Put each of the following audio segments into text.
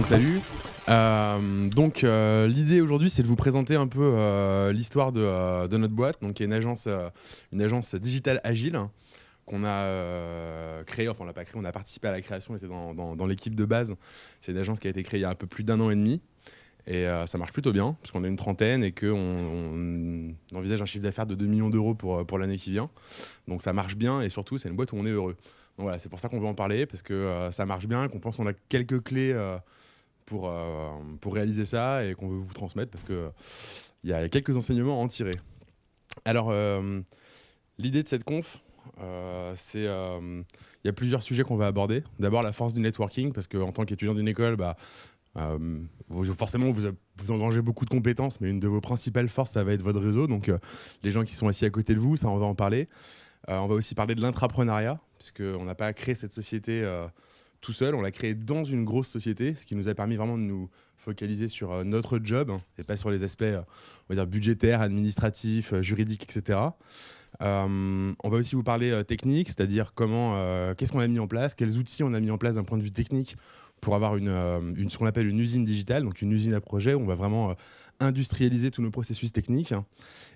Donc salut. L'idée aujourd'hui, c'est de vous présenter un peu l'histoire de notre boîte, donc qui est une agence digitale agile qu'on a créée. Enfin, on l'a pas créée, on a participé à la création, on était dans l'équipe de base. C'est une agence qui a été créée il y a un peu plus d'un an et demi. Et ça marche plutôt bien, parce qu'on est une trentaine et qu'on envisage un chiffre d'affaires de 2 millions d'euros pour l'année qui vient. Donc ça marche bien et surtout, c'est une boîte où on est heureux. Donc voilà, c'est pour ça qu'on veut en parler, parce que ça marche bien, qu'on pense qu'on a quelques clés pour réaliser ça et qu'on veut vous transmettre, parce qu'il y a quelques enseignements à en tirer. Alors, l'idée de cette conf, il y a plusieurs sujets qu'on va aborder. D'abord, la force du networking, parce qu'en tant qu'étudiant d'une école, forcément vous engrangez beaucoup de compétences, mais une de vos principales forces, ça va être votre réseau. Donc les gens qui sont assis à côté de vous, ça, on va en parler. On va aussi parler de l'intrapreneuriat, puisqu'on n'a pas créé cette société tout seul, on l'a créée dans une grosse société, ce qui nous a permis vraiment de nous focaliser sur notre job et pas sur les aspects on va dire budgétaires, administratifs, juridiques, etc. On va aussi vous parler technique, c'est-à-dire qu'est-ce qu'on a mis en place, quels outils on a mis en place d'un point de vue technique pour avoir ce qu'on appelle une usine digitale, donc une usine à projet où on va vraiment industrialiser tous nos processus techniques.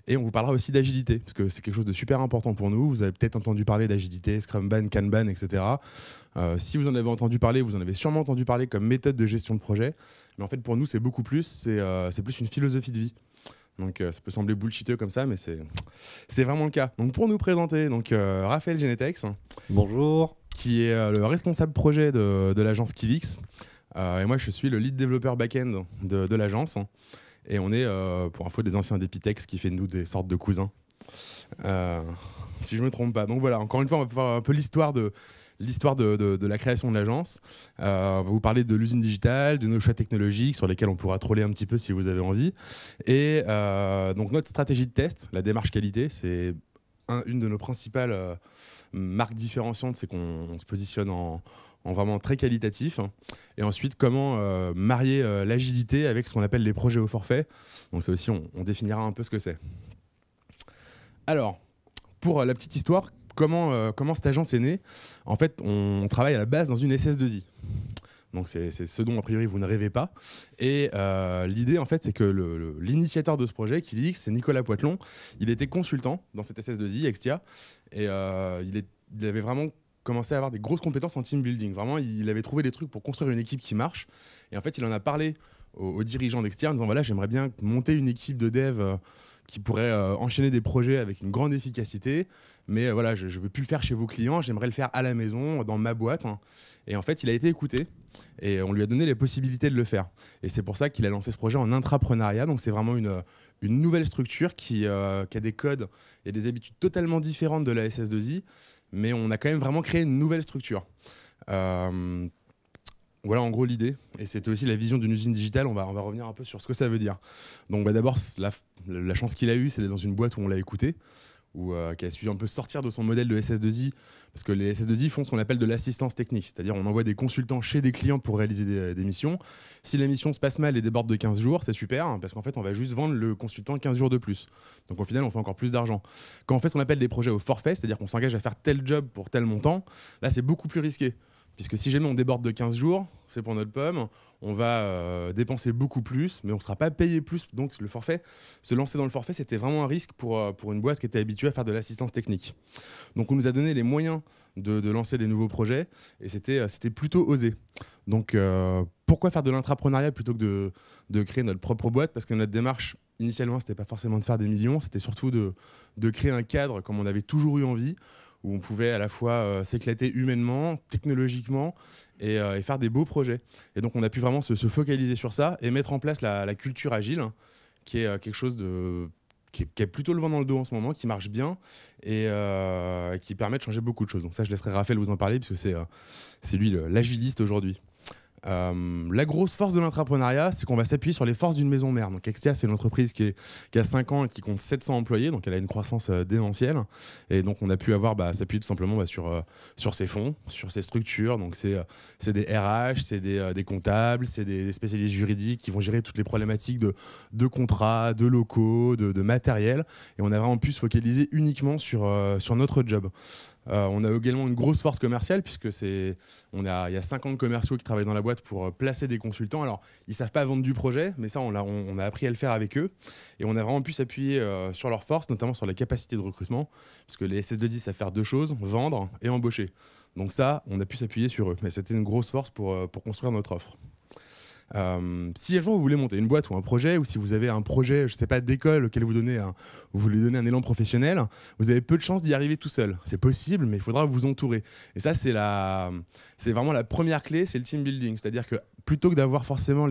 Et on vous parlera aussi d'agilité, parce que c'est quelque chose de super important pour nous. Vous avez peut-être entendu parler d'agilité, Scrumban, Kanban, etc. Si vous en avez entendu parler, vous en avez sûrement entendu parler comme méthode de gestion de projet. Mais en fait, pour nous, c'est beaucoup plus. C'est plus une philosophie de vie. Donc ça peut sembler bullshiteux comme ça, mais c'est vraiment le cas. Donc pour nous présenter, Raphaël Genetex. Bonjour. Qui est le responsable projet de l'agence Killix. Et moi, je suis le lead développeur back-end de l'agence. Et on est, pour info, des anciens d'Epitex, qui fait de nous des sortes de cousins. Si je ne me trompe pas. Donc voilà, encore une fois, on va faire un peu l'histoire de la création de l'agence. On va vous parler de l'usine digitale, de nos choix technologiques sur lesquels on pourra troller un petit peu si vous avez envie. Et donc notre stratégie de test, la démarche qualité, c'est une de nos principales marques différenciantes, c'est qu'on se positionne en vraiment très qualitatif. Et ensuite, comment marier l'agilité avec ce qu'on appelle les projets au forfait. Donc ça aussi, on définira un peu ce que c'est. Alors, pour la petite histoire, comment cette agence est née? En fait, on travaille à la base dans une SS2I. Donc c'est ce dont a priori vous ne rêvez pas. Et l'idée en fait, c'est que l'initiateur de ce projet, Killix, c'est Nicolas Poitelon. Il était consultant dans cette SS2I, Extia, et il avait vraiment commencé à avoir des grosses compétences en team building. Vraiment, il avait trouvé des trucs pour construire une équipe qui marche. Et en fait, il en a parlé aux dirigeants d'Extia en disant voilà, j'aimerais bien monter une équipe de dev qui pourrait enchaîner des projets avec une grande efficacité, mais voilà, je ne veux plus le faire chez vos clients, j'aimerais le faire à la maison, dans ma boîte. Et en fait, il a été écouté et on lui a donné les possibilités de le faire. Et c'est pour ça qu'il a lancé ce projet en intrapreneuriat. Donc c'est vraiment une nouvelle structure qui a des codes et des habitudes totalement différentes de la SS2I, mais on a quand même vraiment créé une nouvelle structure. Voilà en gros l'idée, et c'était aussi la vision d'une usine digitale. On va revenir un peu sur ce que ça veut dire. Donc d'abord, la chance qu'il a eue, c'est d'être dans une boîte où on l'a écouté, qui a su un peu sortir de son modèle de SS2I, parce que les SS2I font ce qu'on appelle de l'assistance technique, c'est-à-dire on envoie des consultants chez des clients pour réaliser des missions. Si la mission se passe mal et déborde de 15 jours, c'est super, parce qu'en fait on va juste vendre le consultant 15 jours de plus. Donc au final on fait encore plus d'argent. Quand on fait ce qu'on appelle des projets au forfait, c'est-à-dire qu'on s'engage à faire tel job pour tel montant, là c'est beaucoup plus risqué. Puisque si jamais on déborde de 15 jours, c'est pour notre pomme, on va dépenser beaucoup plus, mais on ne sera pas payé plus. Donc le forfait, se lancer dans le forfait, c'était vraiment un risque pour une boîte qui était habituée à faire de l'assistance technique. Donc on nous a donné les moyens de lancer des nouveaux projets, et c'était plutôt osé. Donc pourquoi faire de l'intrapreneuriat plutôt que de créer notre propre boîte? Parce que notre démarche, initialement, ce n'était pas forcément de faire des millions, c'était surtout de créer un cadre comme on avait toujours eu envie, où on pouvait à la fois s'éclater humainement, technologiquement, et faire des beaux projets. Et donc on a pu vraiment se focaliser sur ça et mettre en place la culture agile, qui est quelque chose qui a plutôt le vent dans le dos en ce moment, qui marche bien et qui permet de changer beaucoup de choses. Donc ça, je laisserai Raphaël vous en parler, parce que c'est lui l'agiliste aujourd'hui. La grosse force de l'intrapreneuriat, c'est qu'on va s'appuyer sur les forces d'une maison mère. Donc Extia, c'est une entreprise qui a 5 ans et qui compte 700 employés, donc elle a une croissance démentielle. Et donc on a pu s'appuyer tout simplement sur ses fonds, sur ses structures. Donc c'est des RH, c'est des comptables, c'est des spécialistes juridiques qui vont gérer toutes les problématiques de contrats, de locaux, de matériel. Et on a vraiment pu se focaliser uniquement sur notre job. On a également une grosse force commerciale puisque il y a 50 commerciaux qui travaillent dans la boîte pour placer des consultants. Alors, ils ne savent pas vendre du projet, mais ça, on a appris à le faire avec eux. Et on a vraiment pu s'appuyer sur leurs forces, notamment sur la capacité de recrutement, parce que les SS2I savent faire deux choses, vendre et embaucher. Donc ça, on a pu s'appuyer sur eux. Mais c'était une grosse force pour construire notre offre. Si un jour vous voulez monter une boîte ou un projet, ou si vous avez un projet, je sais pas, d'école auquel vous voulez donner un élan professionnel, vous avez peu de chances d'y arriver tout seul. C'est possible, mais il faudra vous entourer. Et ça, c'est vraiment la première clé, c'est le team building. C'est-à-dire que plutôt que d'avoir forcément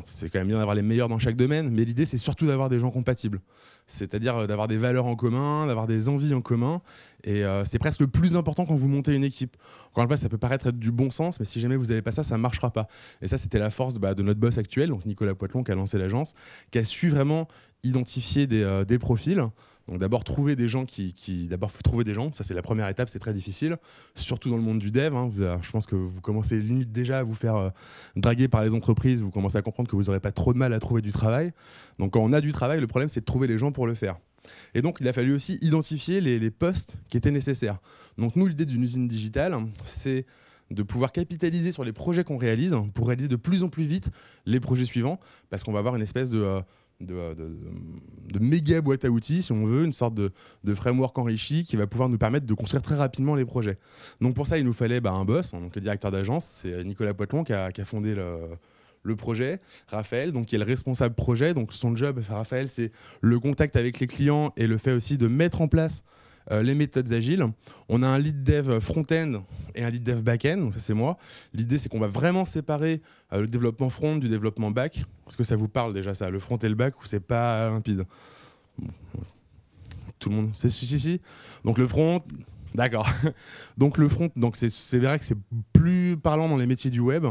c'est quand même bien d'avoir les meilleurs dans chaque domaine, mais l'idée, c'est surtout d'avoir des gens compatibles. C'est-à-dire d'avoir des valeurs en commun, d'avoir des envies en commun. Et c'est presque le plus important quand vous montez une équipe. Encore une fois, ça peut paraître être du bon sens, mais si jamais vous n'avez pas ça, ça ne marchera pas. Et ça, c'était la force de notre boss actuel, donc Nicolas Poitelon, qui a lancé l'agence, qui a su vraiment identifier des profils. Donc d'abord trouver des gens d'abord faut trouver des gens, ça c'est la première étape, c'est très difficile, surtout dans le monde du dev. Je pense que vous commencez limite déjà à vous faire draguer par les entreprises, vous commencez à comprendre que vous n'aurez pas trop de mal à trouver du travail. Donc quand on a du travail, le problème c'est de trouver les gens pour le faire. Et donc il a fallu aussi identifier les postes qui étaient nécessaires. Donc nous, l'idée d'une usine digitale, c'est de pouvoir capitaliser sur les projets qu'on réalise pour réaliser de plus en plus vite les projets suivants, parce qu'on va avoir une espèce de méga boîte à outils, si on veut, une sorte de framework enrichi qui va pouvoir nous permettre de construire très rapidement les projets. Donc pour ça, il nous fallait un boss, donc le directeur d'agence, c'est Nicolas Poitelon qui a fondé le projet, Raphaël, donc qui est le responsable projet. Donc son job, Raphaël, c'est le contact avec les clients et le fait aussi de mettre en place les méthodes agiles. On a un lead dev front-end et un lead dev back-end, donc ça c'est moi. L'idée c'est qu'on va vraiment séparer le développement front du développement back. Est-ce que ça vous parle déjà ça, le front et le back, ou c'est pas limpide? Bon, tout le monde, c'est si. Donc le front, d'accord. Donc le front, donc c'est vrai que c'est plus parlant dans les métiers du web,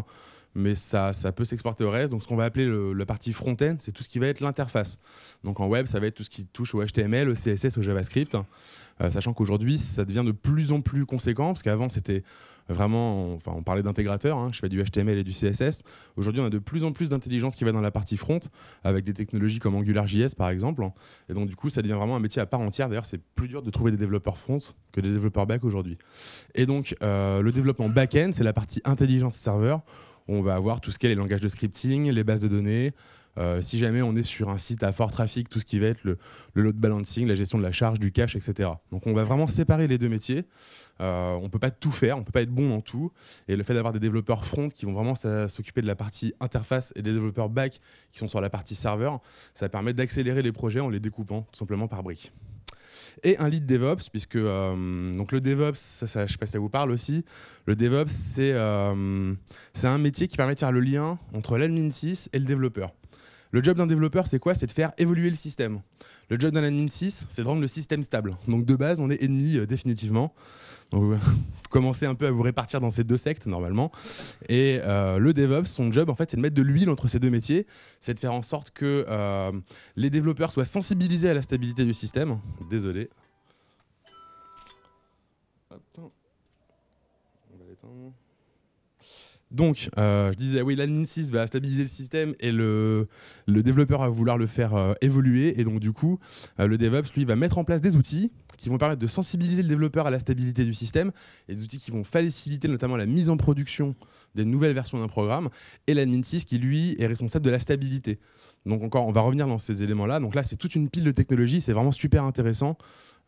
mais ça peut s'exporter au reste. Donc ce qu'on va appeler la partie front-end, c'est tout ce qui va être l'interface. Donc en web, ça va être tout ce qui touche au HTML, au CSS, au JavaScript. Sachant qu'aujourd'hui, ça devient de plus en plus conséquent, parce qu'avant, c'était vraiment, on parlait d'intégrateur, je fais du HTML et du CSS. Aujourd'hui, on a de plus en plus d'intelligence qui va dans la partie front, avec des technologies comme AngularJS, par exemple. Et donc, du coup, ça devient vraiment un métier à part entière. D'ailleurs, c'est plus dur de trouver des développeurs front que des développeurs back aujourd'hui. Et donc, le développement back-end, c'est la partie intelligence serveur, où on va avoir tout ce qui est les langages de scripting, les bases de données. Si jamais on est sur un site à fort trafic, tout ce qui va être le load balancing, la gestion de la charge, du cache, etc. Donc on va vraiment séparer les deux métiers. On ne peut pas tout faire, on ne peut pas être bon dans tout. Et le fait d'avoir des développeurs front qui vont vraiment s'occuper de la partie interface et des développeurs back qui sont sur la partie serveur, ça permet d'accélérer les projets en les découpant tout simplement par briques. Et un lead DevOps, puisque donc le DevOps, ça, je ne sais pas si ça vous parle aussi, le DevOps, c'est un métier qui permet de faire le lien entre l'admin 6 et le développeur. Le job d'un développeur, c'est quoi? C'est de faire évoluer le système. Le job d'un admin 6, c'est de rendre le système stable. Donc de base, on est ennemis définitivement. Donc vous commencez un peu à vous répartir dans ces deux sectes normalement. Et le DevOps, son job, en fait, c'est de mettre de l'huile entre ces deux métiers. C'est de faire en sorte que les développeurs soient sensibilisés à la stabilité du système. Désolé. Hop. On va l'éteindre. Donc, je disais, oui, l'admin 6 va stabiliser le système et le développeur va vouloir le faire évoluer. Et donc, du coup, le DevOps, lui, va mettre en place des outils qui vont permettre de sensibiliser le développeur à la stabilité du système et des outils qui vont faciliter notamment la mise en production des nouvelles versions d'un programme. Et l'admin 6 qui, lui, est responsable de la stabilité. Donc, encore, on va revenir dans ces éléments-là. Donc là, c'est toute une pile de technologies. C'est vraiment super intéressant.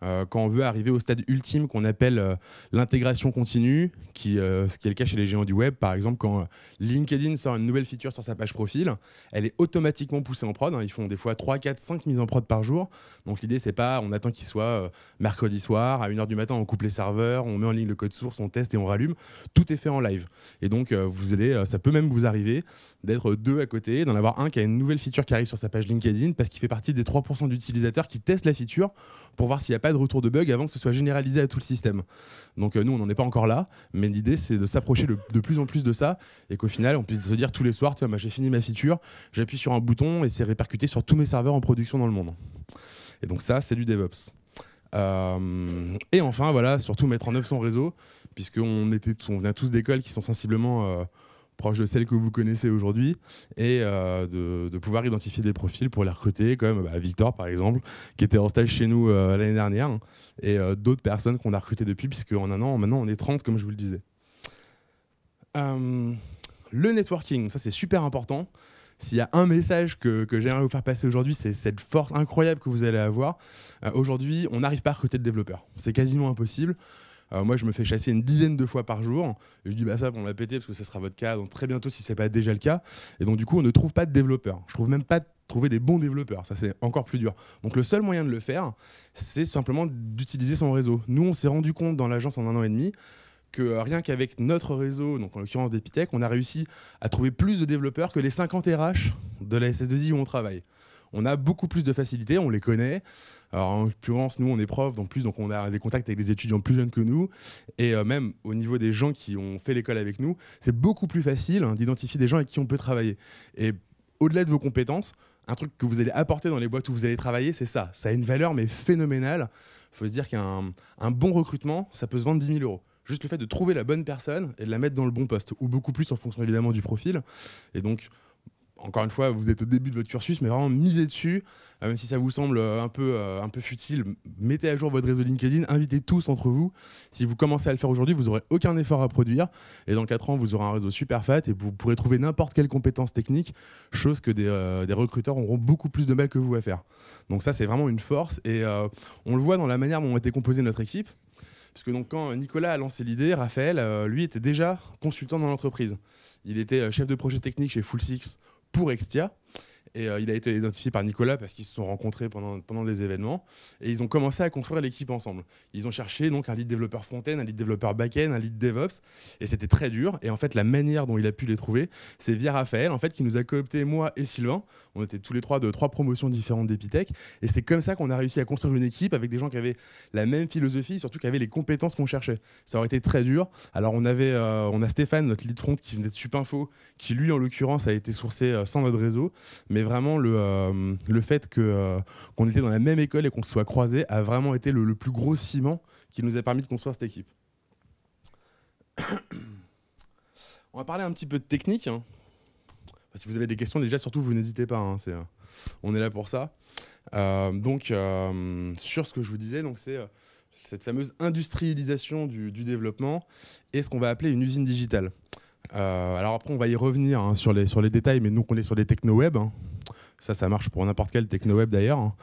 Quand on veut arriver au stade ultime qu'on appelle l'intégration continue, ce qui est le cas chez les géants du web. Par exemple, quand LinkedIn sort une nouvelle feature sur sa page profil, elle est automatiquement poussée en prod. Ils font des fois 3, 4, 5 mises en prod par jour. Donc l'idée, c'est pas on attend qu'il soit mercredi soir, à 1h du matin, on coupe les serveurs, on met en ligne le code source, on teste et on rallume. Tout est fait en live. Et donc, ça peut même vous arriver d'être deux à côté, d'en avoir un qui a une nouvelle feature qui arrive sur sa page LinkedIn parce qu'il fait partie des 3% d'utilisateurs qui testent la feature pour voir s'il n'y a pas de retour de bug avant que ce soit généralisé à tout le système. Donc nous, on n'en est pas encore là, mais l'idée, c'est de s'approcher de plus en plus de ça et qu'au final, on puisse se dire tous les soirs, tiens, j'ai fini ma feature, j'appuie sur un bouton et c'est répercuté sur tous mes serveurs en production dans le monde. Et donc ça, c'est du DevOps. Et enfin, voilà, surtout mettre en œuvre son réseau, puisqu'on vient tous d'écoles qui sont sensiblement proche de celles que vous connaissez aujourd'hui, et de pouvoir identifier des profils pour les recruter, comme Victor par exemple, qui était en stage chez nous l'année dernière, hein, et d'autres personnes qu'on a recrutées depuis, puisque en un an, maintenant on est 30 comme je vous le disais. Le networking, ça c'est super important. S'il y a un message que j'aimerais vous faire passer aujourd'hui, c'est cette force incroyable que vous allez avoir. Aujourd'hui, on n'arrive pas à recruter de développeurs. C'est quasiment impossible. Moi, je me fais chasser une dizaine de fois par jour. Et je dis, ça, on va péter parce que ce sera votre cas. Donc, très bientôt, si ce n'est pas déjà le cas. Et donc, du coup, on ne trouve pas de développeurs. Je ne trouve même pas de trouver des bons développeurs. Ça, c'est encore plus dur. Donc, le seul moyen de le faire, c'est simplement d'utiliser son réseau. Nous, on s'est rendu compte dans l'agence en 1 an et demi que rien qu'avec notre réseau, donc en l'occurrence d'Epitech, on a réussi à trouver plus de développeurs que les 50 RH de la SS2I où on travaille. On a beaucoup plus de facilité, on les connaît. Alors, en l'occurrence, nous, on est profs, donc on a des contacts avec des étudiants plus jeunes que nous. Et même au niveau des gens qui ont fait l'école avec nous, c'est beaucoup plus facile d'identifier des gens avec qui on peut travailler. Et au-delà de vos compétences, un truc que vous allez apporter dans les boîtes où vous allez travailler, c'est ça. Ça a une valeur, mais phénoménale. Il faut se dire qu'un bon recrutement, ça peut se vendre 10 000 €. Juste le fait de trouver la bonne personne et de la mettre dans le bon poste, ou beaucoup plus en fonction évidemment du profil. Et donc, encore une fois, vous êtes au début de votre cursus, mais vraiment misez dessus, même si ça vous semble un peu futile, mettez à jour votre réseau LinkedIn, invitez tous entre vous. Si vous commencez à le faire aujourd'hui, vous n'aurez aucun effort à produire, et dans 4 ans, vous aurez un réseau super fat, et vous pourrez trouver n'importe quelle compétence technique, chose que des recruteurs auront beaucoup plus de mal que vous à faire. Donc ça, c'est vraiment une force, et on le voit dans la manière dont a été composée notre équipe. Parce que donc, quand Nicolas a lancé l'idée, Raphaël, lui, était déjà consultant dans l'entreprise. Il était chef de projet technique chez Full Six pour Extia. Et il a été identifié par Nicolas parce qu'ils se sont rencontrés pendant des événements. Et ils ont commencé à construire l'équipe ensemble. Ils ont cherché donc un lead développeur front-end, un lead développeur back-end, un lead DevOps. Et c'était très dur. Et en fait, la manière dont il a pu les trouver, c'est via Raphaël, en fait, qui nous a coopté, moi et Sylvain. On était tous les trois de 3 promotions différentes d'Epitech. Et c'est comme ça qu'on a réussi à construire une équipe avec des gens qui avaient la même philosophie, surtout qui avaient les compétences qu'on cherchait. Ça aurait été très dur. Alors, on a Stéphane, notre lead front, qui venait de Supinfo, qui lui, en l'occurrence, a été sourcé sans notre réseau. Mais vraiment, le fait qu'on était dans la même école et qu'on se soit croisés a vraiment été le plus gros ciment qui nous a permis de construire cette équipe. On va parler un petit peu de technique. Hein. Si vous avez des questions, déjà, surtout, vous n'hésitez pas. Hein, on est là pour ça. Sur ce que je vous disais, c'est cette fameuse industrialisation du développement et ce qu'on va appeler une usine digitale. Alors après, on va y revenir hein, sur les détails, mais nous, on est sur les techno-web. Hein. Ça marche pour n'importe quel techno-web d'ailleurs. Hein.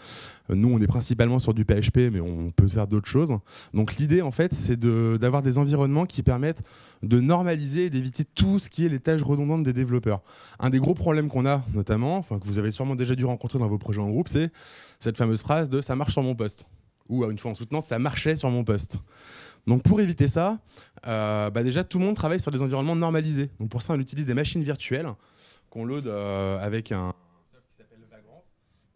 Nous, on est principalement sur du PHP, mais on peut faire d'autres choses. Donc l'idée, en fait, c'est d'avoir des environnements qui permettent de normaliser et d'éviter tout ce qui est les tâches redondantes des développeurs. Un des gros problèmes qu'on a, notamment, que vous avez sûrement déjà dû rencontrer dans vos projets en groupe, c'est cette fameuse phrase de « ça marche sur mon poste ». Ou une fois en soutenant « ça marchait sur mon poste ». Donc pour éviter ça, déjà tout le monde travaille sur des environnements normalisés. Donc pour ça, on utilise des machines virtuelles qu'on load avec un soft qui s'appelle Vagrant,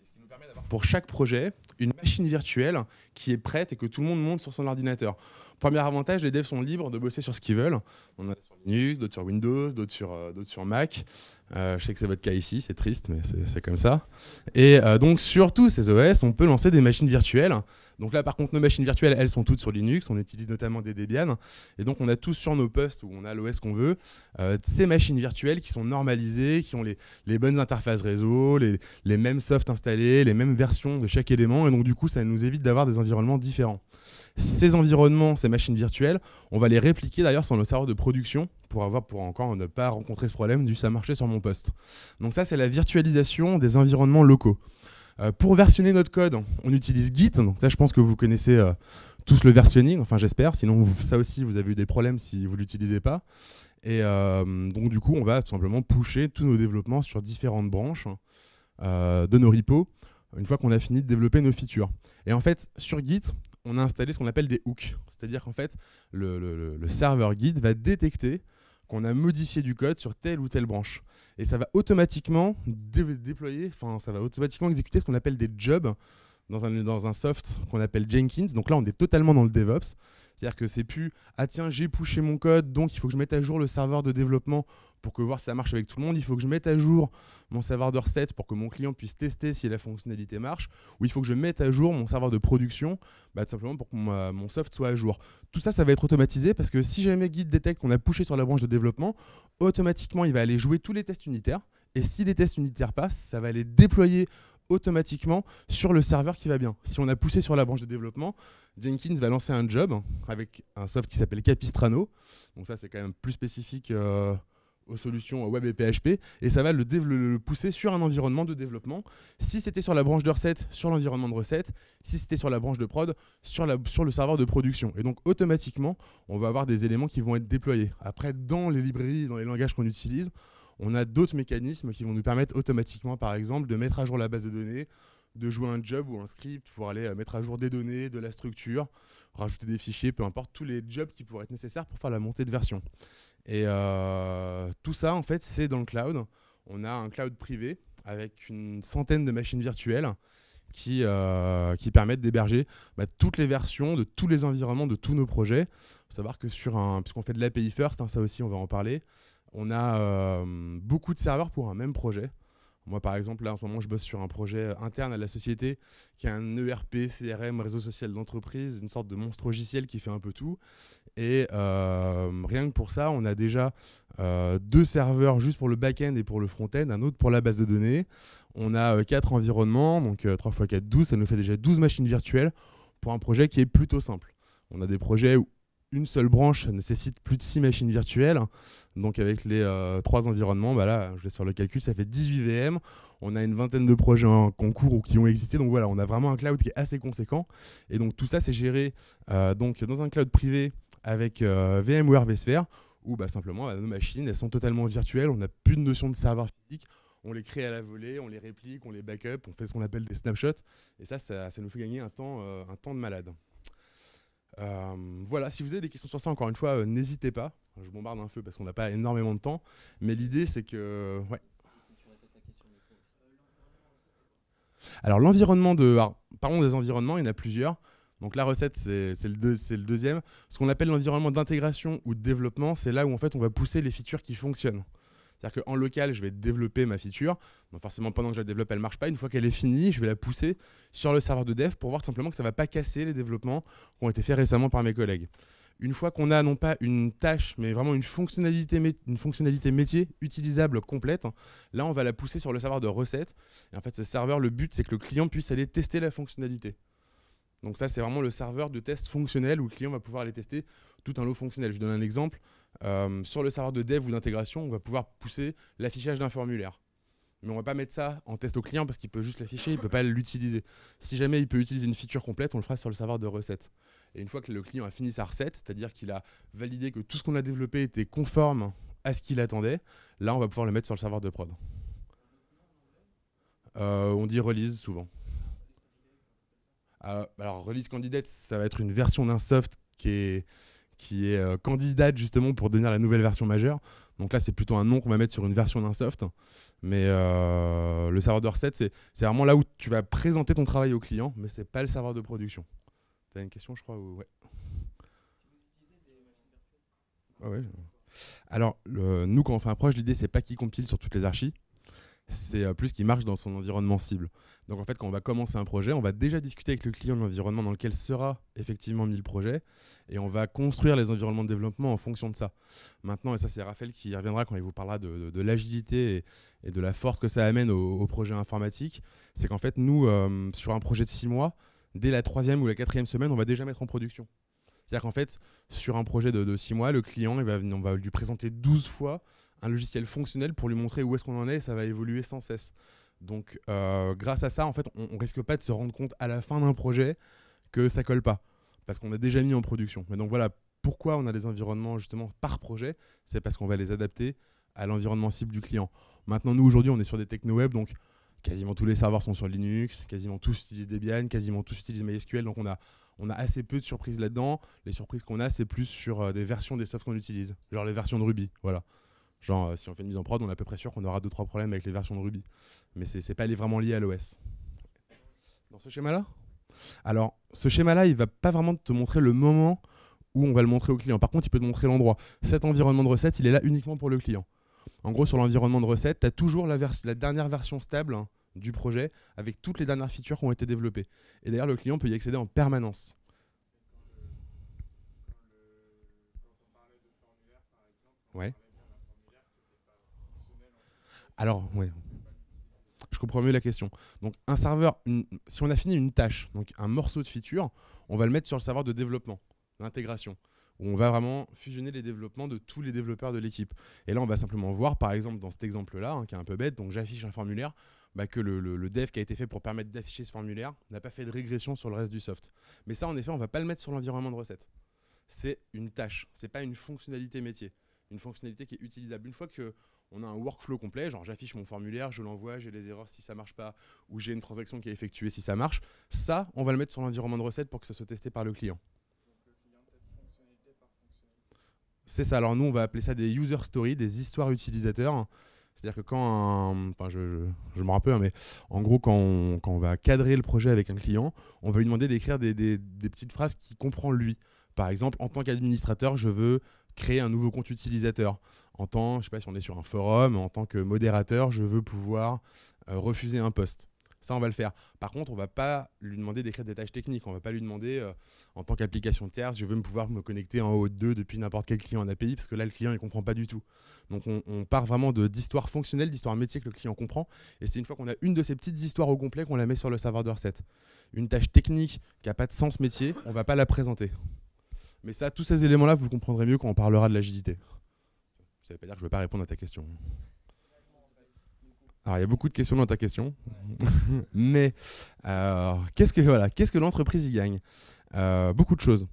et ce qui nous permet d'avoir pour chaque projet une machine virtuelle qui est prête et que tout le monde monte sur son ordinateur. Premier avantage, les devs sont libres de bosser sur ce qu'ils veulent. On en a sur Linux, d'autres sur Windows, d'autres sur Mac. Je sais que c'est votre cas ici, c'est triste, mais c'est comme ça. Et donc sur tous ces OS, on peut lancer des machines virtuelles. Donc là, par contre, nos machines virtuelles, elles sont toutes sur Linux. On utilise notamment des Debian. Et donc, on a tous sur nos postes où on a l'OS qu'on veut, ces machines virtuelles qui sont normalisées, qui ont les bonnes interfaces réseau, les mêmes softs installés, les mêmes versions de chaque élément. Et donc, du coup, ça nous évite d'avoir des environnements différents. Ces environnements, ces machines virtuelles, on va les répliquer d'ailleurs sur nos serveurs de production pour encore ne pas rencontrer ce problème du « ça marchait sur mon poste ». Donc ça, c'est la virtualisation des environnements locaux. Pour versionner notre code, on utilise Git. Donc ça, je pense que vous connaissez tous le versionning, enfin j'espère. Sinon, ça aussi, vous avez eu des problèmes si vous ne l'utilisez pas. Et donc du coup, on va tout simplement pusher tous nos développements sur différentes branches de nos repos une fois qu'on a fini de développer nos features. Et en fait, sur Git, on a installé ce qu'on appelle des hooks. C'est-à-dire qu'en fait, le serveur Git va détecter qu'on a modifié du code sur telle ou telle branche. Et ça va automatiquement déployer, ça va automatiquement exécuter ce qu'on appelle des jobs dans un soft qu'on appelle Jenkins. Donc là, on est totalement dans le DevOps. C'est-à-dire que c'est plus « Ah tiens, j'ai pushé mon code, donc il faut que je mette à jour le serveur de développement pour que voir si ça marche avec tout le monde. Il faut que je mette à jour mon serveur de recettes pour que mon client puisse tester si la fonctionnalité marche. Ou il faut que je mette à jour mon serveur de production, tout simplement pour que mon soft soit à jour. » Tout ça, ça va être automatisé parce que si jamais Git détecte qu'on a pushé sur la branche de développement, automatiquement, il va aller jouer tous les tests unitaires. Et si les tests unitaires passent, ça va les déployer automatiquement sur le serveur qui va bien. Si on a poussé sur la branche de développement, Jenkins va lancer un job avec un soft qui s'appelle Capistrano. Donc ça, c'est quand même plus spécifique aux solutions web et PHP. Et ça va le pousser sur un environnement de développement. Si c'était sur la branche de recette, sur l'environnement de recette. Si c'était sur la branche de prod, sur le serveur de production. Et donc, automatiquement, on va avoir des éléments qui vont être déployés. Après, dans les librairies, dans les langages qu'on utilise, on a d'autres mécanismes qui vont nous permettre automatiquement, par exemple, de mettre à jour la base de données, de jouer un job ou un script pour aller mettre à jour des données, de la structure, rajouter des fichiers, peu importe, tous les jobs qui pourraient être nécessaires pour faire la montée de version. Et tout ça, en fait, c'est dans le cloud. On a un cloud privé avec une centaine de machines virtuelles qui permettent d'héberger toutes les versions de tous les environnements de tous nos projets. Il faut savoir que puisqu'on fait de l'API first, ça aussi, on va en parler, on a beaucoup de serveurs pour un même projet. Moi, par exemple, là, en ce moment, je bosse sur un projet interne à la société qui est un ERP, CRM, réseau social d'entreprise, une sorte de monstre logiciel qui fait un peu tout. Et rien que pour ça, on a déjà 2 serveurs juste pour le back-end et pour le front-end, un autre pour la base de données. On a 4 environnements, donc 3 x 4, 12. Ça nous fait déjà 12 machines virtuelles pour un projet qui est plutôt simple. On a des projets où une seule branche nécessite plus de 6 machines virtuelles. Donc avec les 3 environnements, là, je laisse faire le calcul, ça fait 18 VM. On a une vingtaine de projets en concours ou qui ont existé. Donc voilà, on a vraiment un cloud qui est assez conséquent. Et donc tout ça, c'est géré donc dans un cloud privé avec VMware vSphere, où simplement nos machines, elles sont totalement virtuelles. On n'a plus de notion de serveur physique. On les crée à la volée, on les réplique, on les backup, on fait ce qu'on appelle des snapshots. Et ça nous fait gagner un temps de malade. Voilà, si vous avez des questions sur ça, encore une fois, n'hésitez pas. Je bombarde un peu parce qu'on n'a pas énormément de temps. Mais l'idée, c'est que... Ouais. Alors, parlons des environnements, il y en a plusieurs. Donc, la recette, c'est le deuxième. Ce qu'on appelle l'environnement d'intégration ou de développement, c'est là où en fait, on va pousser les features qui fonctionnent. C'est-à-dire qu'en local, je vais développer ma feature. Donc forcément, pendant que je la développe, elle ne marche pas. Une fois qu'elle est finie, je vais la pousser sur le serveur de dev pour voir tout simplement que ça ne va pas casser les développements qui ont été faits récemment par mes collègues. Une fois qu'on a non pas une tâche, mais vraiment une fonctionnalité métier utilisable complète, là, on va la pousser sur le serveur de recettes. Et en fait, ce serveur, le but, c'est que le client puisse aller tester la fonctionnalité. Donc ça, c'est vraiment le serveur de test fonctionnel où le client va pouvoir aller tester tout un lot fonctionnel. Je donne un exemple. Sur le serveur de dev ou d'intégration, on va pouvoir pousser l'affichage d'un formulaire. Mais on ne va pas mettre ça en test au client parce qu'il peut juste l'afficher, il ne peut pas l'utiliser. Si jamais il peut utiliser une feature complète, on le fera sur le serveur de recettes. Et une fois que le client a fini sa recette, c'est-à-dire qu'il a validé que tout ce qu'on a développé était conforme à ce qu'il attendait, là, on va pouvoir le mettre sur le serveur de prod. On dit release souvent. Alors, release candidate, ça va être une version d'un soft qui est candidate justement pour devenir la nouvelle version majeure. Donc là, c'est plutôt un nom qu'on va mettre sur une version d'un soft. Mais le serveur de recette, c'est vraiment là où tu vas présenter ton travail au client, mais c'est pas le serveur de production. Tu as une question, je crois ouais. Ouais. Alors, nous, quand on fait un proche, l'idée, c'est pas qu'il compile sur toutes les archis. C'est plus qu'il marche dans son environnement cible. Donc en fait, quand on va commencer un projet, on va déjà discuter avec le client de l'environnement dans lequel sera effectivement mis le projet et on va construire les environnements de développement en fonction de ça. Maintenant, et ça c'est Raphaël qui y reviendra quand il vous parlera de l'agilité et de la force que ça amène au projet informatique, c'est qu'en fait, nous, sur un projet de 6 mois, dès la 3e ou la 4e semaine, on va déjà mettre en production. C'est-à-dire qu'en fait, sur un projet de 6 mois, le client, on va lui présenter 12 fois un logiciel fonctionnel pour lui montrer où est-ce qu'on en est et ça va évoluer sans cesse. Donc grâce à ça, en fait, on risque pas de se rendre compte à la fin d'un projet que ça colle pas parce qu'on a déjà mis en production. Mais donc voilà, pourquoi on a des environnements justement par projet, c'est parce qu'on va les adapter à l'environnement cible du client. Maintenant, nous aujourd'hui, on est sur des techno web, donc quasiment tous les serveurs sont sur Linux, quasiment tous utilisent Debian, quasiment tous utilisent MySQL, donc on a assez peu de surprises là-dedans. Les surprises qu'on a, c'est plus sur des versions des softs qu'on utilise, genre les versions de Ruby, voilà. Genre, si on fait une mise en prod, on est à peu près sûr qu'on aura 2-3 problèmes avec les versions de Ruby. Mais c'est pas vraiment lié à l'OS. Dans ce schéma-là ? Alors, ce schéma-là, il va pas vraiment te montrer le moment où on va le montrer au client. Par contre, il peut te montrer l'endroit. Cet environnement de recette, il est là uniquement pour le client. En gros, sur l'environnement de recette, tu as toujours la dernière version stable du projet avec toutes les dernières features qui ont été développées. Et d'ailleurs, le client peut y accéder en permanence. Ouais. Alors, ouais, je comprends mieux la question. Donc, un serveur, si on a fini une tâche, donc un morceau de feature, on va le mettre sur le serveur de développement, d'intégration, où on va vraiment fusionner les développements de tous les développeurs de l'équipe. Et là, on va simplement voir, par exemple, dans cet exemple-là, qui est un peu bête, donc j'affiche un formulaire, que le dev qui a été fait pour permettre d'afficher ce formulaire n'a pas fait de régression sur le reste du soft. Mais ça, en effet, on ne va pas le mettre sur l'environnement de recette. C'est une tâche, c'est pas une fonctionnalité métier. Une fonctionnalité qui est utilisable. Une fois qu'on a un workflow complet, genre j'affiche mon formulaire, je l'envoie, j'ai les erreurs si ça marche pas, ou j'ai une transaction qui est effectuée si ça marche, ça, on va le mettre sur l'environnement de recette pour que ça soit testé par le client. C'est ça. Alors nous, on va appeler ça des user stories, des histoires utilisateurs. C'est-à-dire que enfin, je me rappelle, mais en gros, quand on va cadrer le projet avec un client, on va lui demander d'écrire des petites phrases qu'il comprend lui. Par exemple, en tant qu'administrateur, je veux créer un nouveau compte utilisateur. Je sais pas si on est sur un forum, en tant que modérateur, je veux pouvoir refuser un post. Ça, on va le faire. Par contre, on ne va pas lui demander d'écrire des tâches techniques. On ne va pas lui demander, en tant qu'application tierce, je veux pouvoir me connecter en O2 depuis n'importe quel client en API, parce que là, le client, il ne comprend pas du tout. Donc, on part vraiment d'histoires fonctionnelles, d'histoires métiers que le client comprend. Et c'est une fois qu'on a une de ces petites histoires au complet qu'on la met sur le serveur de recette. Une tâche technique qui n'a pas de sens métier, on ne va pas la présenter. Mais ça, tous ces éléments-là, vous comprendrez mieux quand on parlera de l'agilité. Ça ne veut pas dire que je ne vais pas répondre à ta question. Alors, il y a beaucoup de questions dans ta question. Mais qu'est-ce que l'entreprise y gagne? Beaucoup de choses.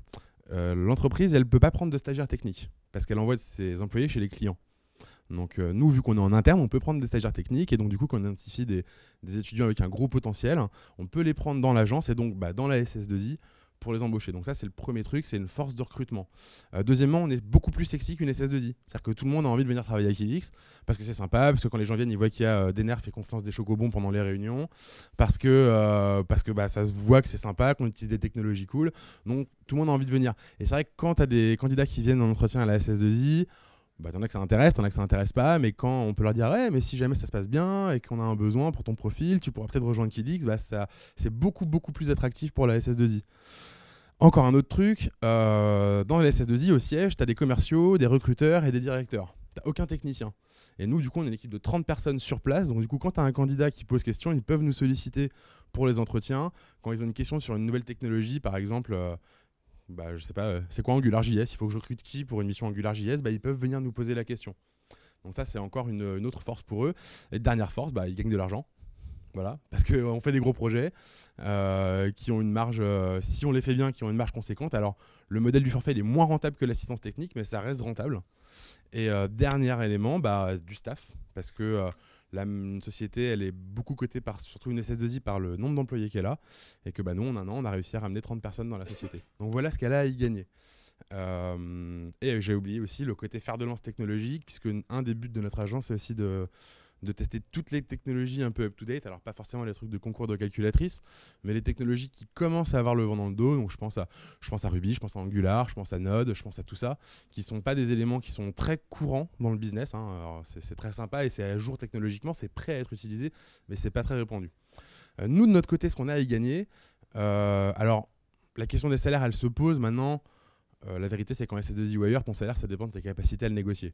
L'entreprise, elle ne peut pas prendre de stagiaires techniques parce qu'elle envoie ses employés chez les clients. Donc nous, vu qu'on est en interne, on peut prendre des stagiaires techniques et donc du coup, quand on identifie des étudiants avec un gros potentiel, on peut les prendre dans l'agence et donc dans la SS2I pour les embaucher. Donc ça, c'est le premier truc, c'est une force de recrutement. Deuxièmement, on est beaucoup plus sexy qu'une SS2I. C'est-à-dire que tout le monde a envie de venir travailler à Kivix parce que c'est sympa, parce que quand les gens viennent, ils voient qu'il y a des nerfs et qu'on se lance des chocobons pendant les réunions, parce que ça se voit que c'est sympa, qu'on utilise des technologies cool. Donc tout le monde a envie de venir. Et c'est vrai que quand tu as des candidats qui viennent en entretien à la SS2I, t'en as que ça intéresse, t'en as que ça intéresse pas, mais quand on peut leur dire ouais, mais si jamais ça se passe bien et qu'on a un besoin pour ton profil, tu pourras peut-être rejoindre Kidix, c'est beaucoup plus attractif pour la SS2I. Encore un autre truc, dans la SS2I au siège, tu as des commerciaux, des recruteurs et des directeurs. T'as aucun technicien. Et nous, du coup, on est une équipe de 30 personnes sur place. Donc, du coup, quand tu as un candidat qui pose question, ils peuvent nous solliciter pour les entretiens. Quand ils ont une question sur une nouvelle technologie, par exemple, je sais pas, c'est quoi AngularJS? Il faut que je recrute qui pour une mission AngularJS? Ils peuvent venir nous poser la question. Donc ça, c'est encore une autre force pour eux. Et dernière force, ils gagnent de l'argent. Voilà, parce qu'on fait des gros projets qui ont une marge, si on les fait bien, qui ont une marge conséquente. Alors, le modèle du forfait il est moins rentable que l'assistance technique, mais ça reste rentable. Et dernier élément, du staff, parce que une société, elle est beaucoup cotée par, surtout une SS2I, par le nombre d'employés qu'elle a, et que nous, en un an, on a réussi à ramener 30 personnes dans la société. Donc voilà ce qu'elle a à y gagner. Et j'ai oublié aussi le côté fer de lance technologique, puisque un des buts de notre agence, c'est aussi de tester toutes les technologies un peu up-to-date, alors pas forcément les trucs de concours de calculatrice, mais les technologies qui commencent à avoir le vent dans le dos. Donc je pense à Ruby, je pense à Angular, je pense à Node, je pense à tout ça, qui ne sont pas des éléments qui sont très courants dans le business. Alors, c'est très sympa et c'est à jour technologiquement, c'est prêt à être utilisé, mais c'est pas très répandu. Nous, de notre côté, ce qu'on a à y gagner, alors la question des salaires, elle se pose maintenant. La vérité, c'est qu'en SS2I ou ailleurs, ton salaire, ça dépend de tes capacités à le négocier.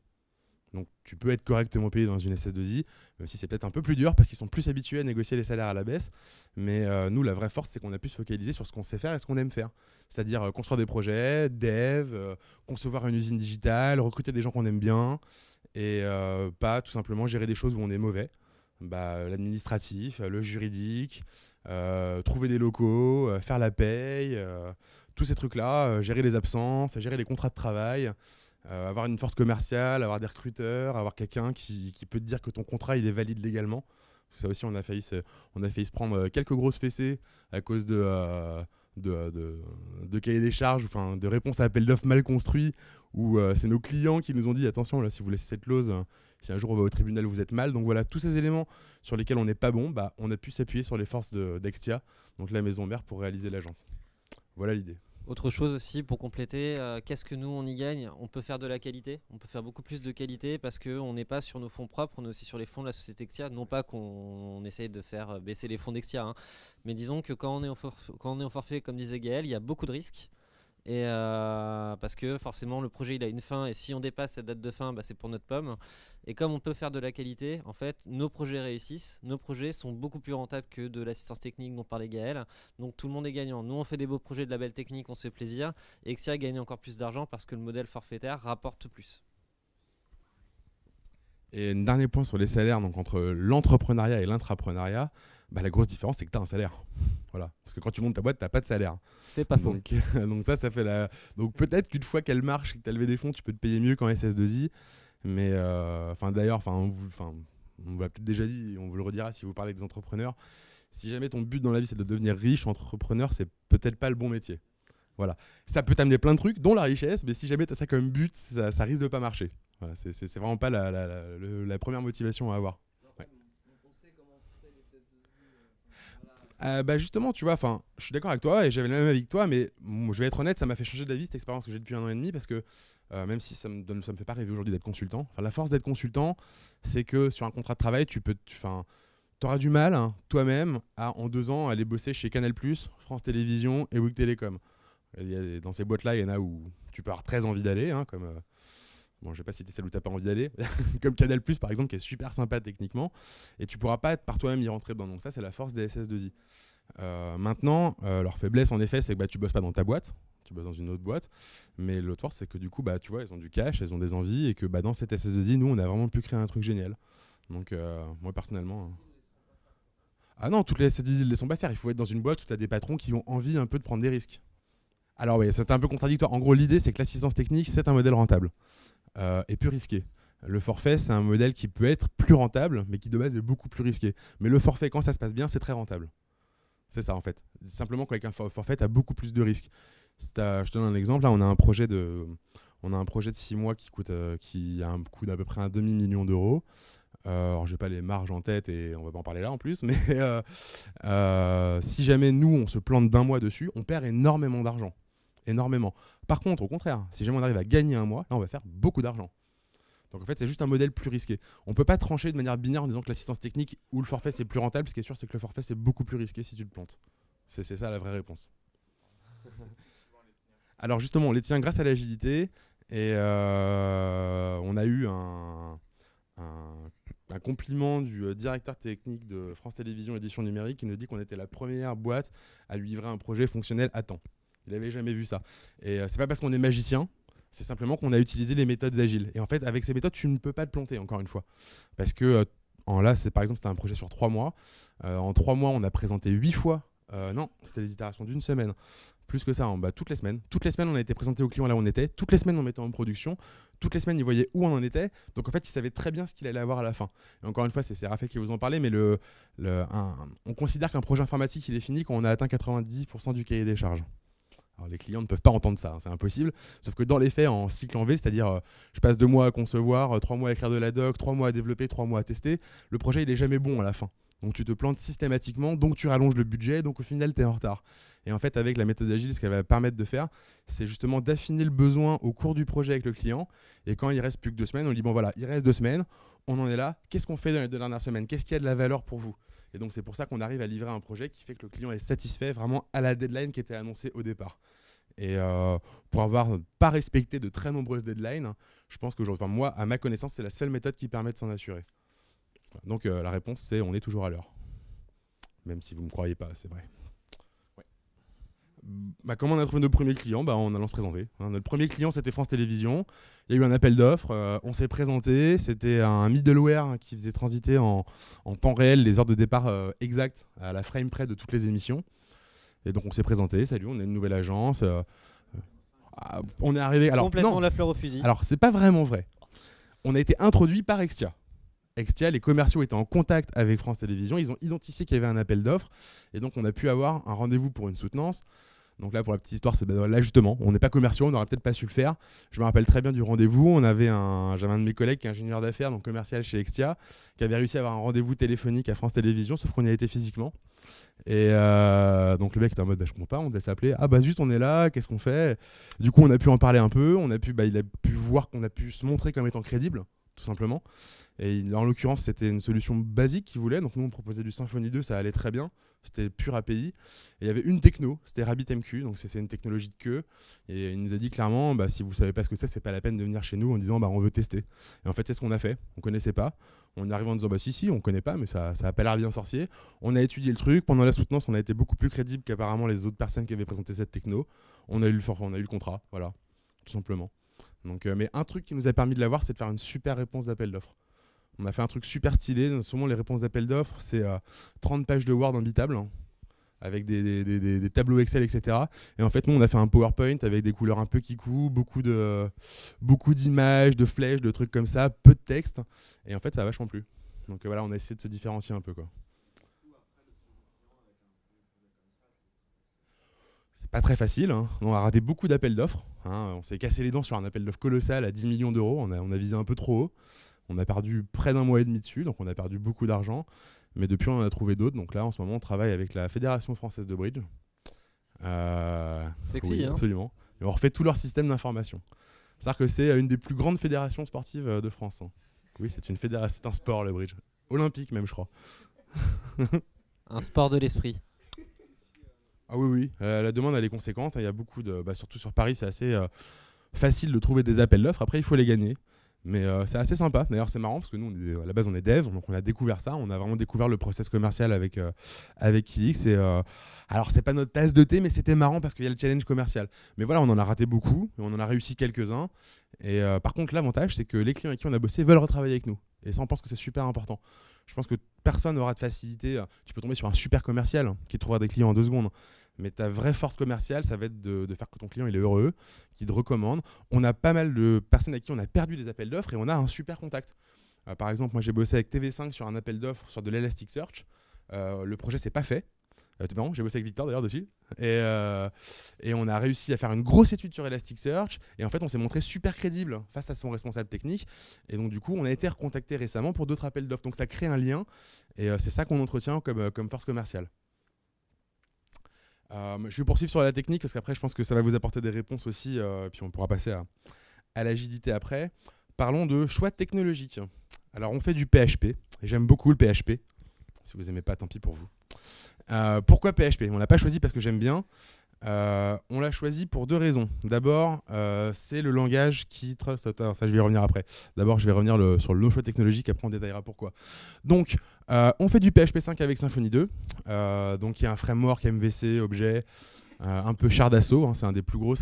Donc tu peux être correctement payé dans une SS2I, même si c'est peut-être un peu plus dur parce qu'ils sont plus habitués à négocier les salaires à la baisse. Mais nous, la vraie force, c'est qu'on a pu se focaliser sur ce qu'on sait faire et ce qu'on aime faire. C'est-à-dire construire des projets, dev, concevoir une usine digitale, recruter des gens qu'on aime bien et pas tout simplement gérer des choses où on est mauvais. L'administratif, le juridique, trouver des locaux, faire la paye, tous ces trucs-là, gérer les absences, gérer les contrats de travail. Avoir une force commerciale, avoir des recruteurs, avoir quelqu'un qui peut te dire que ton contrat il est valide légalement. Ça aussi, on a failli se prendre quelques grosses fessées à cause de de cahier des charges, enfin de réponses à appel d'offres mal construits, où c'est nos clients qui nous ont dit attention, là, si vous laissez cette clause, si un jour on va au tribunal, vous êtes mal. Donc voilà, tous ces éléments sur lesquels on n'est pas bon, bah, on a pu s'appuyer sur les forces d'Extia, donc la maison mère, pour réaliser l'agence. Voilà l'idée. Autre chose aussi pour compléter, qu'est-ce que nous on y gagne? On peut faire de la qualité, on peut faire beaucoup plus de qualité parce qu'on n'est pas sur nos fonds propres, on est aussi sur les fonds de la société Extia. Non pas qu'on essaye de faire baisser les fonds d'Extia, hein, mais disons que quand on est au forfait, comme disait Gaël, il y a beaucoup de risques. Et parce que forcément le projet il a une fin et si on dépasse cette date de fin, bah, c'est pour notre pomme. Et comme on peut faire de la qualité, en fait nos projets réussissent, nos projets sont beaucoup plus rentables que de l'assistance technique dont parlait Gaël. Donc tout le monde est gagnant. Nous on fait des beaux projets de label technique, on se fait plaisir. Et Exia gagne encore plus d'argent parce que le modèle forfaitaire rapporte plus. Et un dernier point sur les salaires, donc entre l'entrepreneuriat et l'intrapreneuriat, bah, la grosse différence c'est que tu as un salaire. Voilà. Parce que quand tu montes ta boîte, tu n'as pas de salaire. C'est pas faux. Donc ça fait la. Donc peut-être qu'une fois qu'elle marche et que tu as levé des fonds, tu peux te payer mieux qu'en SS2I. Mais d'ailleurs, on vous l'a peut-être déjà dit, on vous le redira si vous parlez des entrepreneurs. Si jamais ton but dans la vie c'est de devenir riche, entrepreneur, c'est peut-être pas le bon métier. Voilà. Ça peut t'amener plein de trucs, dont la richesse, mais si jamais tu as ça comme but, ça risque de pas marcher. Voilà, c'est vraiment pas la première motivation à avoir. Ouais. Justement, tu vois, je suis d'accord avec toi et j'avais le même avis que toi, mais je vais être honnête, ça m'a fait changer d'avis cette expérience que j'ai depuis 1 an et demi parce que même si ça me fait pas rêver aujourd'hui d'être consultant, la force d'être consultant, c'est que sur un contrat de travail, tu auras du mal toi-même à en 2 ans aller bosser chez Canal+, France Télévisions et Bouygues Télécom. Dans ces boîtes-là, il y en a où tu peux avoir très envie d'aller, comme bon, je vais pas citer celle où t'as pas envie d'aller, comme Canal+, par exemple, qui est super sympa techniquement, et tu pourras pas par toi-même y rentrer dedans. Donc ça, c'est la force des SS2I. Maintenant, leur faiblesse, en effet, c'est que tu bosses pas dans ta boîte, tu bosses dans une autre boîte, mais l'autre force, c'est que du coup, tu vois, elles ont du cash, elles ont des envies, et que dans cette SS2I, nous, on a vraiment pu créer un truc génial. Donc moi, personnellement... Ah non, toutes les SS2I ne les sont pas faire. Il faut être dans une boîte où tu as des patrons qui ont envie un peu de prendre des risques. Alors oui, c'est un peu contradictoire. En gros, l'idée, c'est que l'assistance technique, c'est un modèle rentable. Et plus risqué. Le forfait, c'est un modèle qui peut être plus rentable, mais qui de base est beaucoup plus risqué. Mais le forfait, quand ça se passe bien, c'est très rentable. C'est ça en fait. Simplement qu'avec un forfait, tu as beaucoup plus de risques. Je te donne un exemple. Là, on a un projet de 6 mois qui a un coût d'à peu près un demi-million d'euros. Alors, j'ai pas les marges en tête et on va pas en parler là en plus. Mais si jamais nous, on se plante d'1 mois dessus, on perd énormément d'argent. Énormément. Par contre, au contraire, si jamais on arrive à gagner 1 mois, là on va faire beaucoup d'argent. Donc en fait, c'est juste un modèle plus risqué. On peut pas trancher de manière binaire en disant que l'assistance technique ou le forfait c'est plus rentable. Ce qui est sûr, c'est que le forfait c'est beaucoup plus risqué si tu te plantes. C'est ça la vraie réponse. Alors justement, on les tient grâce à l'agilité et on a eu un compliment du directeur technique de France Télévisions Édition Numérique qui nous dit qu'on était la première boîte à lui livrer un projet fonctionnel à temps. Il n'avait jamais vu ça. Et c'est pas parce qu'on est magicien, c'est simplement qu'on a utilisé les méthodes agiles. Et en fait, avec ces méthodes, tu ne peux pas te planter, encore une fois. Parce que là, par exemple, c'était un projet sur 3 mois. En 3 mois, on a présenté 8 fois. Non, c'était les itérations d'1 semaine. Plus que ça, toutes les semaines. Toutes les semaines, on a été présenté aux clients là où on était. Toutes les semaines, on mettait en production. Toutes les semaines, ils voyaient où on en était. Donc en fait, ils savaient très bien ce qu'il allait avoir à la fin. Et encore une fois, c'est Raphaël qui vous en parlait, mais on considère qu'un projet informatique, il est fini quand on a atteint 90% du cahier des charges. Alors, les clients ne peuvent pas entendre ça, c'est impossible. Sauf que dans les faits, en cycle en V, c'est-à-dire je passe 2 mois à concevoir, 3 mois à écrire de la doc, 3 mois à développer, 3 mois à tester, le projet il est jamais bon à la fin. Donc tu te plantes systématiquement, donc tu rallonges le budget, donc au final tu es en retard. Et en fait avec la méthode agile, ce qu'elle va permettre de faire, c'est justement d'affiner le besoin au cours du projet avec le client. Et quand il reste plus que 2 semaines, on lui dit bon voilà, il reste 2 semaines, on en est là, qu'est-ce qu'on fait dans les 2 dernières semaines? Qu'est-ce qui a de la valeur pour vous? Et donc c'est pour ça qu'on arrive à livrer un projet qui fait que le client est satisfait vraiment à la deadline qui était annoncée au départ. Et pour avoir pas respecté de très nombreuses deadlines, je pense qu'aujourd'hui, moi, à ma connaissance, c'est la seule méthode qui permet de s'en assurer. Donc la réponse, c'est on est toujours à l'heure. Même si vous ne me croyez pas, c'est vrai. Ouais. Comment on a trouvé nos premiers clients? En allant se présenter. Notre premier client, c'était France Télévisions. Il y a eu un appel d'offres. On s'est présenté. C'était un middleware qui faisait transiter en temps réel les heures de départ exactes à la frame près de toutes les émissions. Et donc on s'est présenté, salut, on est une nouvelle agence. On est arrivé. Alors, complètement non, la fleur au fusil. Alors c'est pas vraiment vrai. On a été introduit par Extia. Extia, les commerciaux étaient en contact avec France Télévisions, ils ont identifié qu'il y avait un appel d'offres et donc on a pu avoir un rendez-vous pour une soutenance. Donc là, pour la petite histoire, c'est là justement, on n'est pas commerciaux, on n'aurait peut-être pas su le faire. Je me rappelle très bien du rendez-vous. J'avais un de mes collègues qui est ingénieur d'affaires, donc commercial chez Extia, qui avait réussi à avoir un rendez-vous téléphonique à France Télévisions, sauf qu'on y a été physiquement. Et donc le mec était en mode, je comprends pas, on devait s'appeler. Ah bah zut, on est là, qu'est-ce qu'on fait? Du coup, on a pu en parler un peu. Il a pu voir qu'on a pu se montrer comme étant crédible, tout simplement. Et en l'occurrence, c'était une solution basique qu'il voulait. Donc nous, on proposait du Symfony 2, ça allait très bien. C'était pur API. Et il y avait une techno, c'était RabbitMQ, donc c'est une technologie de queue. Et il nous a dit clairement, si vous savez pas ce que c'est pas la peine de venir chez nous en disant, on veut tester. Et en fait, c'est ce qu'on a fait. On connaissait pas. On est arrivé en disant, si, on connaît pas, mais ça a pas l'air bien sorcier. On a étudié le truc. Pendant la soutenance, on a été beaucoup plus crédible qu'apparemment les autres personnes qui avaient présenté cette techno. On a eu le contrat, voilà, tout simplement. Donc, mais un truc qui nous a permis de l'avoir, c'est de faire une super réponse d'appel d'offres. On a fait un truc super stylé. Souvent, les réponses d'appel d'offres, c'est 30 pages de Word imbitables, hein, avec des tableaux Excel, etc. Et en fait, nous, on a fait un PowerPoint avec des couleurs un peu kikou, beaucoup d'images, de flèches, de trucs comme ça, peu de texte. Et en fait, ça a vachement plu. Donc voilà, on a essayé de se différencier un peu, quoi. C'est pas très facile, hein. On a raté beaucoup d'appels d'offres, hein. On s'est cassé les dents sur un appel d'offres colossal à 10 millions d'euros. On a visé un peu trop haut. On a perdu près d'un mois et demi dessus, donc on a perdu beaucoup d'argent. Mais depuis, on en a trouvé d'autres. Donc là, en ce moment, on travaille avec la Fédération française de bridge. Sexy, oui, hein. Absolument. Et on refait tout leur système d'information. C'est-à-dire que c'est une des plus grandes fédérations sportives de France, hein. Oui, c'est un sport, le bridge. Olympique même, je crois. Un sport de l'esprit. Ah oui. La demande, elle est conséquente. Il y a beaucoup surtout sur Paris, c'est assez facile de trouver des appels d'offres. Après, il faut les gagner. Mais c'est assez sympa. D'ailleurs, c'est marrant parce que nous, à la base, on est dev, donc on a découvert ça. On a vraiment découvert le process commercial avec Kilix. Alors, c'est pas notre tasse de thé, mais c'était marrant parce qu'il y a le challenge commercial. Mais voilà, on en a raté beaucoup, et on en a réussi quelques-uns. Et par contre, l'avantage, c'est que les clients avec qui on a bossé veulent retravailler avec nous. Et ça, on pense que c'est super important. Je pense que personne n'aura de facilité. Tu peux tomber sur un super commercial qui trouvera des clients en 2 secondes. Mais ta vraie force commerciale, ça va être de faire que ton client il est heureux, qu'il te recommande. On a pas mal de personnes à qui on a perdu des appels d'offres et on a un super contact. Par exemple, moi j'ai bossé avec TV5 sur un appel d'offres sur de l'Elasticsearch. Le projet s'est pas fait. C'est marrant, j'ai bossé avec Victor d'ailleurs dessus. Et on a réussi à faire une grosse étude sur Elasticsearch. Et en fait, on s'est montré super crédible face à son responsable technique. Et donc, du coup, on a été recontacté récemment pour d'autres appels d'offres. Donc, ça crée un lien. Et c'est ça qu'on entretient comme force commerciale. Je vais poursuivre sur la technique parce qu'après, je pense que ça va vous apporter des réponses aussi. Puis on pourra passer à l'agilité après. Parlons de choix technologiques. Alors, on fait du PHP. Et j'aime beaucoup le PHP. Si vous n'aimez pas, tant pis pour vous. Pourquoi PHP? On ne l'a pas choisi parce que j'aime bien. On l'a choisi pour 2 raisons. D'abord, c'est le langage qui... Ça, je vais y revenir après. D'abord, je vais revenir sur le choix technologique. Après, on détaillera pourquoi. Donc, on fait du PHP 5 avec Symfony 2. Donc, il y a un framework MVC, objet, un peu char d'assaut. Hein, c'est un des plus gros.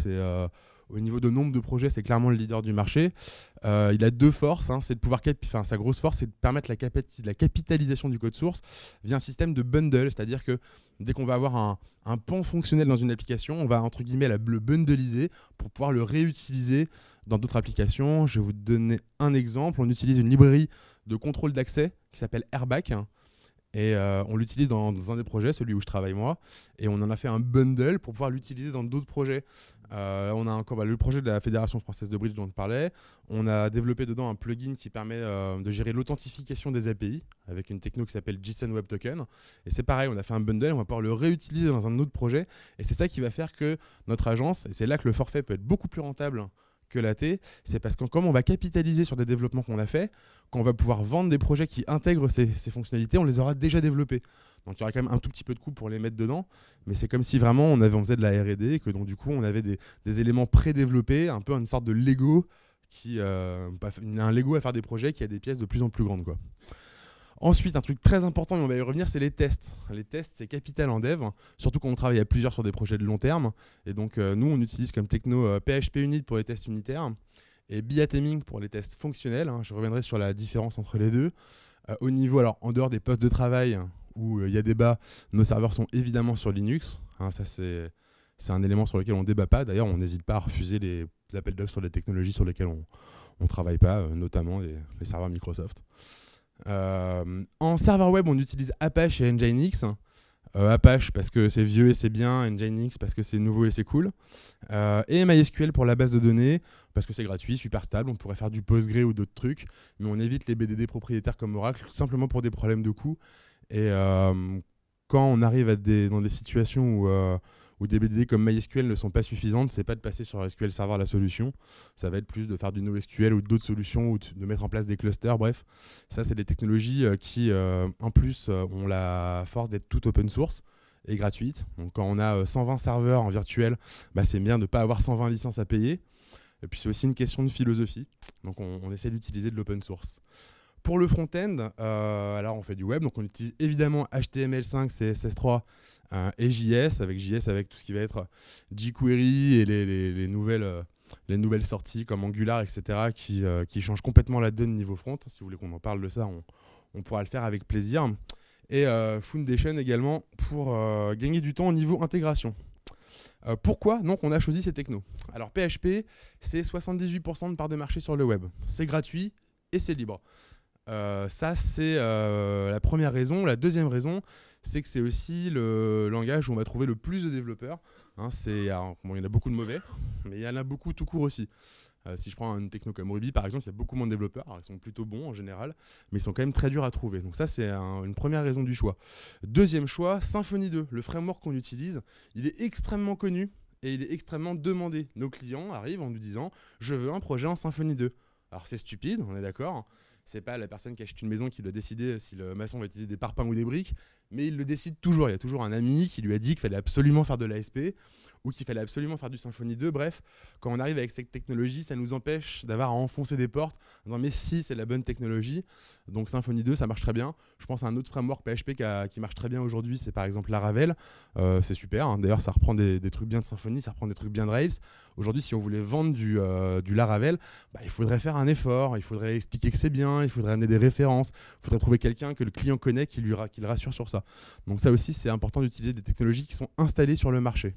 Au niveau de nombre de projets, c'est clairement le leader du marché. Il a 2 forces. Hein, c'est de pouvoir sa grosse force, c'est de permettre la capitalisation du code source via un système de bundle. C'est-à-dire que dès qu'on va avoir un pan fonctionnel dans une application, on va entre guillemets le bundliser pour pouvoir le réutiliser dans d'autres applications. Je vais vous donner un exemple. On utilise une librairie de contrôle d'accès qui s'appelle Airback. Et on l'utilise dans un des projets, celui où je travaille moi, et on en a fait un bundle pour pouvoir l'utiliser dans d'autres projets. On a encore le projet de la Fédération française de bridge dont je parlais. On a développé dedans un plugin qui permet de gérer l'authentification des API avec une techno qui s'appelle JSON Web Token. Et c'est pareil, on a fait un bundle, on va pouvoir le réutiliser dans un autre projet. Et c'est ça qui va faire que notre agence, et c'est là que le forfait peut être beaucoup plus rentable que l'AT, c'est parce que comme on va capitaliser sur des développements qu'on a fait, quand on va pouvoir vendre des projets qui intègrent ces fonctionnalités, on les aura déjà développés. Donc il y aura quand même un tout petit peu de coût pour les mettre dedans, mais c'est comme si vraiment on faisait de la R&D et que donc du coup on avait des éléments pré-développés, un peu une sorte de Lego, un Lego à faire des projets qui a des pièces de plus en plus grandes, quoi. Ensuite, un truc très important, et on va y revenir, c'est les tests. Les tests, c'est capital en dev, surtout quand on travaille à plusieurs sur des projets de long terme. Et donc, nous, on utilise comme techno PHP Unit pour les tests unitaires et Biateming pour les tests fonctionnels. Je reviendrai sur la différence entre les deux. Au niveau, alors, en dehors des postes de travail où il y a débat, nos serveurs sont évidemment sur Linux. Ça, c'est un élément sur lequel on ne débat pas. D'ailleurs, on n'hésite pas à refuser les appels d'offres sur les technologies sur lesquelles on ne travaille pas, notamment les serveurs Microsoft. En serveur web, on utilise Apache et Nginx. Apache parce que c'est vieux et c'est bien, Nginx parce que c'est nouveau et c'est cool, et MySQL pour la base de données parce que c'est gratuit, super stable, on pourrait faire du Postgre ou d'autres trucs, mais on évite les BDD propriétaires comme Oracle tout simplement pour des problèmes de coût. Et quand on arrive dans des situations où des BDD comme MySQL ne sont pas suffisantes, c'est pas de passer sur SQL Server la solution, ça va être plus de faire du NoSQL ou d'autres solutions ou de mettre en place des clusters, bref. Ça, c'est des technologies qui, en plus, ont la force d'être toutes open source et gratuites. Donc quand on a 120 serveurs en virtuel, bah, c'est bien de ne pas avoir 120 licences à payer. Et puis c'est aussi une question de philosophie. Donc on essaie d'utiliser de l'open source. Pour le front-end, alors on fait du web, donc on utilise évidemment HTML5, CSS3 et JS avec tout ce qui va être jQuery et les nouvelles sorties comme Angular, etc. qui changent complètement la donne niveau front. Si vous voulez qu'on en parle de ça, on pourra le faire avec plaisir. Et Foundation également pour gagner du temps au niveau intégration. Pourquoi donc on a choisi ces technos? Alors PHP, c'est 78% de part de marché sur le web. C'est gratuit et c'est libre. Ça, c'est la première raison. La deuxième raison, c'est que c'est aussi le langage où on va trouver le plus de développeurs. Hein, il y en a beaucoup de mauvais, mais il y en a beaucoup tout court aussi. Si je prends une techno comme Ruby, par exemple, il y a beaucoup moins de développeurs. Alors, ils sont plutôt bons en général, mais ils sont quand même très durs à trouver. Donc ça, c'est une première raison du choix. Deuxième choix, Symfony 2. Le framework qu'on utilise, il est extrêmement connu et il est extrêmement demandé. Nos clients arrivent en nous disant « Je veux un projet en Symfony 2 ». Alors c'est stupide, on est d'accord. C'est pas la personne qui achète une maison qui doit décider si le maçon va utiliser des parpaings ou des briques, mais il le décide toujours. Il y a toujours un ami qui lui a dit qu'il fallait absolument faire de l'ASP ou qu'il fallait absolument faire du Symfony 2. Bref, quand on arrive avec cette technologie, ça nous empêche d'avoir à enfoncer des portes en disant mais si, c'est la bonne technologie. Donc Symfony 2, ça marche très bien. Je pense à un autre framework PHP qui marche très bien aujourd'hui, c'est par exemple Laravel. C'est super, hein. D'ailleurs ça reprend des trucs bien de Symfony, ça reprend des trucs bien de Rails. Aujourd'hui, si on voulait vendre du Laravel, il faudrait faire un effort, il faudrait expliquer que c'est bien, il faudrait amener des références, il faudrait trouver quelqu'un que le client connaît qui le rassure sur ça. Donc ça aussi, c'est important d'utiliser des technologies qui sont installées sur le marché.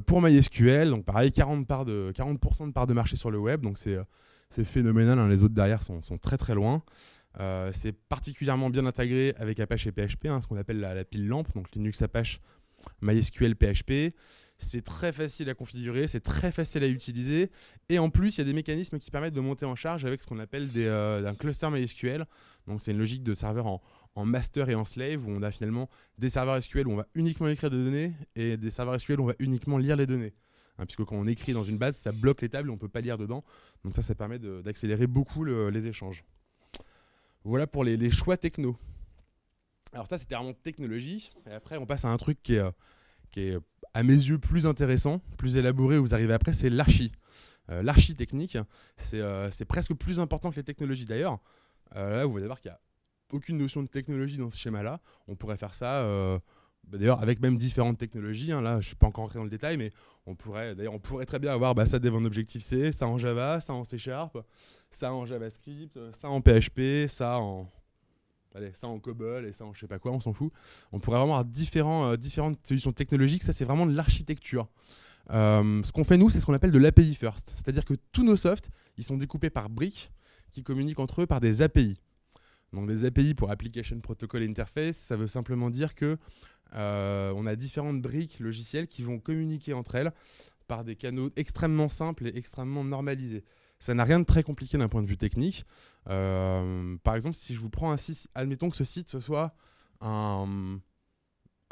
Pour MySQL, donc pareil, 40% de part de marché sur le web, donc c'est phénoménal, hein. Les autres derrière sont très très loin. C'est particulièrement bien intégré avec Apache et PHP, hein, ce qu'on appelle la pile lampe, donc Linux Apache, MySQL, PHP. C'est très facile à configurer, c'est très facile à utiliser. Et en plus, il y a des mécanismes qui permettent de monter en charge avec ce qu'on appelle un cluster MySQL. Donc c'est une logique de serveur en master et en slave, où on a finalement des serveurs SQL où on va uniquement écrire des données et des serveurs SQL où on va uniquement lire les données. Hein, puisque quand on écrit dans une base, ça bloque les tables et on ne peut pas lire dedans. Donc ça permet d'accélérer beaucoup les échanges. Voilà pour les choix techno. Alors ça, c'était vraiment technologie. Et après, on passe à un truc qui est à mes yeux plus intéressant, plus élaboré, où vous arrivez après, c'est l'archi. L'archi technique, c'est presque plus important que les technologies. D'ailleurs, là, vous allez voir qu'il n'y a aucune notion de technologie dans ce schéma-là. On pourrait faire ça, d'ailleurs, avec même différentes technologies. Hein. Là, je ne suis pas encore rentré dans le détail, mais on pourrait très bien avoir ça dev en Objective-C, ça en Java, ça en C#, ça en JavaScript, ça en PHP, ça en COBOL et ça en je sais pas quoi, on s'en fout. On pourrait vraiment avoir différentes solutions technologiques. Ça, c'est vraiment de l'architecture. Ce qu'on fait, nous, c'est ce qu'on appelle de l'API first. C'est-à-dire que tous nos softs, ils sont découpés par briques qui communiquent entre eux par des API. Donc des API pour Application Protocol Interface, ça veut simplement dire que on a différentes briques logicielles qui vont communiquer entre elles par des canaux extrêmement simples et extrêmement normalisés. Ça n'a rien de très compliqué d'un point de vue technique. Par exemple, si je vous prends un site, admettons que ce site ce soit un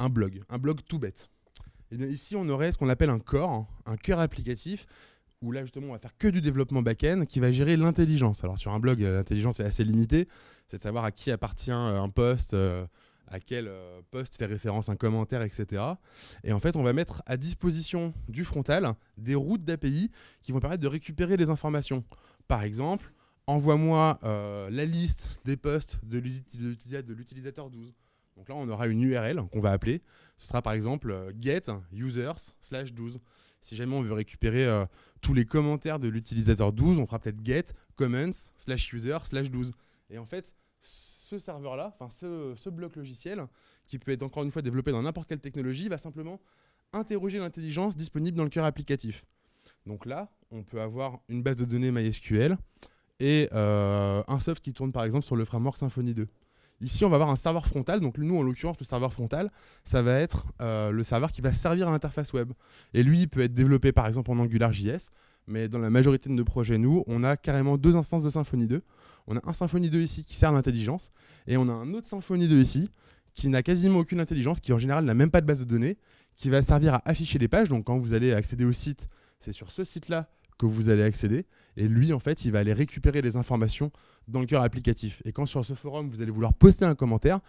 blog tout bête. Et bien ici, on aurait ce qu'on appelle un cœur applicatif, où là justement on va faire que du développement back-end qui va gérer l'intelligence. Alors sur un blog, l'intelligence est assez limitée, c'est de savoir à qui appartient un post, à quel post fait référence un commentaire, etc. Et en fait, on va mettre à disposition du frontal des routes d'API qui vont permettre de récupérer les informations. Par exemple, envoie-moi la liste des posts de l'utilisateur 12. Donc là, on aura une URL qu'on va appeler. Ce sera par exemple get users/12. Si jamais on veut récupérer tous les commentaires de l'utilisateur 12, on fera peut-être get comments/user/12. Et en fait, ce serveur-là, ce bloc logiciel, qui peut être encore une fois développé dans n'importe quelle technologie, va simplement interroger l'intelligence disponible dans le cœur applicatif. Donc là, on peut avoir une base de données MySQL et un soft qui tourne par exemple sur le framework Symfony 2. Ici, on va avoir un serveur frontal. Donc nous, en l'occurrence, le serveur frontal, ça va être le serveur qui va servir à l'interface web. Et lui, il peut être développé par exemple en AngularJS. Mais dans la majorité de nos projets, nous, on a carrément 2 instances de Symfony 2. On a un Symfony 2 ici qui sert à l'intelligence. Et on a un autre Symfony 2 ici qui n'a quasiment aucune intelligence, qui en général n'a même pas de base de données, qui va servir à afficher les pages. Donc quand vous allez accéder au site, c'est sur ce site-là que vous allez accéder. Et lui, en fait, il va aller récupérer les informations dans le cœur applicatif. Et quand sur ce forum, vous allez vouloir poster un commentaire,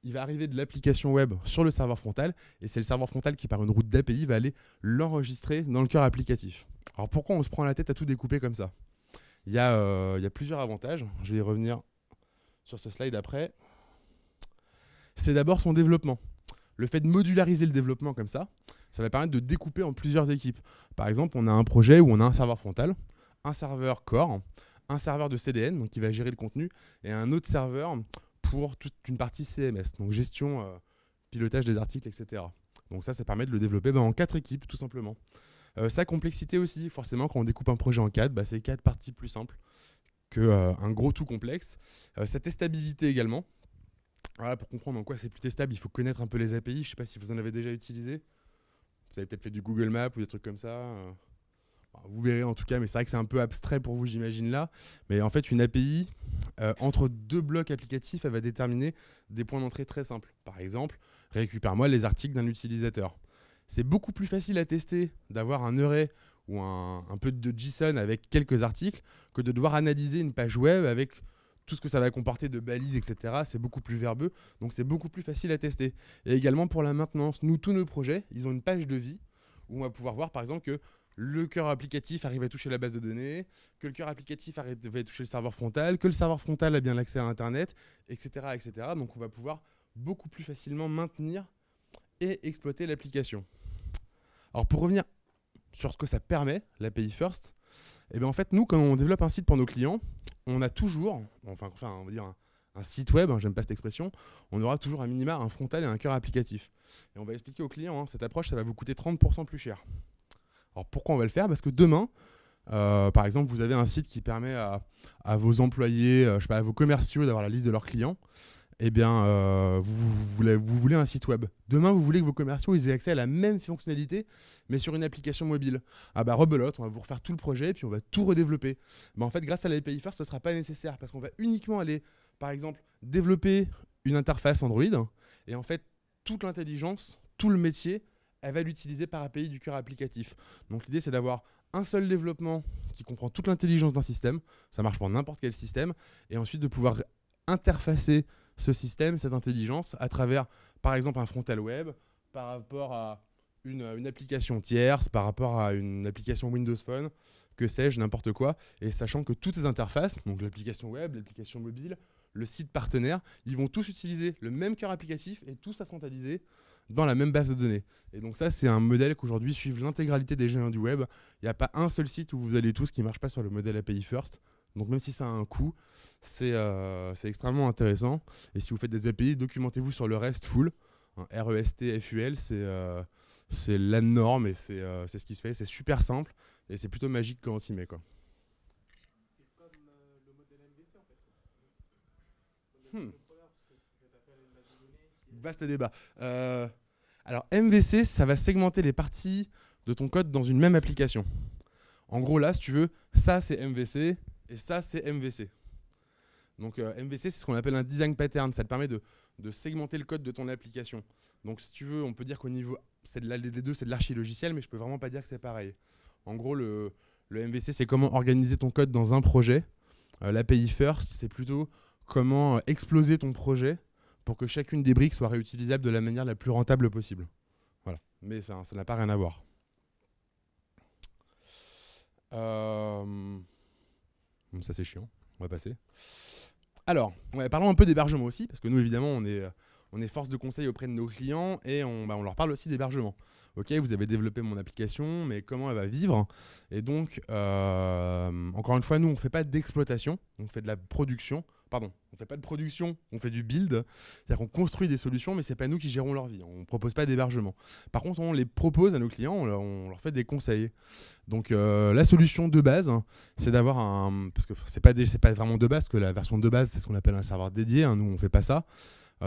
il va arriver de l'application web sur le serveur frontal. Et c'est le serveur frontal qui, par une route d'API, va aller l'enregistrer dans le cœur applicatif. Alors pourquoi on se prend la tête à tout découper comme ça ? Il y a plusieurs avantages. Je vais y revenir sur ce slide après. C'est d'abord son développement. Le fait de modulariser le développement comme ça va permettre de découper en plusieurs équipes. Par exemple, on a un projet où on a un serveur frontal, un serveur core, un serveur de CDN, donc qui va gérer le contenu, et un autre serveur pour toute une partie CMS, donc gestion, pilotage des articles, etc. Donc ça permet de le développer en 4 équipes, tout simplement. Sa complexité aussi, forcément, quand on découpe un projet en 4, c'est 4 parties plus simples qu'un gros tout complexe. Sa testabilité également. Voilà, pour comprendre en quoi c'est plus testable, il faut connaître un peu les API. Je ne sais pas si vous en avez déjà utilisé. Vous avez peut-être fait du Google Maps ou des trucs comme ça. Vous verrez en tout cas, mais c'est vrai que c'est un peu abstrait pour vous, j'imagine là. Mais en fait, une API, entre 2 blocs applicatifs, elle va déterminer des points d'entrée très simples. Par exemple, récupère-moi les articles d'un utilisateur. C'est beaucoup plus facile à tester d'avoir un array ou un peu de JSON avec quelques articles que de devoir analyser une page web avec tout ce que ça va comporter de balises, etc. C'est beaucoup plus verbeux, donc c'est beaucoup plus facile à tester. Et également pour la maintenance, nous, tous nos projets, ils ont une page de vie où on va pouvoir voir par exemple que le cœur applicatif arrive à toucher la base de données, que le cœur applicatif arrive à toucher le serveur frontal, que le serveur frontal a bien l'accès à Internet, etc., etc. Donc on va pouvoir beaucoup plus facilement maintenir et exploiter l'application. Alors pour revenir sur ce que ça permet, l'API First, en fait, nous, quand on développe un site pour nos clients, on a toujours, on va dire un site web, j'aime pas cette expression, on aura toujours un minima, un frontal et un cœur applicatif. Et on va expliquer aux clients, cette approche, ça va vous coûter 30% plus cher. Alors pourquoi on va le faire ? Parce que demain, par exemple, vous avez un site qui permet à vos employés, à vos commerciaux d'avoir la liste de leurs clients. Vous voulez un site web. Demain, vous voulez que vos commerciaux aient accès à la même fonctionnalité, mais sur une application mobile. Rebelote, on va vous refaire tout le projet, puis on va tout redévelopper. En fait, grâce à l'API First, ce ne sera pas nécessaire, parce qu'on va uniquement aller, par exemple, développer une interface Android, et en fait, toute l'intelligence, tout le métier, elle va l'utiliser par API du cœur applicatif. Donc l'idée, c'est d'avoir un seul développement qui comprend toute l'intelligence d'un système, ça marche pour n'importe quel système, et ensuite de pouvoir interfacer ce système, cette intelligence, à travers, par exemple, un frontal web, par rapport à une application tierce, par rapport à une application Windows Phone, que sais-je, n'importe quoi, et sachant que toutes ces interfaces, donc l'application web, l'application mobile, le site partenaire, ils vont tous utiliser le même cœur applicatif et tous centraliser dans la même base de données. Et donc ça, c'est un modèle qu'aujourd'hui suivent l'intégralité des géants du web. Il n'y a pas un seul site où vous allez tous qui ne marche pas sur le modèle API First. Donc même si ça a un coût, c'est extrêmement intéressant. Et si vous faites des API, documentez-vous sur le RESTful. RESTful, c'est la norme et c'est ce qui se fait. C'est super simple et c'est plutôt magique quand on s'y met, quoi. C'est comme le modèle MVC en fait. Vaste débat. Alors MVC, ça va segmenter les parties de ton code dans une même application. En gros, là, si tu veux, ça c'est MVC et ça c'est MVC. Donc MVC, c'est ce qu'on appelle un design pattern. Ça te permet de segmenter le code de ton application. Donc si tu veux, on peut dire qu'au niveau, les deux, c'est de l'archi-logiciel, mais je peux vraiment pas dire que c'est pareil. En gros, le MVC, c'est comment organiser ton code dans un projet. L'API First, c'est plutôt comment exploser ton projet pour que chacune des briques soit réutilisable de la manière la plus rentable possible. Voilà. Mais ça n'a pas rien à voir. Ça c'est chiant, on va passer. Alors, parlons un peu d'hébergement aussi, parce que nous évidemment on est force de conseil auprès de nos clients et on leur parle aussi d'hébergement. Ok, vous avez développé mon application, mais comment elle va vivre? Et donc, encore une fois, nous, on ne fait pas d'exploitation, on fait de la production. Pardon, on ne fait pas de production, on fait du build. C'est-à-dire qu'on construit des solutions, mais ce n'est pas nous qui gérons leur vie. On ne propose pas d'hébergement. Par contre, on les propose à nos clients, on leur fait des conseils. Donc, la solution de base, c'est d'avoir un... Parce que ce n'est pas vraiment de base, parce que la version de base, c'est ce qu'on appelle un serveur dédié. Nous, on ne fait pas ça.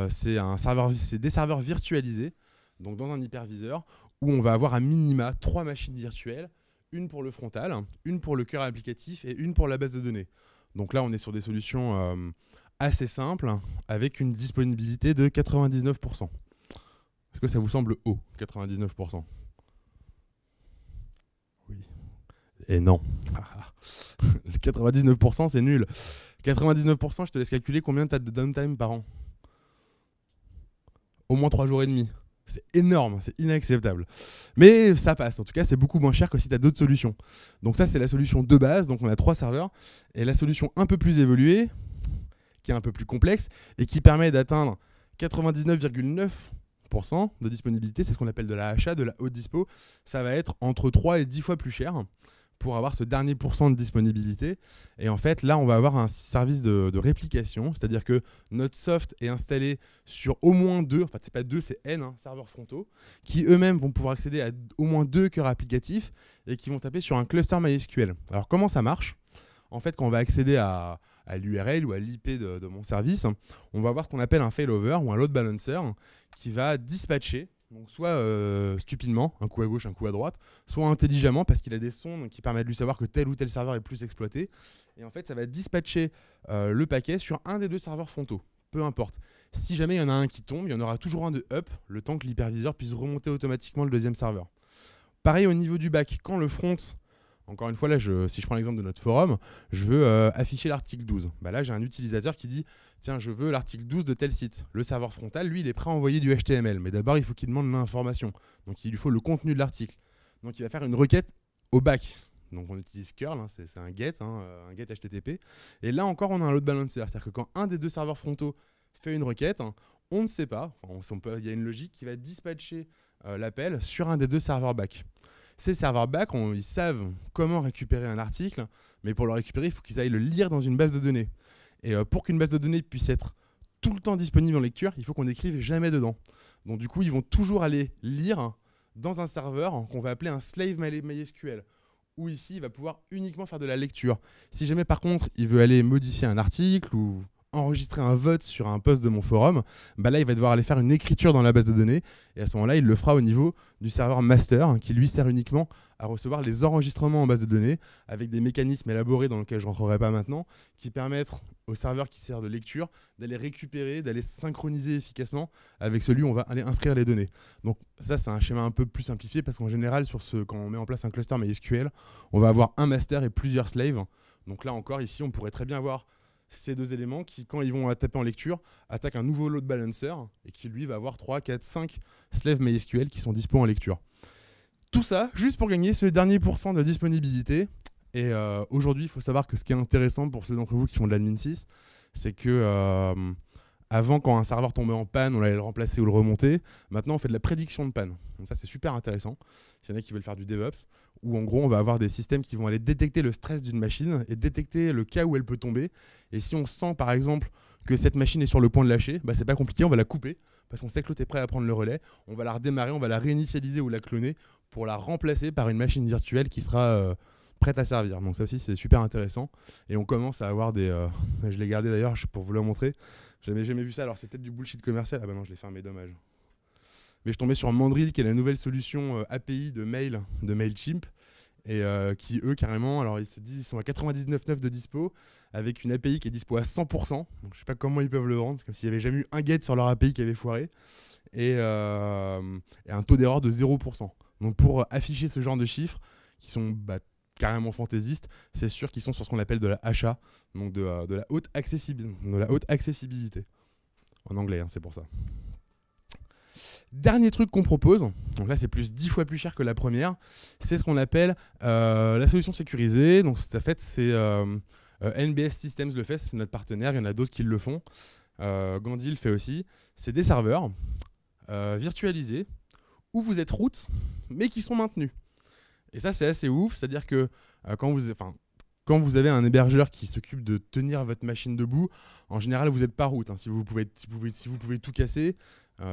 C'est des serveurs virtualisés, donc dans un hyperviseur, où on va avoir à minima 3 machines virtuelles, une pour le frontal, une pour le cœur applicatif et une pour la base de données. Donc là, on est sur des solutions assez simples, avec une disponibilité de 99%. Est-ce que ça vous semble haut, 99%? Oui. Et non. Le 99%, c'est nul. 99%, je te laisse calculer combien tu as de downtime par an. Au moins 3 jours et demi. C'est énorme, c'est inacceptable. Mais ça passe, en tout cas c'est beaucoup moins cher que si tu as d'autres solutions. Donc ça c'est la solution de base, donc on a 3 serveurs. Et la solution un peu plus évoluée, qui est un peu plus complexe, et qui permet d'atteindre 99,9% de disponibilité, c'est ce qu'on appelle de la HA, de la haute dispo. Ça va être entre 3 et 10 fois plus cher pour avoir ce dernier pourcent de disponibilité. Et en fait, là, on va avoir un service de réplication, c'est-à-dire que notre soft est installé sur au moins 2, enfin, c'est pas 2, c'est N, serveurs frontaux, qui eux-mêmes vont pouvoir accéder à au moins 2 cœurs applicatifs et qui vont taper sur un cluster MySQL. Alors, comment ça marche? En fait, quand on va accéder à l'URL ou à l'IP de mon service, on va avoir ce qu'on appelle un failover ou un load balancer qui va dispatcher, donc soit stupidement, un coup à gauche, un coup à droite, soit intelligemment parce qu'il a des sondes qui permettent de lui savoir que tel ou tel serveur est plus exploité. Et en fait, ça va dispatcher le paquet sur un des 2 serveurs frontaux, peu importe. Si jamais il y en a un qui tombe, il y en aura toujours un de up, le temps que l'hyperviseur puisse remonter automatiquement le deuxième serveur. Pareil au niveau du back, quand le front... Encore une fois, là, si je prends l'exemple de notre forum, je veux afficher l'article 12. Là, j'ai un utilisateur qui dit « Tiens, je veux l'article 12 de tel site ». Le serveur frontal, lui, il est prêt à envoyer du HTML. Mais d'abord, il faut qu'il demande l'information. Donc, il lui faut le contenu de l'article. Donc, il va faire une requête au back. Donc, on utilise curl, c'est un get HTTP. Et là encore, on a un load balancer. C'est-à-dire que quand un des 2 serveurs frontaux fait une requête, on ne sait pas. Il y a une logique qui va dispatcher l'appel sur un des 2 serveurs back. Ces serveurs back, ils savent comment récupérer un article, mais pour le récupérer, il faut qu'ils aillent le lire dans une base de données. Et pour qu'une base de données puisse être tout le temps disponible en lecture, il faut qu'on n'écrive jamais dedans. Donc du coup, ils vont toujours aller lire dans un serveur qu'on va appeler un slave MySQL, où ici, il va pouvoir uniquement faire de la lecture. Si jamais par contre, il veut aller modifier un article ou enregistrer un vote sur un post de mon forum, là il va devoir aller faire une écriture dans la base de données et à ce moment-là il le fera au niveau du serveur master qui lui sert uniquement à recevoir les enregistrements en base de données avec des mécanismes élaborés dans lesquels je ne rentrerai pas maintenant qui permettent au serveur qui sert de lecture d'aller récupérer, d'aller synchroniser efficacement avec celui où on va aller inscrire les données. Donc ça c'est un schéma un peu plus simplifié parce qu'en général quand on met en place un cluster MySQL, on va avoir un master et plusieurs slaves. Donc là encore ici on pourrait très bien avoir ces 2 éléments qui, quand ils vont taper en lecture, attaquent un nouveau load balancer et qui, lui, va avoir 3, 4, 5 slaves MySQL qui sont dispo en lecture. Tout ça, juste pour gagner ce dernier pourcent de disponibilité. Et aujourd'hui, il faut savoir que ce qui est intéressant pour ceux d'entre vous qui font de l'admin 6, c'est que avant, quand un serveur tombait en panne, on allait le remplacer ou le remonter. Maintenant, on fait de la prédiction de panne. Donc ça, c'est super intéressant. S'il y en a qui veulent faire du DevOps, où en gros, on va avoir des systèmes qui vont aller détecter le stress d'une machine et détecter le cas où elle peut tomber. Et si on sent, par exemple, que cette machine est sur le point de lâcher, c'est pas compliqué, on va la couper parce qu'on sait que l'autre est prêt à prendre le relais. On va la redémarrer, on va la réinitialiser ou la cloner pour la remplacer par une machine virtuelle qui sera prête à servir. Donc ça aussi, c'est super intéressant. Et on commence à avoir des... je l'ai gardé d'ailleurs pour vous le montrer. J'avais jamais vu ça, alors c'est peut-être du bullshit commercial. Ah bah non, je l'ai fermé, dommage. Mais je tombais sur Mandrill, qui est la nouvelle solution API de mail de Mailchimp, et qui eux carrément, alors ils se disent ils sont à 99,9 de dispo, avec une API qui est dispo à 100%. Donc je sais pas comment ils peuvent le vendre, c'est comme s'il n'y avait jamais eu un get sur leur API qui avait foiré, et un taux d'erreur de 0%. Donc pour afficher ce genre de chiffres, qui sont carrément fantaisistes, c'est sûr qu'ils sont sur ce qu'on appelle de la HA, donc de la haute accessibilité. En anglais, c'est pour ça. Dernier truc qu'on propose, donc là c'est plus 10 fois plus cher que la première, c'est ce qu'on appelle la solution sécurisée. Donc en fait c'est NBS Systems le fait, c'est notre partenaire, il y en a d'autres qui le font. Gandhi le fait aussi, c'est des serveurs virtualisés où vous êtes root, mais qui sont maintenus. Et ça, c'est assez ouf, c'est-à-dire que quand vous avez un hébergeur qui s'occupe de tenir votre machine debout, en général, vous n'êtes pas root. Hein. Si vous pouvez tout casser,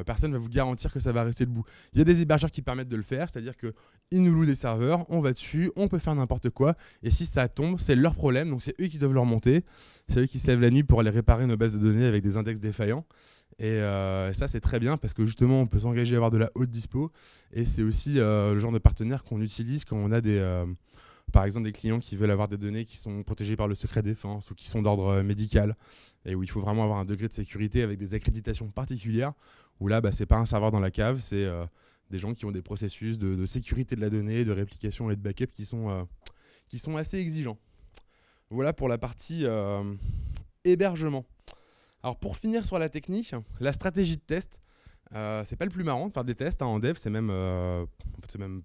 personne ne va vous garantir que ça va rester debout. Il y a des hébergeurs qui permettent de le faire, c'est-à-dire qu'ils nous louent des serveurs, on va dessus, on peut faire n'importe quoi, et si ça tombe, c'est leur problème, donc c'est eux qui doivent le remonter, c'est eux qui se lèvent la nuit pour aller réparer nos bases de données avec des index défaillants. Et ça, c'est très bien parce que justement, on peut s'engager à avoir de la haute dispo, et c'est aussi le genre de partenaire qu'on utilise quand on a par exemple des clients qui veulent avoir des données qui sont protégées par le secret défense ou qui sont d'ordre médical et où il faut vraiment avoir un degré de sécurité avec des accréditations particulières où là, c'est pas un serveur dans la cave, c'est des gens qui ont des processus de sécurité de la donnée, de réplication et de backup qui sont assez exigeants. Voilà pour la partie hébergement. Alors pour finir sur la technique, la stratégie de test, c'est pas le plus marrant de faire des tests en dev, c'est même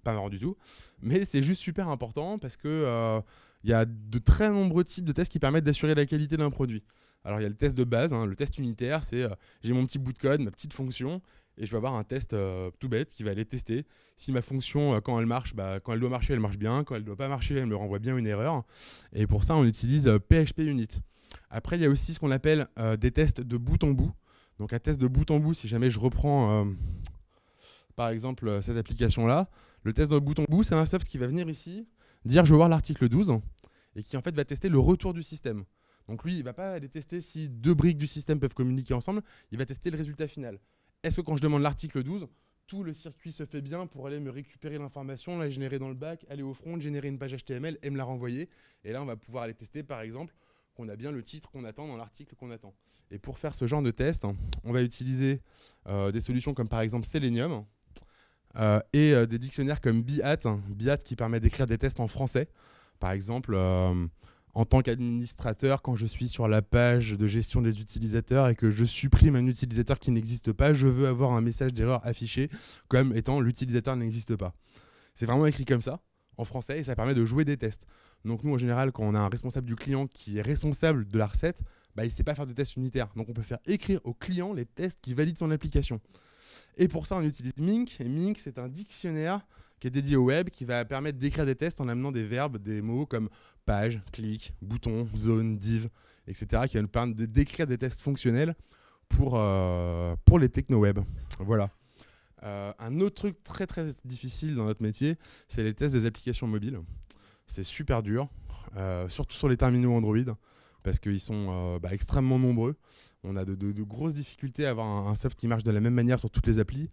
pas marrant du tout, mais c'est juste super important parce que y a de très nombreux types de tests qui permettent d'assurer la qualité d'un produit. Alors il y a le test de base, le test unitaire, c'est j'ai mon petit bout de code, ma petite fonction, et je vais avoir un test tout bête qui va aller tester si ma fonction, quand elle marche, quand elle doit marcher, elle marche bien, quand elle doit pas marcher, elle me renvoie bien une erreur, et pour ça on utilise PHP Unit. Après il y a aussi ce qu'on appelle des tests de bout en bout. Donc un test de bout en bout, si jamais je reprends par exemple cette application-là, le test de bout en bout, c'est un soft qui va venir ici, dire je veux voir l'article 12, et qui en fait va tester le retour du système. Donc lui, il ne va pas aller tester si deux briques du système peuvent communiquer ensemble, il va tester le résultat final. Est-ce que quand je demande l'article 12, tout le circuit se fait bien pour aller me récupérer l'information, la générer dans le back, aller au front, générer une page HTML et me la renvoyer. Et là, on va pouvoir aller tester par exemple qu'on a bien le titre qu'on attend dans l'article qu'on attend. Et pour faire ce genre de test, on va utiliser des solutions comme par exemple Selenium et des dictionnaires comme Biat qui permet d'écrire des tests en français. Par exemple, en tant qu'administrateur, quand je suis sur la page de gestion des utilisateurs et que je supprime un utilisateur qui n'existe pas, je veux avoir un message d'erreur affiché comme étant l'utilisateur n'existe pas. C'est vraiment écrit comme ça, en français, et ça permet de jouer des tests. Donc nous, en général, quand on a un responsable du client qui est responsable de la recette, il ne sait pas faire de tests unitaires. Donc on peut faire écrire au client les tests qui valident son application. Et pour ça, on utilise Mink. Et Mink, c'est un dictionnaire qui est dédié au web, qui va permettre d'écrire des tests en amenant des verbes, des mots comme page, clic, bouton, zone, div, etc., qui va nous permettre d'écrire des tests fonctionnels pour les techno-web. Voilà. Un autre truc très très difficile dans notre métier, c'est les tests des applications mobiles. C'est super dur, surtout sur les terminaux Android, parce qu'ils sont extrêmement nombreux. On a de grosses difficultés à avoir un soft qui marche de la même manière sur toutes les applis.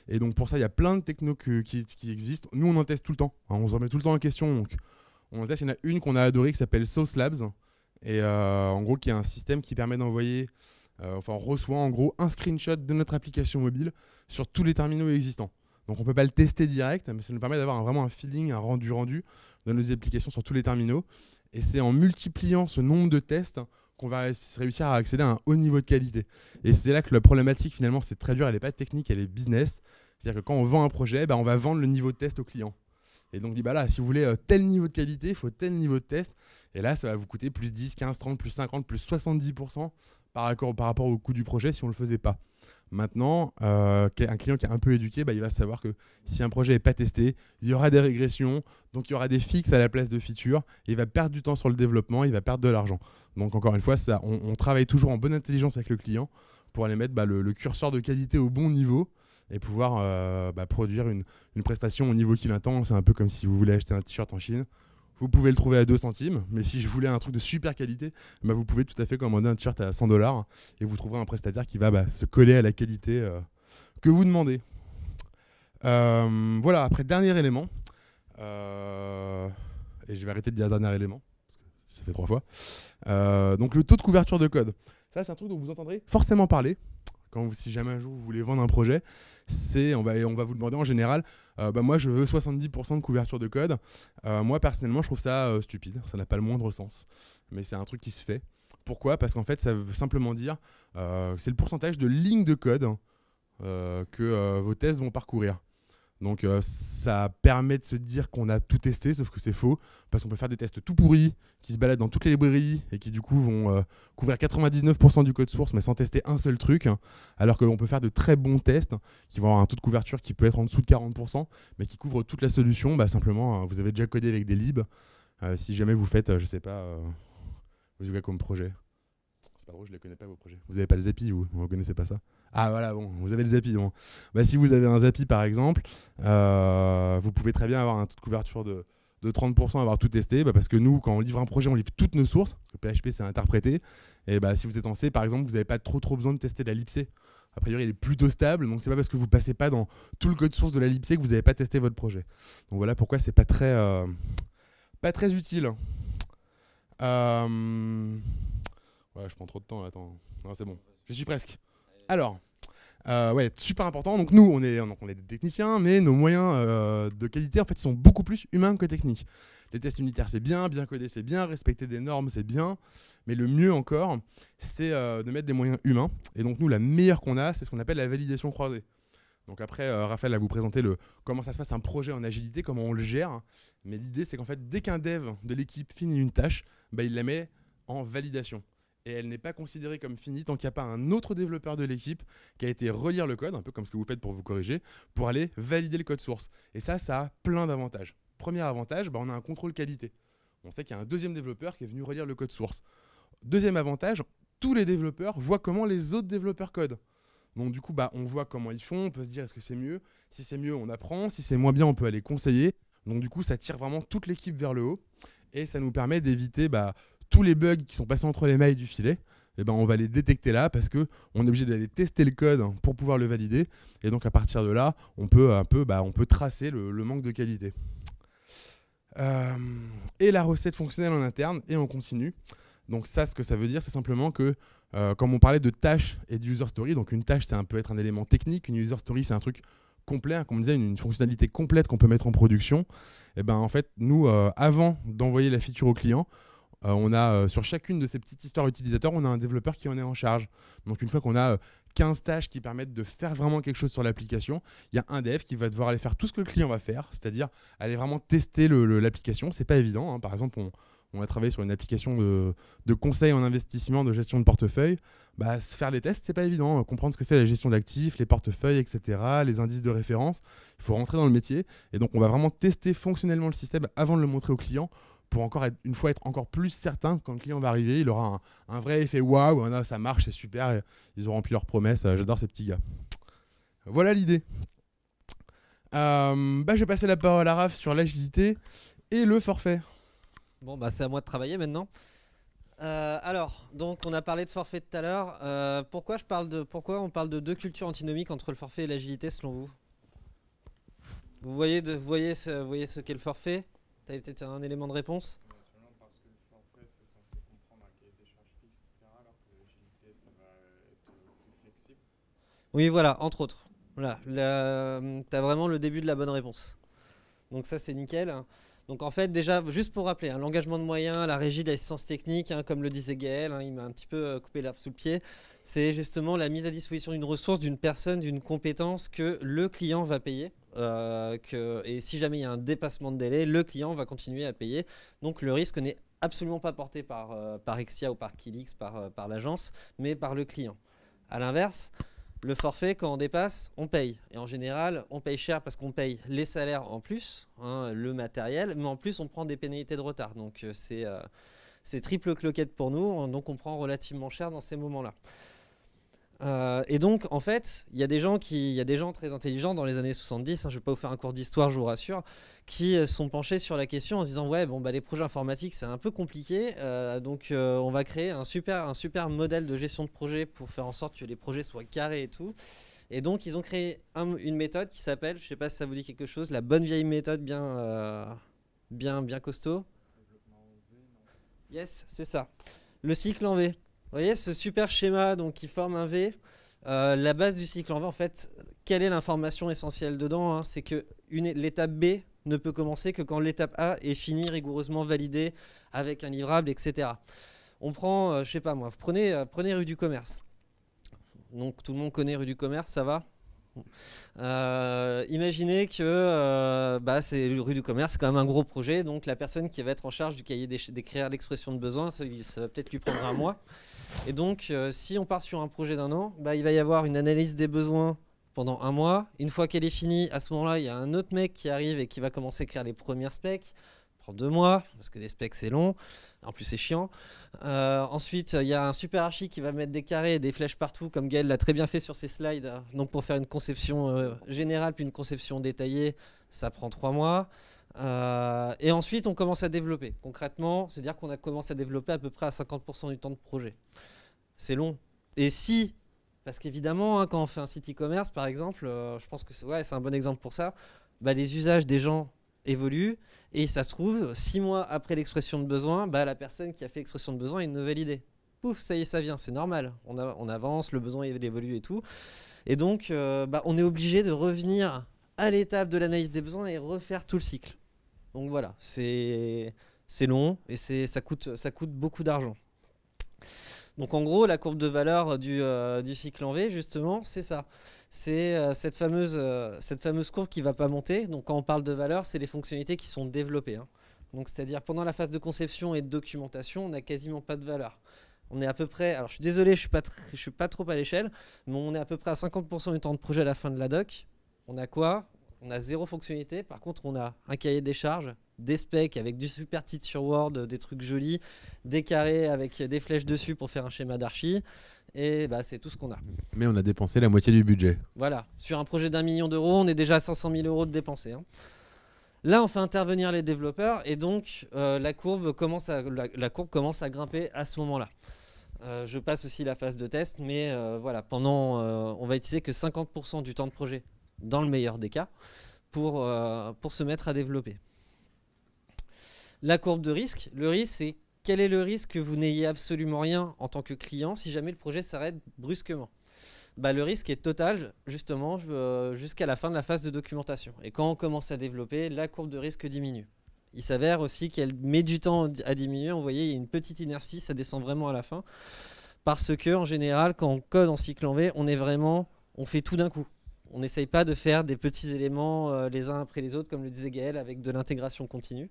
Et donc pour ça, il y a plein de technos qui existent. Nous, on en teste tout le temps. On se remet tout le temps en question. Donc, on en teste, il y en a une qu'on a adorée qui s'appelle Sauce Labs. Et en gros, qui est un système qui permet d'envoyer... on reçoit en gros un screenshot de notre application mobile sur tous les terminaux existants. Donc on ne peut pas le tester direct, mais ça nous permet d'avoir vraiment un feeling, un rendu dans nos applications sur tous les terminaux. Et c'est en multipliant ce nombre de tests qu'on va réussir à accéder à un haut niveau de qualité. Et c'est là que la problématique, finalement, c'est très dur, elle n'est pas technique, elle est business. C'est-à-dire que quand on vend un projet, on va vendre le niveau de test au client. Et donc, là, si vous voulez tel niveau de qualité, il faut tel niveau de test. Et là, ça va vous coûter plus 10, 15, 30, plus 50, plus 70% par rapport au coût du projet si on ne le faisait pas. Maintenant, un client qui est un peu éduqué, il va savoir que si un projet n'est pas testé, il y aura des régressions, donc il y aura des fixes à la place de features, et il va perdre du temps sur le développement, il va perdre de l'argent. Donc encore une fois, on travaille toujours en bonne intelligence avec le client pour aller mettre le curseur de qualité au bon niveau et pouvoir produire une prestation au niveau qu'il attend. C'est un peu comme si vous voulez acheter un t-shirt en Chine. Vous pouvez le trouver à 2 centimes, mais si je voulais un truc de super qualité, vous pouvez tout à fait commander un t-shirt à 100$ et vous trouverez un prestataire qui va se coller à la qualité que vous demandez. Voilà, après, dernier élément. Et je vais arrêter de dire dernier élément, parce que ça fait 3 fois. Donc le taux de couverture de code. Ça, c'est un truc dont vous entendrez forcément parler. Si jamais un jour vous voulez vendre un projet, on va vous demander en général, moi je veux 70% de couverture de code. Moi personnellement je trouve ça stupide, ça n'a pas le moindre sens, mais c'est un truc qui se fait. Pourquoi ? Parce qu'en fait ça veut simplement dire c'est le pourcentage de lignes de code que vos tests vont parcourir. Donc ça permet de se dire qu'on a tout testé, sauf que c'est faux, parce qu'on peut faire des tests tout pourris, qui se baladent dans toutes les librairies, et qui du coup vont couvrir 99% du code source, mais sans tester un seul truc, hein, alors qu'on peut faire de très bons tests, qui vont avoir un taux de couverture qui peut être en dessous de 40%, mais qui couvrent toute la solution. Bah, simplement, vous avez déjà codé avec des libs, si jamais vous faites, je sais pas, vous avez comme projet. C'est pas drôle, je les connais pas vos projets. Vous avez pas le Zapier, vous connaissez pas ça? Ah voilà, bon, vous avez le Zapier. Bon. Bah, si vous avez un Zapier par exemple, vous pouvez très bien avoir un taux de couverture de 30%, avoir tout testé, parce que nous, quand on livre un projet, on livre toutes nos sources, parce que PHP c'est interprété, et bah, si vous êtes en C par exemple, vous n'avez pas trop besoin de tester la libc. A priori, il est plutôt stable, donc c'est pas parce que vous passez pas dans tout le code source de la libc que vous n'avez pas testé votre projet. Donc voilà pourquoi c'est pas très utile. Ouais, je prends trop de temps là, attends. Non, c'est bon, je suis presque. Alors, ouais, super important. Donc nous, on est des techniciens, mais nos moyens de qualité, en fait, ils sont beaucoup plus humains que techniques. Les tests unitaires, c'est bien coder, c'est bien, respecter des normes, c'est bien, mais le mieux encore, c'est de mettre des moyens humains. Et donc nous, la meilleure qu'on a, c'est ce qu'on appelle la validation croisée. Donc après, Raphaël va vous présenter comment ça se passe un projet en agilité, comment on le gère. Mais l'idée, c'est qu'en fait, dès qu'un dev de l'équipe finit une tâche, bah, il la met en validation. Et elle n'est pas considérée comme finie tant qu'il n'y a pas un autre développeur de l'équipe qui a été relire le code, un peu comme ce que vous faites pour vous corriger, pour aller valider le code source. Et ça a plein d'avantages. Premier avantage, bah, on a un contrôle qualité. On sait qu'il y a un deuxième développeur qui est venu relire le code source. Deuxième avantage, tous les développeurs voient comment les autres développeurs codent. Donc du coup, bah, on voit comment ils font, on peut se dire est-ce que c'est mieux. Si c'est mieux, on apprend. Si c'est moins bien, on peut aller conseiller. Donc du coup, ça tire vraiment toute l'équipe vers le haut. Et ça nous permet d'éviter tous les bugs qui sont passés entre les mailles du filet. Et ben, on va les détecter là parce qu'on est obligé d'aller tester le code pour pouvoir le valider. Et donc à partir de là, on peut tracer le manque de qualité. Et la recette fonctionnelle en interne, et on continue. Donc ça, ce que ça veut dire, c'est simplement que comme on parlait de tâches et de user story, donc une tâche, ça peut être un élément technique, une user story, c'est un truc complet, hein, comme on disait, une fonctionnalité complète qu'on peut mettre en production. Et ben en fait, nous, avant d'envoyer la feature au client, on a sur chacune de ces petites histoires utilisateurs, on a un développeur qui en est en charge. Donc une fois qu'on a 15 tâches qui permettent de faire vraiment quelque chose sur l'application, il y a un dev qui va devoir aller faire tout ce que le client va faire, c'est-à-dire aller vraiment tester l'application. C'est pas évident, hein. Par exemple, on a travaillé sur une application de conseil en investissement, de gestion de portefeuille. Bah, faire les tests, c'est pas évident. Comprendre ce que c'est la gestion d'actifs, les portefeuilles, etc., les indices de référence. Il faut rentrer dans le métier. Et donc, on va vraiment tester fonctionnellement le système avant de le montrer au client pour une fois être encore plus certain que quand le client va arriver, il aura un vrai effet waouh, ça marche, c'est super, ils ont rempli leurs promesses. J'adore ces petits gars. Voilà l'idée. Je vais passer la parole à Raph sur l'agilité et le forfait. Bon, bah c'est à moi de travailler maintenant. Alors, donc on a parlé de forfait tout à l'heure. Pourquoi on parle de deux cultures antinomiques entre le forfait et l'agilité selon vous? Vous voyez ce qu'est le forfait? Vous avez peut-être un élément de réponse? Parce que le forfait, c'est censé comprendre un cahier des charges fixe, etc. Alors que l'agilité, ça va être plus flexible. Oui, voilà, entre autres. Voilà, tu as vraiment le début de la bonne réponse. Donc ça, c'est nickel. Donc en fait, déjà, juste pour rappeler, l'engagement de moyens, la régie de l'assistance technique, comme le disait Gaël, il m'a un petit peu coupé l'herbe sous le pied, c'est justement la mise à disposition d'une ressource, d'une personne, d'une compétence que le client va payer. Et si jamais il y a un dépassement de délai, le client va continuer à payer. Donc le risque n'est absolument pas porté par Exia ou par Kilix, par l'agence, mais par le client. A l'inverse, le forfait, quand on dépasse, on paye. Et en général, on paye cher parce qu'on paye les salaires en plus, le matériel, mais en plus, on prend des pénalités de retard. Donc, c'est triple cloquette pour nous. Donc, on prend relativement cher dans ces moments-là. Et donc, en fait, il y a des gens très intelligents dans les années 70, je ne vais pas vous faire un cours d'histoire, je vous rassure, qui sont penchés sur la question en se disant ouais, les projets informatiques, c'est un peu compliqué, donc on va créer un super modèle de gestion de projet pour faire en sorte que les projets soient carrés et tout. Et donc, ils ont créé une méthode qui s'appelle, je ne sais pas si ça vous dit quelque chose, la bonne vieille méthode bien costaud. Yes, c'est ça. Le cycle en V. Vous voyez ce super schéma donc, qui forme un V. La base du cycle en V, en fait, quelle est l'information essentielle dedans, c'est que l'étape B ne peut commencer que quand l'étape A est finie, rigoureusement validée, avec un livrable, etc. On prend, je sais pas moi, prenez rue du Commerce. Donc tout le monde connaît rue du Commerce, ça va? Imaginez que c'est rue du commerce, c'est quand même un gros projet, donc la personne qui va être en charge du cahier d'écrire l'expression de besoin, ça va peut-être lui prendre un mois. Et donc si on part sur un projet d'1 an, il va y avoir une analyse des besoins pendant un mois. Une fois qu'elle est finie, à ce moment-là, il y a un autre mec qui arrive et qui va commencer à écrire les premières specs. Ça prend 2 mois, parce que des specs c'est long, en plus c'est chiant. Ensuite, il y a un super archi qui va mettre des carrés et des flèches partout, comme Gaël l'a très bien fait sur ses slides. Donc pour faire une conception générale, puis une conception détaillée, ça prend 3 mois. Et ensuite, on commence à développer. Concrètement, c'est-à-dire qu'on a commencé à développer à peu près à 50% du temps de projet. C'est long. Et si, parce qu'évidemment, quand on fait un site e-commerce, par exemple, je pense que c'est un bon exemple pour ça, les usages des gens évoluent, et ça se trouve, 6 mois après l'expression de besoin, la personne qui a fait l'expression de besoin a une nouvelle idée. Pouf, ça y est, ça vient, c'est normal. On avance, le besoin il évolue et tout. Et donc, on est obligé de revenir à l'étape de l'analyse des besoins et refaire tout le cycle. Donc voilà, c'est long et ça coûte beaucoup d'argent. Donc en gros, la courbe de valeur du cycle en V, justement, c'est ça. C'est cette fameuse courbe qui ne va pas monter. Donc quand on parle de valeur, c'est les fonctionnalités qui sont développées. Donc c'est-à-dire pendant la phase de conception et de documentation, on n'a quasiment pas de valeur. On est à peu près, alors je suis désolé, je suis pas trop à l'échelle, mais on est à peu près à 50% du temps de projet à la fin de la doc. On a quoi ? On a 0 fonctionnalité. Par contre, on a un cahier des charges, des specs avec du super titre sur Word, des trucs jolis, des carrés avec des flèches dessus pour faire un schéma d'archi. Et c'est tout ce qu'on a. Mais on a dépensé la moitié du budget. Voilà. Sur un projet d'1 million d'euros, on est déjà à 500 000 euros de dépensés. Là, on fait intervenir les développeurs et donc la courbe commence à grimper à ce moment-là. Je passe aussi la phase de test, mais voilà, on va utiliser que 50% du temps de projet, dans le meilleur des cas, pour se mettre à développer. La courbe de risque, le risque, c'est quel est le risque que vous n'ayez absolument rien en tant que client si jamais le projet s'arrête brusquement. Le risque est total, justement, jusqu'à la fin de la phase de documentation. Et quand on commence à développer, la courbe de risque diminue. Il s'avère aussi qu'elle met du temps à diminuer. Vous voyez, il y a une petite inertie, ça descend vraiment à la fin. Parce que, en général, quand on code en cycle en V, on fait tout d'un coup. On n'essaye pas de faire des petits éléments les uns après les autres, comme le disait Gaël, avec de l'intégration continue.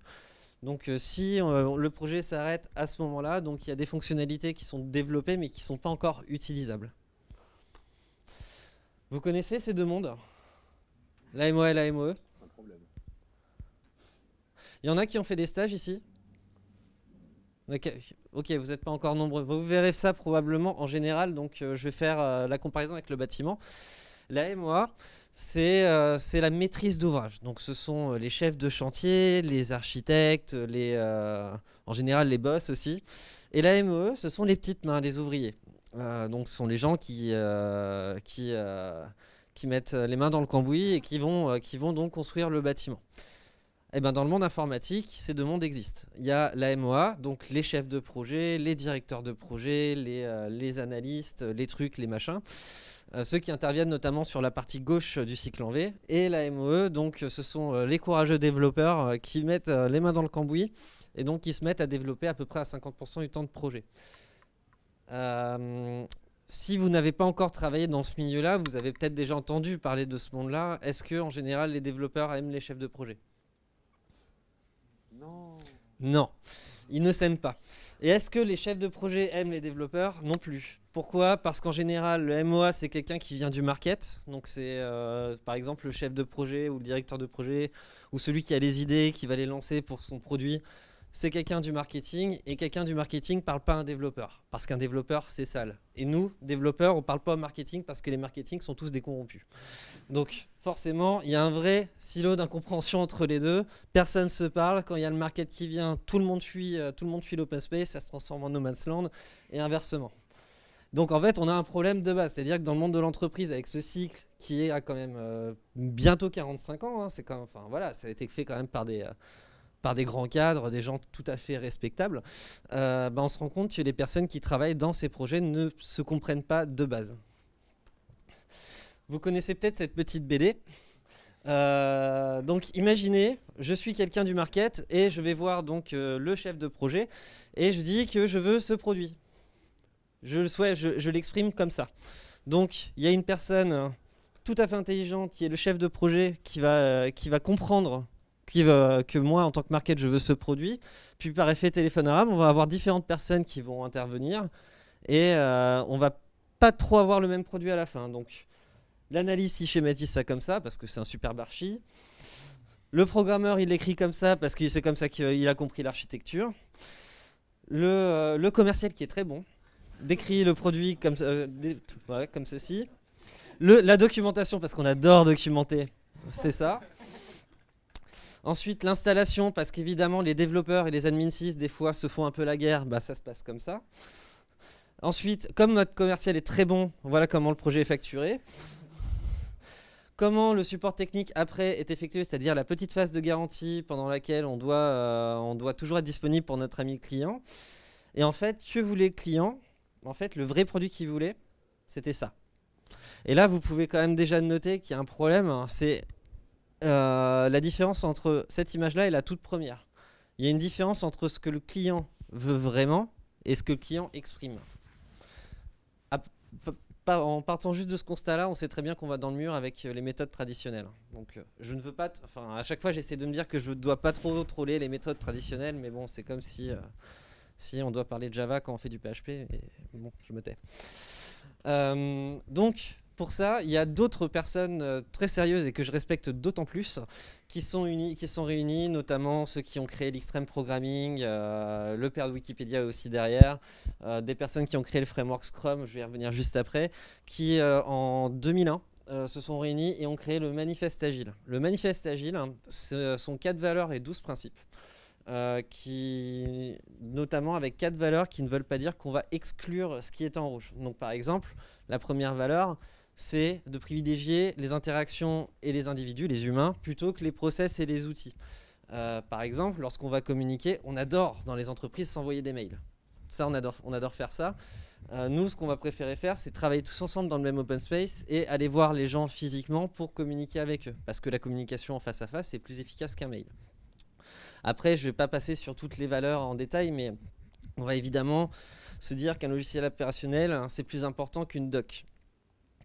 Donc si le projet s'arrête à ce moment-là, donc il y a des fonctionnalités qui sont développées mais qui ne sont pas encore utilisables. Vous connaissez ces deux mondes ? L'AMOA et l'AMOE ? C'est un problème. Il y en a qui ont fait des stages ici ? Ok, vous n'êtes pas encore nombreux. Vous verrez ça probablement en général, donc je vais faire la comparaison avec le bâtiment. La MOA, c'est la maîtrise d'ouvrage. Donc ce sont les chefs de chantier, les architectes, en général les boss aussi. Et la MOE, ce sont les petites mains, les ouvriers. Donc ce sont les gens qui mettent les mains dans le cambouis et qui vont donc construire le bâtiment. Et dans le monde informatique, ces deux mondes existent. Il y a la MOA, donc les chefs de projet, les directeurs de projet, les analystes, les trucs, les machins. Ceux qui interviennent notamment sur la partie gauche du cycle en V. Et la MOE, donc ce sont les courageux développeurs qui mettent les mains dans le cambouis et donc qui se mettent à développer à peu près à 50% du temps de projet. Si vous n'avez pas encore travaillé dans ce milieu-là, vous avez peut-être déjà entendu parler de ce monde-là. Est-ce que en général les développeurs aiment les chefs de projet ? Non, ils ne s'aiment pas. Et est-ce que les chefs de projet aiment les développeurs ? Non plus. Pourquoi ? Parce qu'en général, le MOA, c'est quelqu'un qui vient du market. Donc c'est par exemple le chef de projet ou le directeur de projet ou celui qui a les idées, qui va les lancer pour son produit. C'est quelqu'un du marketing, et quelqu'un du marketing ne parle pas à un développeur, parce qu'un développeur, c'est sale. Et nous, développeurs, on ne parle pas au marketing parce que les marketings sont tous des corrompus. Donc forcément, il y a un vrai silo d'incompréhension entre les deux. Personne ne se parle. Quand il y a le market qui vient, tout le monde fuit l'open space, ça se transforme en no man's land, et inversement. Donc en fait, on a un problème de base. C'est-à-dire que dans le monde de l'entreprise, avec ce cycle qui a quand même bientôt 45 ans, c'est quand même, ça a été fait quand même par des grands cadres, des gens tout à fait respectables, on se rend compte que les personnes qui travaillent dans ces projets ne se comprennent pas de base. Vous connaissez peut-être cette petite BD. Donc imaginez, je suis quelqu'un du market et je vais voir donc le chef de projet et je dis que je veux ce produit. Je l'exprime comme ça. Donc il y a une personne tout à fait intelligente, qui est le chef de projet, qui va comprendre que moi, en tant que market, je veux ce produit. Puis par effet téléphone arabe, on va avoir différentes personnes qui vont intervenir et on va pas trop avoir le même produit à la fin. Donc l'analyste, il schématise ça comme ça parce que c'est un superbe archi. Le programmeur, il l'écrit comme ça parce que c'est comme ça qu'il a compris l'architecture. Le commercial, qui est très bon, décrit le produit comme ceci. La documentation, parce qu'on adore documenter, c'est ça. Ensuite, l'installation, parce qu'évidemment, les développeurs et les admin 6, des fois, se font un peu la guerre, bah, ça se passe comme ça. Ensuite, comme notre commercial est très bon, voilà comment le projet est facturé. Comment le support technique après est effectué, c'est-à-dire la petite phase de garantie pendant laquelle on doit toujours être disponible pour notre ami client. Et en fait, que voulait le client? En fait, le vrai produit qu'il voulait, c'était ça. Et là, vous pouvez quand même déjà noter qu'il y a un problème, c'est la différence entre cette image-là et la toute première. Il y a une différence entre ce que le client veut vraiment et ce que le client exprime. En partant juste de ce constat-là, on sait très bien qu'on va dans le mur avec les méthodes traditionnelles. Donc, je ne veux pas, à chaque fois, j'essaie de me dire que je ne dois pas trop troller les méthodes traditionnelles, mais bon, c'est comme si on doit parler de Java quand on fait du PHP, et bon, je me tais. Donc, pour ça, il y a d'autres personnes très sérieuses et que je respecte d'autant plus qui sont réunies, notamment ceux qui ont créé l'extreme programming, le père de Wikipédia aussi derrière, des personnes qui ont créé le framework Scrum, je vais y revenir juste après, qui en 2001 se sont réunis et ont créé le manifeste agile. Le manifeste agile, ce sont 4 valeurs et 12 principes. Notamment avec 4 valeurs qui ne veulent pas dire qu'on va exclure ce qui est en rouge. Donc par exemple, la première valeur, c'est de privilégier les interactions et les individus, les humains, plutôt que les process et les outils. Par exemple, lorsqu'on va communiquer, on adore dans les entreprises s'envoyer des mails. Ça, on adore faire ça. Nous, ce qu'on va préférer faire, c'est travailler tous ensemble dans le même open space et aller voir les gens physiquement pour communiquer avec eux. Parce que la communication en face à face est plus efficace qu'un mail. Après, je ne vais pas passer sur toutes les valeurs en détail, mais on va évidemment se dire qu'un logiciel opérationnel, c'est plus important qu'une doc.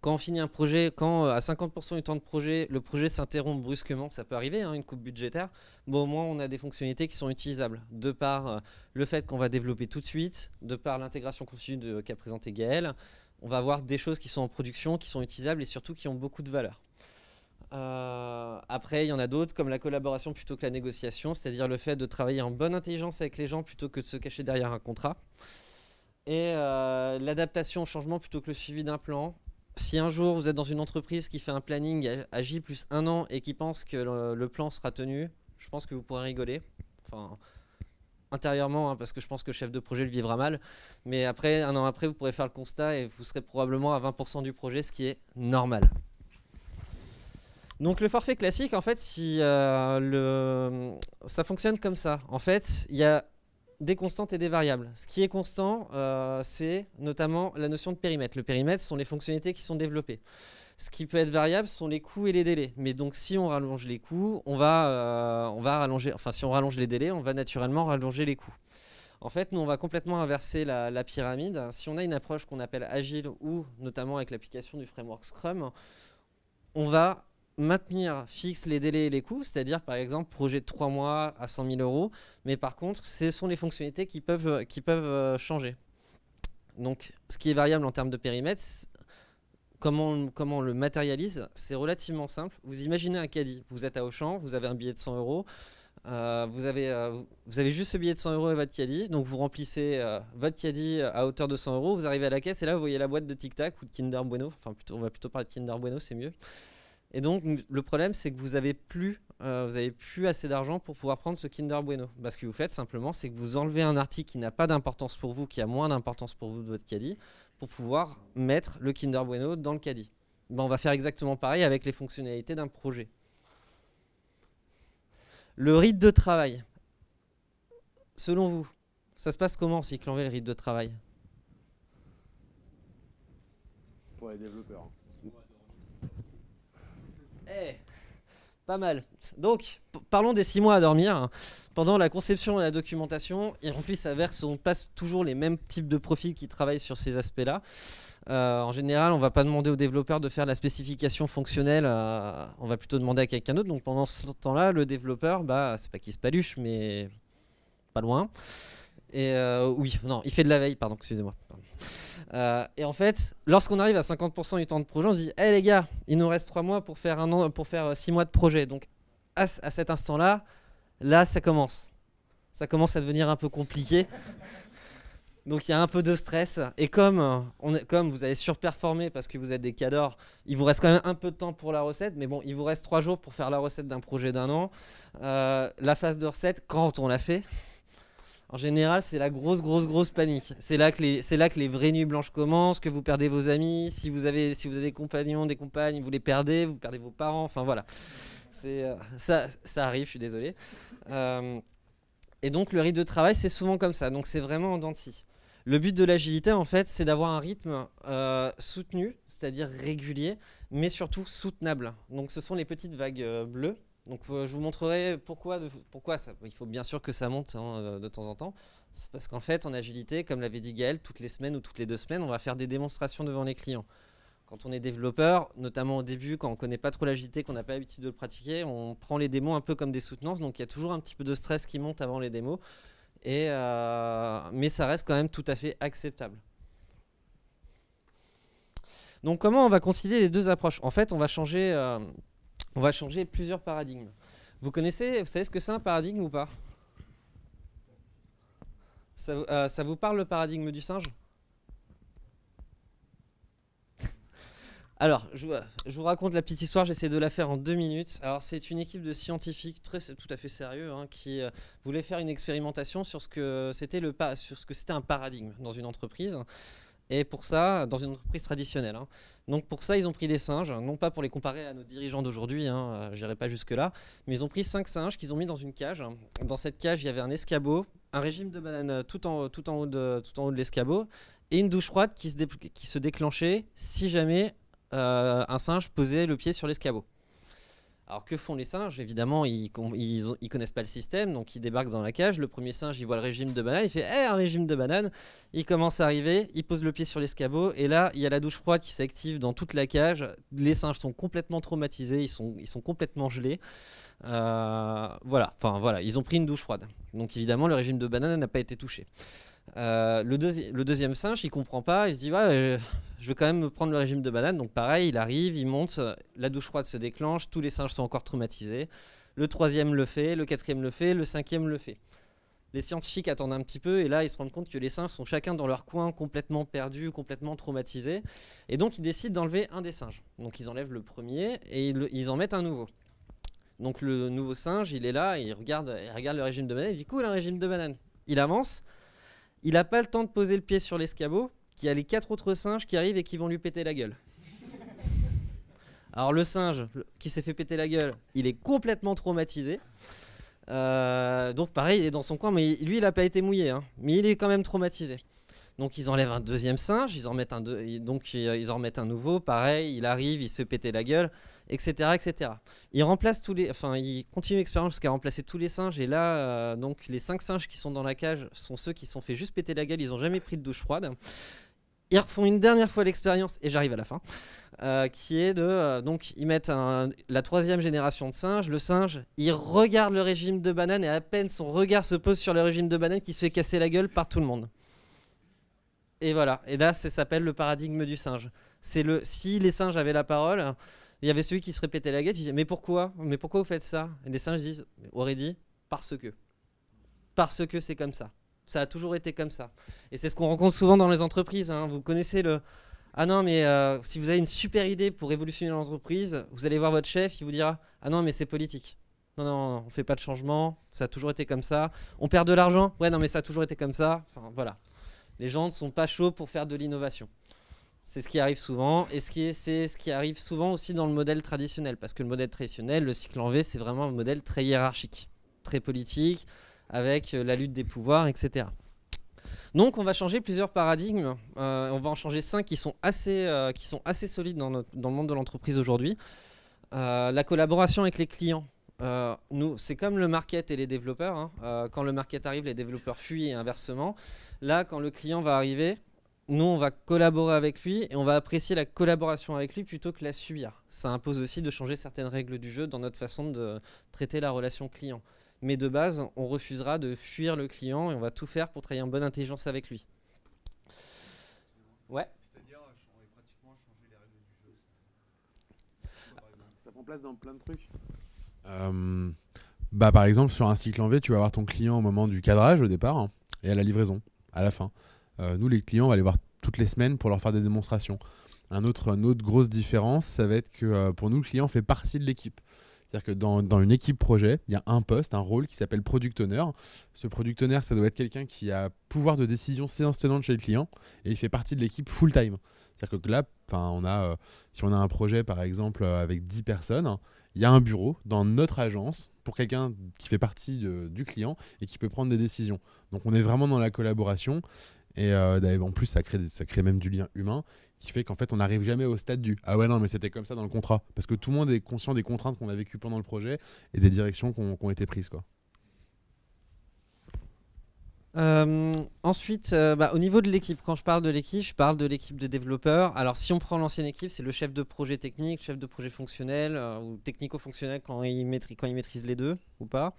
Quand on finit un projet, quand à 50% du temps de projet, le projet s'interrompt brusquement, ça peut arriver, une coupe budgétaire, bon, au moins on a des fonctionnalités qui sont utilisables, de par le fait qu'on va développer tout de suite, de par l'intégration continue qu'a présenté Gaël, on va avoir des choses qui sont en production, qui sont utilisables et surtout qui ont beaucoup de valeur. Après, il y en a d'autres comme la collaboration plutôt que la négociation, c'est-à-dire le fait de travailler en bonne intelligence avec les gens plutôt que de se cacher derrière un contrat. Et l'adaptation au changement plutôt que le suivi d'un plan. Si un jour vous êtes dans une entreprise qui fait un planning à J plus 1 an et qui pense que le plan sera tenu, je pense que vous pourrez rigoler. Enfin, intérieurement, parce que je pense que le chef de projet le vivra mal. Mais après, 1 an après, vous pourrez faire le constat et vous serez probablement à 20% du projet, ce qui est normal. Donc le forfait classique, en fait, ça fonctionne comme ça. En fait, il y a des constantes et des variables. Ce qui est constant, c'est notamment la notion de périmètre. Le périmètre, ce sont les fonctionnalités qui sont développées. Ce qui peut être variable, ce sont les coûts et les délais. Mais donc, si on rallonge les coûts, on va rallonger. Enfin, si on rallonge les délais, on va naturellement rallonger les coûts. En fait, nous, on va complètement inverser la pyramide. Si on a une approche qu'on appelle agile ou notamment avec l'application du framework Scrum, on va maintenir fixe les délais et les coûts, c'est-à-dire par exemple projet de 3 mois à 100 000 €, mais par contre ce sont les fonctionnalités qui peuvent changer. Donc ce qui est variable en termes de périmètre, comment on le matérialise, c'est relativement simple. Vous imaginez un caddie, vous êtes à Auchan, vous avez un billet de 100 €, vous avez juste ce billet de 100 € et votre caddie, donc vous remplissez votre caddie à hauteur de 100 €, vous arrivez à la caisse et là vous voyez la boîte de Tic Tac ou de Kinder Bueno, enfin on va plutôt parler de Kinder Bueno, c'est mieux. Et donc le problème c'est que vous avez plus assez d'argent pour pouvoir prendre ce Kinder Bueno. Parce que vous faites simplement, c'est que vous enlevez un article qui n'a pas d'importance pour vous, qui a moins d'importance pour vous de votre caddie, pour pouvoir mettre le Kinder Bueno dans le caddie. Ben, on va faire exactement pareil avec les fonctionnalités d'un projet. Le rythme de travail. Selon vous, ça se passe comment si l'on veut le rythme de travail? Pour les développeurs. Pas mal. Donc, parlons des 6 mois à dormir. Pendant la conception et la documentation, il s'avère que ce ne sont pas toujours les mêmes types de profils qui travaillent sur ces aspects-là. En général, on va pas demander aux développeurs de faire la spécification fonctionnelle, on va plutôt demander à quelqu'un d'autre. Donc pendant ce temps-là, le développeur, c'est pas qu'il se paluche, mais pas loin. Et oui, non, il fait de la veille, pardon, excusez-moi. Et en fait, lorsqu'on arrive à 50% du temps de projet, on se dit, hé les gars, il nous reste 3 mois pour faire 6 mois de projet. Donc à cet instant-là, là, ça commence à devenir un peu compliqué. Donc il y a un peu de stress. Et comme vous avez surperformé parce que vous êtes des cadors, il vous reste quand même un peu de temps pour la recette. Mais bon, il vous reste 3 jours pour faire la recette d'un projet d'1 an. La phase de recette, quand on l'a fait, en général, c'est la grosse panique. C'est là que les vraies nuits blanches commencent, que vous perdez vos amis. Si vous avez des compagnons, des compagnes, vous perdez vos parents. Enfin voilà. Ça arrive, je suis désolé. Et donc le rythme de travail, c'est souvent comme ça. Donc c'est vraiment en dents de scie. Le but de l'agilité, en fait, c'est d'avoir un rythme soutenu, c'est-à-dire régulier, mais surtout soutenable. Donc ce sont les petites vagues bleues. Donc je vous montrerai pourquoi ça. Il faut bien sûr que ça monte de temps en temps. C'est parce qu'en fait, en agilité, comme l'avait dit Gaël, toutes les semaines ou toutes les 2 semaines, on va faire des démonstrations devant les clients. Quand on est développeur, notamment au début, quand on ne connaît pas trop l'agilité, qu'on n'a pas l'habitude de le pratiquer, on prend les démos un peu comme des soutenances. Donc il y a toujours un petit peu de stress qui monte avant les démos. Mais ça reste quand même tout à fait acceptable. Donc comment on va concilier les 2 approches? En fait, on va changer plusieurs paradigmes. Vous savez ce que c'est un paradigme ou pas? Ça vous parle le paradigme du singe? Alors, je vous raconte la petite histoire, j'essaie de la faire en 2 minutes. Alors, c'est une équipe de scientifiques tout à fait sérieux qui voulait faire une expérimentation sur ce que c'était un paradigme dans une entreprise. Et pour ça, dans une entreprise traditionnelle. Donc pour ça, ils ont pris des singes, non pas pour les comparer à nos dirigeants d'aujourd'hui, j'irai pas jusque-là, mais ils ont pris 5 singes qu'ils ont mis dans une cage. Dans cette cage, il y avait un escabeau, un régime de banane tout en haut de l'escabeau, et une douche froide qui se déclenchait si jamais un singe posait le pied sur l'escabeau. Alors que font les singes? Évidemment, ils connaissent pas le système, donc ils débarquent dans la cage. Le premier singe, il voit le régime de banane, il fait un régime de banane. Il commence à arriver, il pose le pied sur l'escabeau, et là, il y a la douche froide qui s'active dans toute la cage. Les singes sont complètement traumatisés, ils sont complètement gelés. Voilà, ils ont pris une douche froide. Donc évidemment, le régime de banane n'a pas été touché. Le deuxième singe, il comprend pas, il se dit je vais quand même me prendre le régime de banane. Donc pareil, il arrive, il monte, la douche froide se déclenche, tous les singes sont encore traumatisés. Le troisième le fait, le quatrième le fait, le cinquième le fait. Les scientifiques attendent un petit peu et là ils se rendent compte que les singes sont chacun dans leur coin, complètement perdus, complètement traumatisés. Et donc ils décident d'enlever un des singes. Donc ils enlèvent le premier et ils en mettent un nouveau. Donc le nouveau singe, il est là, il regarde le régime de banane, il dit cool un régime de banane. Il avance. Il n'a pas le temps de poser le pied sur l'escabeau, qu'il y a les 4 autres singes qui arrivent et qui vont lui péter la gueule. Alors le singe qui s'est fait péter la gueule, il est complètement traumatisé. Donc pareil, il est dans son coin, mais lui, il n'a pas été mouillé, mais il est quand même traumatisé. Donc ils enlèvent un deuxième singe, ils en remettent un nouveau, pareil, il arrive, il se fait péter la gueule, etc. etc. Ils continuent l'expérience jusqu'à remplacer tous les singes, et là, donc les 5 singes qui sont dans la cage sont ceux qui se sont fait juste péter la gueule, ils n'ont jamais pris de douche froide. Ils refont une dernière fois l'expérience, et j'arrive à la fin, qui est donc ils mettent la 3e génération de singes. Le singe, il regarde le régime de banane, et à peine son regard se pose sur le régime de banane qui se fait casser la gueule par tout le monde. Et voilà, et là ça s'appelle le paradigme du singe. Si les singes avaient la parole, il y avait celui qui se répétait la gueule, il disait mais pourquoi vous faites ça? Et les singes auraient dit parce que c'est comme ça. Ça a toujours été comme ça. Et c'est ce qu'on rencontre souvent dans les entreprises. Vous connaissez ah non mais si vous avez une super idée pour révolutionner l'entreprise, vous allez voir votre chef, il vous dira ah non mais c'est politique. Non, on fait pas de changement, ça a toujours été comme ça. On perd de l'argent? Ouais non mais ça a toujours été comme ça. Enfin voilà. Les gens ne sont pas chauds pour faire de l'innovation. C'est ce qui arrive souvent, et c'est ce qui arrive souvent aussi dans le modèle traditionnel, parce que le modèle traditionnel, le cycle en V, c'est vraiment un modèle très hiérarchique, très politique, avec la lutte des pouvoirs, etc. Donc on va changer plusieurs paradigmes, on va en changer 5 qui sont assez solides dans le monde de l'entreprise aujourd'hui. La collaboration avec les clients. Nous, c'est comme le market et les développeurs. Quand le market arrive, les développeurs fuient et inversement. Là, quand le client va arriver, nous, on va collaborer avec lui et on va apprécier la collaboration avec lui plutôt que la subir. Ça impose aussi de changer certaines règles du jeu dans notre façon de traiter la relation client. Mais de base, on refusera de fuir le client et on va tout faire pour travailler en bonne intelligence avec lui. Ouais. C'est-à-dire, on va pratiquement changer les règles du jeu. Ça prend place dans plein de trucs. Par exemple, sur un cycle en V, tu vas avoir ton client au moment du cadrage au départ hein, et à la livraison, à la fin. Nous, les clients, on va les voir toutes les semaines pour leur faire des démonstrations. Une autre grosse différence, ça va être que pour nous, le client fait partie de l'équipe. C'est-à-dire que dans une équipe projet, il y a un poste, un rôle qui s'appelle Product Owner. Ce Product Owner, ça doit être quelqu'un qui a pouvoir de décision séance tenante chez le client et il fait partie de l'équipe full-time. C'est-à-dire que là, si on a un projet, par exemple, avec 10 personnes, il y a un bureau dans notre agence pour quelqu'un qui fait partie du client et qui peut prendre des décisions. Donc, on est vraiment dans la collaboration. Et en plus, ça crée même du lien humain qui fait qu'en fait, on n'arrive jamais au stade du « Ah ouais, non, mais c'était comme ça dans le contrat ». Parce que tout le monde est conscient des contraintes qu'on a vécues pendant le projet et des directions qui ont été prises, quoi. Ensuite, au niveau de l'équipe, quand je parle de l'équipe, je parle de l'équipe de développeurs. Alors, si on prend l'ancienne équipe, c'est le chef de projet technique, chef de projet fonctionnel ou technico-fonctionnel quand il maîtrise les deux ou pas.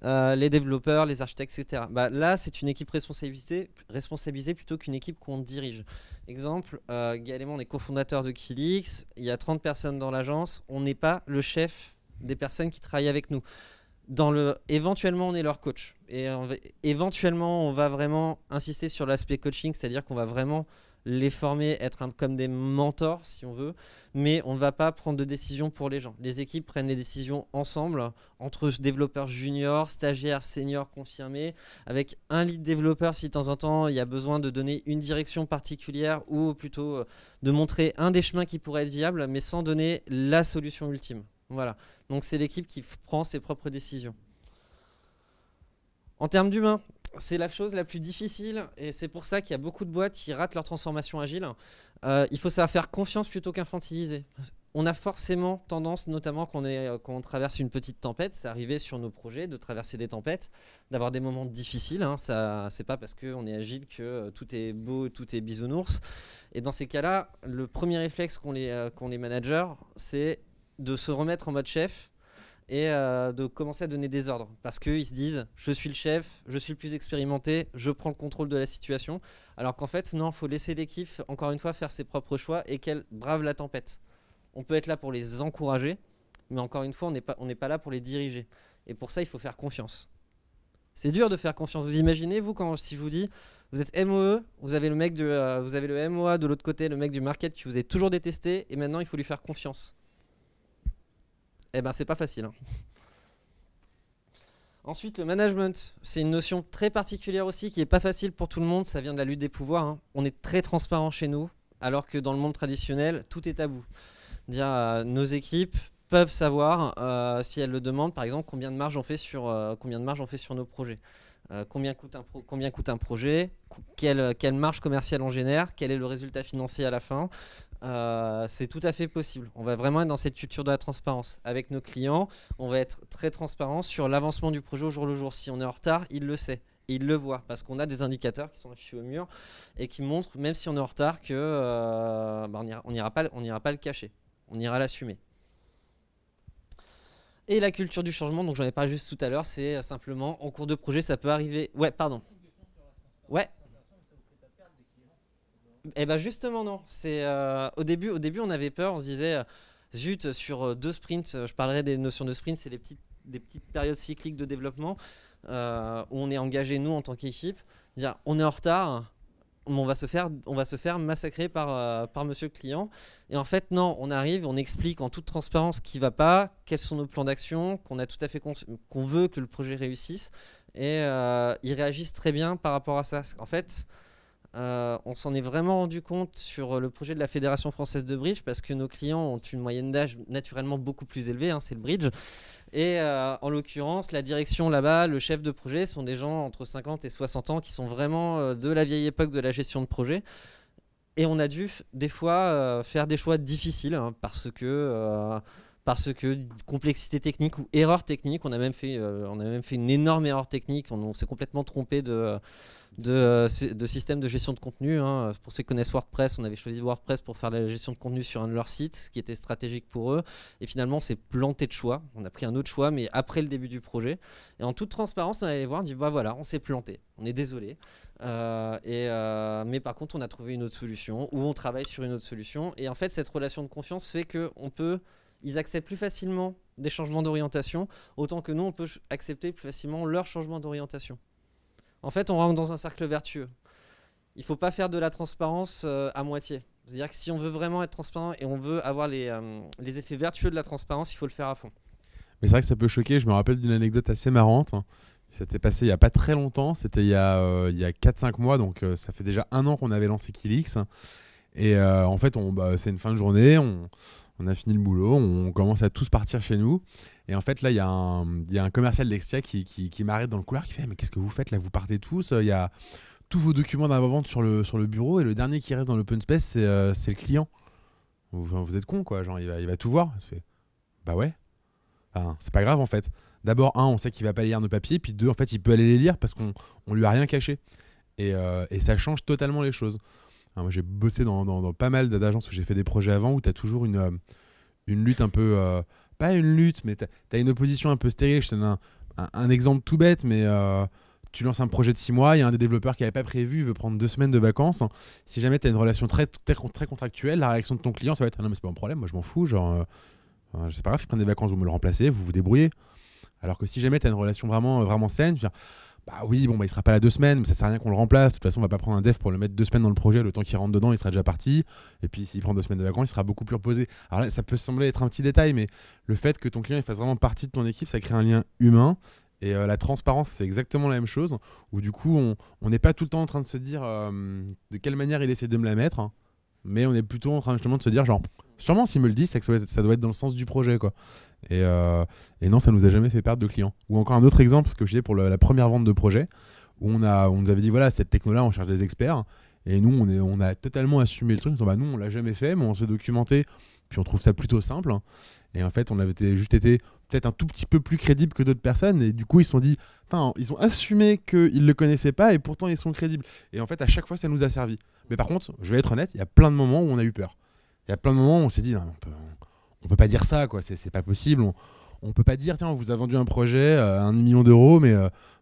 Les développeurs, les architectes, etc. Là, c'est une équipe responsabilisée plutôt qu'une équipe qu'on dirige. Exemple, Gaël et moi, on est cofondateurs de Killix. Il y a 30 personnes dans l'agence. On n'est pas le chef des personnes qui travaillent avec nous. Éventuellement, on est leur coach. Et éventuellement, on va vraiment insister sur l'aspect coaching, c'est-à-dire qu'on va vraiment les former, être comme des mentors, si on veut, mais on ne va pas prendre de décision pour les gens. Les équipes prennent les décisions ensemble, entre développeurs juniors, stagiaires, seniors confirmés, avec un lead développeur si de temps en temps il y a besoin de donner une direction particulière ou plutôt de montrer un des chemins qui pourrait être viable, mais sans donner la solution ultime. Voilà. Donc c'est l'équipe qui prend ses propres décisions. En termes d'humain, c'est la chose la plus difficile et c'est pour ça qu'il y a beaucoup de boîtes qui ratent leur transformation agile. Il faut savoir faire confiance plutôt qu'infantiliser. On a forcément tendance, notamment quand on traverse une petite tempête, c'est arrivé sur nos projets de traverser des tempêtes, d'avoir des moments difficiles. C'est pas parce qu'on est agile que tout est beau, tout est bisounours. Et dans ces cas-là, le premier réflexe qu'ont les managers, c'est de se remettre en mode chef et de commencer à donner des ordres parce qu'ils se disent je suis le chef, je suis le plus expérimenté, je prends le contrôle de la situation, alors qu'en fait non, il faut laisser l'équipe encore une fois faire ses propres choix et qu'elle brave la tempête. On peut être là pour les encourager, mais encore une fois on n'est pas là pour les diriger et pour ça il faut faire confiance. C'est dur de faire confiance. Vous imaginez si je vous dis vous êtes MOE, vous avez le MOA de l'autre côté, le mec du market qui vous avez toujours détesté et maintenant il faut lui faire confiance. Eh ben c'est pas facile. Hein. Ensuite, le management, c'est une notion très particulière aussi qui n'est pas facile pour tout le monde. Ça vient de la lutte des pouvoirs. Hein. On est très transparent chez nous, alors que dans le monde traditionnel, tout est tabou. Nos équipes peuvent savoir, si elles le demandent, par exemple, combien de marge on fait sur nos projets. Combien coûte un projet, quelle marge commerciale on génère, quel est le résultat financier à la fin. C'est tout à fait possible. On va vraiment être dans cette culture de la transparence. Avec nos clients, on va être très transparent sur l'avancement du projet au jour le jour. Si on est en retard, il le sait. Et il le voit parce qu'on a des indicateurs qui sont affichés au mur et qui montrent, même si on est en retard, que on n'ira pas le cacher. On ira l'assumer. Et la culture du changement, donc j'en ai parlé juste tout à l'heure, c'est simplement en cours de projet, ça peut arriver. Ouais, pardon. Ouais. Eh ben justement non. C'est au début on avait peur, on se disait zut, sur 2 sprints, je parlerai des notions de sprint, c'est des petites périodes cycliques de développement où on est engagé nous en tant qu'équipe, dire on est en retard. On va se faire massacrer par monsieur le client. Et en fait, non, on arrive, on explique en toute transparence ce qui ne va pas, quels sont nos plans d'action, qu'on a tout à fait qu'on veut que le projet réussisse. Et ils réagissent très bien par rapport à ça. En fait, on s'en est vraiment rendu compte sur le projet de la Fédération française de bridge parce que nos clients ont une moyenne d'âge naturellement beaucoup plus élevée, hein, c'est le bridge. Et en l'occurrence, la direction là-bas, le chef de projet sont des gens entre 50 et 60 ans qui sont vraiment de la vieille époque de la gestion de projet. Et on a dû des fois faire des choix difficiles hein, parce que parce que complexité technique ou erreur technique, on a même fait une énorme erreur technique, on s'est complètement trompé de système de gestion de contenu. Hein. Pour ceux qui connaissent WordPress, on avait choisi WordPress pour faire la gestion de contenu sur un de leurs sites, ce qui était stratégique pour eux. Et finalement, on s'est planté de choix. On a pris un autre choix, mais après le début du projet. Et en toute transparence, on allait voir, on dit bah voilà, on s'est planté. On est désolé. Mais par contre, on a trouvé une autre solution ou on travaille sur une autre solution. Et en fait, cette relation de confiance fait qu'ils acceptent plus facilement des changements d'orientation, autant que nous, on peut accepter plus facilement leur changement d'orientation. En fait, on rentre dans un cercle vertueux. Il ne faut pas faire de la transparence à moitié. C'est-à-dire que si on veut vraiment être transparent et on veut avoir les effets vertueux de la transparence, il faut le faire à fond. Mais c'est vrai que ça peut choquer. Je me rappelle d'une anecdote assez marrante. C'était passé il n'y a pas très longtemps. C'était il y a 4-5 mois. Donc ça fait déjà 1 an qu'on avait lancé Killix. Et en fait, c'est une fin de journée. On a fini le boulot. On commence à tous partir chez nous. Et en fait, là, il y a un commercial d'Extia qui m'arrête dans le couloir, qui fait « Mais qu'est-ce que vous faites là? Vous partez tous. Il y a tous vos documents d'avant-vente sur le bureau. Et le dernier qui reste dans l'open space, c'est le client. Vous êtes con, quoi. Genre, il va tout voir. » Je fais « Bah ouais. Enfin, c'est pas grave, en fait. D'abord, on sait qu'il va pas lire nos papiers. Puis 2, en fait, il peut aller les lire parce qu'on lui a rien caché. Et ça change totalement les choses. Alors, moi, j'ai bossé dans pas mal d'agences où j'ai fait des projets avant où tu as toujours une lutte un peu... pas une lutte, mais tu as une opposition un peu stérile. Je te donne un exemple tout bête, mais tu lances un projet de 6 mois, il y a un des développeurs qui n'avait pas prévu, il veut prendre 2 semaines de vacances. Si jamais tu as une relation très, très, très contractuelle, la réaction de ton client, ça va être « Non, mais c'est pas mon problème, moi je m'en fous, genre, c'est pas grave, il prend des vacances, vous me le remplacez, vous vous débrouillez. » Alors que si jamais tu as une relation vraiment, vraiment saine, tu dis « Bah oui, il sera pas là 2 semaines, mais ça sert à rien qu'on le remplace. De toute façon, on va pas prendre un dev pour le mettre 2 semaines dans le projet. Le temps qu'il rentre dedans, il sera déjà parti. Et puis, s'il prend 2 semaines de vacances, il sera beaucoup plus reposé. » Alors là, ça peut sembler être un petit détail, mais le fait que ton client il fasse vraiment partie de ton équipe, ça crée un lien humain. Et la transparence, c'est exactement la même chose. Où du coup, on n'est pas tout le temps en train de se dire de quelle manière il essaie de me la mettre. Hein, mais on est plutôt en train justement de se dire, genre, sûrement s'il me le dit, c'est que ça doit être dans le sens du projet, quoi. Et non, ça nous a jamais fait perdre de clients. Ou encore un autre exemple, ce que je disais pour la première vente de projet, où on nous avait dit, voilà, cette techno-là, on cherche des experts. Et nous, on a totalement assumé le truc. Nous, nous, on l'a jamais fait, mais on s'est documenté. Puis on trouve ça plutôt simple. Et en fait, on avait juste été peut-être un tout petit peu plus crédible que d'autres personnes. Et du coup, ils se sont dit, ils ont assumé qu'ils ne le connaissaient pas et pourtant, ils sont crédibles. Et en fait, à chaque fois, ça nous a servi. Mais par contre, je vais être honnête, il y a plein de moments où on a eu peur. Il y a plein de moments où on s'est dit, non, on peut pas dire ça, quoi. C'est pas possible. On peut pas dire, tiens, on vous a vendu un projet à 1 million d'euros, mais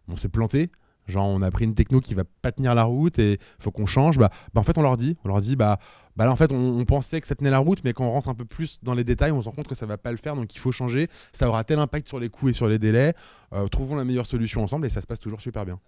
on s'est planté. Genre, on a pris une techno qui va pas tenir la route et faut qu'on change. En fait, on leur dit, là, en fait, on pensait que ça tenait la route, mais quand on rentre un peu plus dans les détails, on se rend compte que ça va pas le faire, donc il faut changer. Ça aura tel impact sur les coûts et sur les délais. Trouvons la meilleure solution ensemble et ça se passe toujours super bien.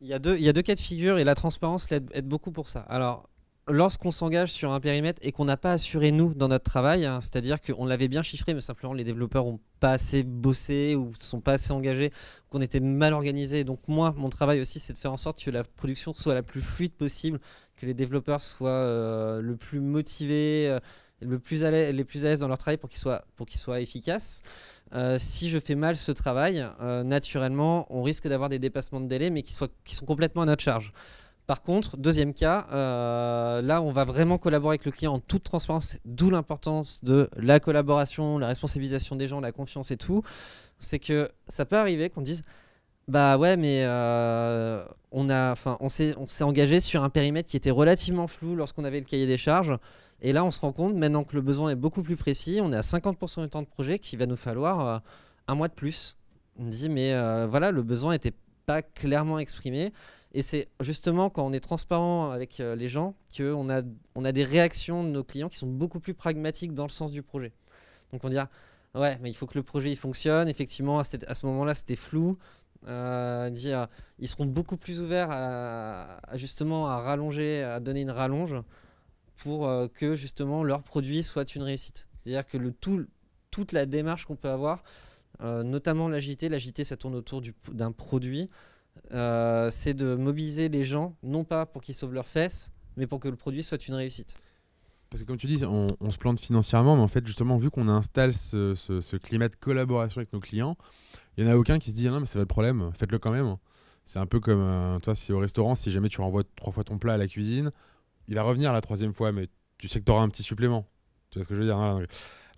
Il y a deux cas de figure et la transparence aide beaucoup pour ça. Alors, lorsqu'on s'engage sur un périmètre et qu'on n'a pas assuré nous dans notre travail, hein, c'est-à-dire qu'on l'avait bien chiffré, mais simplement les développeurs n'ont pas assez bossé ou ne sont pas assez engagés, qu'on était mal organisé. Donc moi, mon travail aussi, c'est de faire en sorte que la production soit la plus fluide possible, que les développeurs soient le plus motivés, les plus à l'aise dans leur travail pour qu'ils soient efficaces. Si je fais mal ce travail, naturellement, on risque d'avoir des dépassements de délai, mais qui sont complètement à notre charge. Par contre, deuxième cas, là on va vraiment collaborer avec le client en toute transparence, d'où l'importance de la collaboration, la responsabilisation des gens, la confiance et tout. C'est que ça peut arriver qu'on dise bah ouais mais on s'est engagé sur un périmètre qui était relativement flou lorsqu'on avait le cahier des charges. Et là on se rend compte maintenant que le besoin est beaucoup plus précis, on est à 50% du temps de projet qu'il va nous falloir 1 mois de plus. On dit mais voilà, le besoin n'était pas clairement exprimé. Et c'est justement quand on est transparent avec les gens qu'on a des réactions de nos clients qui sont beaucoup plus pragmatiques dans le sens du projet. Donc on dit ouais, mais il faut que le projet il fonctionne. Effectivement, à ce moment-là, c'était flou. Ils seront beaucoup plus ouverts justement à rallonger, à donner une rallonge pour que justement leur produit soit une réussite. C'est-à-dire que toute la démarche qu'on peut avoir, notamment l'agilité, ça tourne autour d'un produit. C'est de mobiliser les gens, non pas pour qu'ils sauvent leurs fesses, mais pour que le produit soit une réussite. Parce que comme tu dis, on se plante financièrement, mais en fait, justement, vu qu'on installe ce climat de collaboration avec nos clients, il n'y en a aucun qui se dit « Non, mais c'est votre problème, faites-le quand même ». C'est un peu comme, toi, si au restaurant, si jamais tu renvoies 3 fois ton plat à la cuisine, il va revenir la 3e fois, mais tu sais que tu auras un petit supplément. Tu vois ce que je veux dire, hein.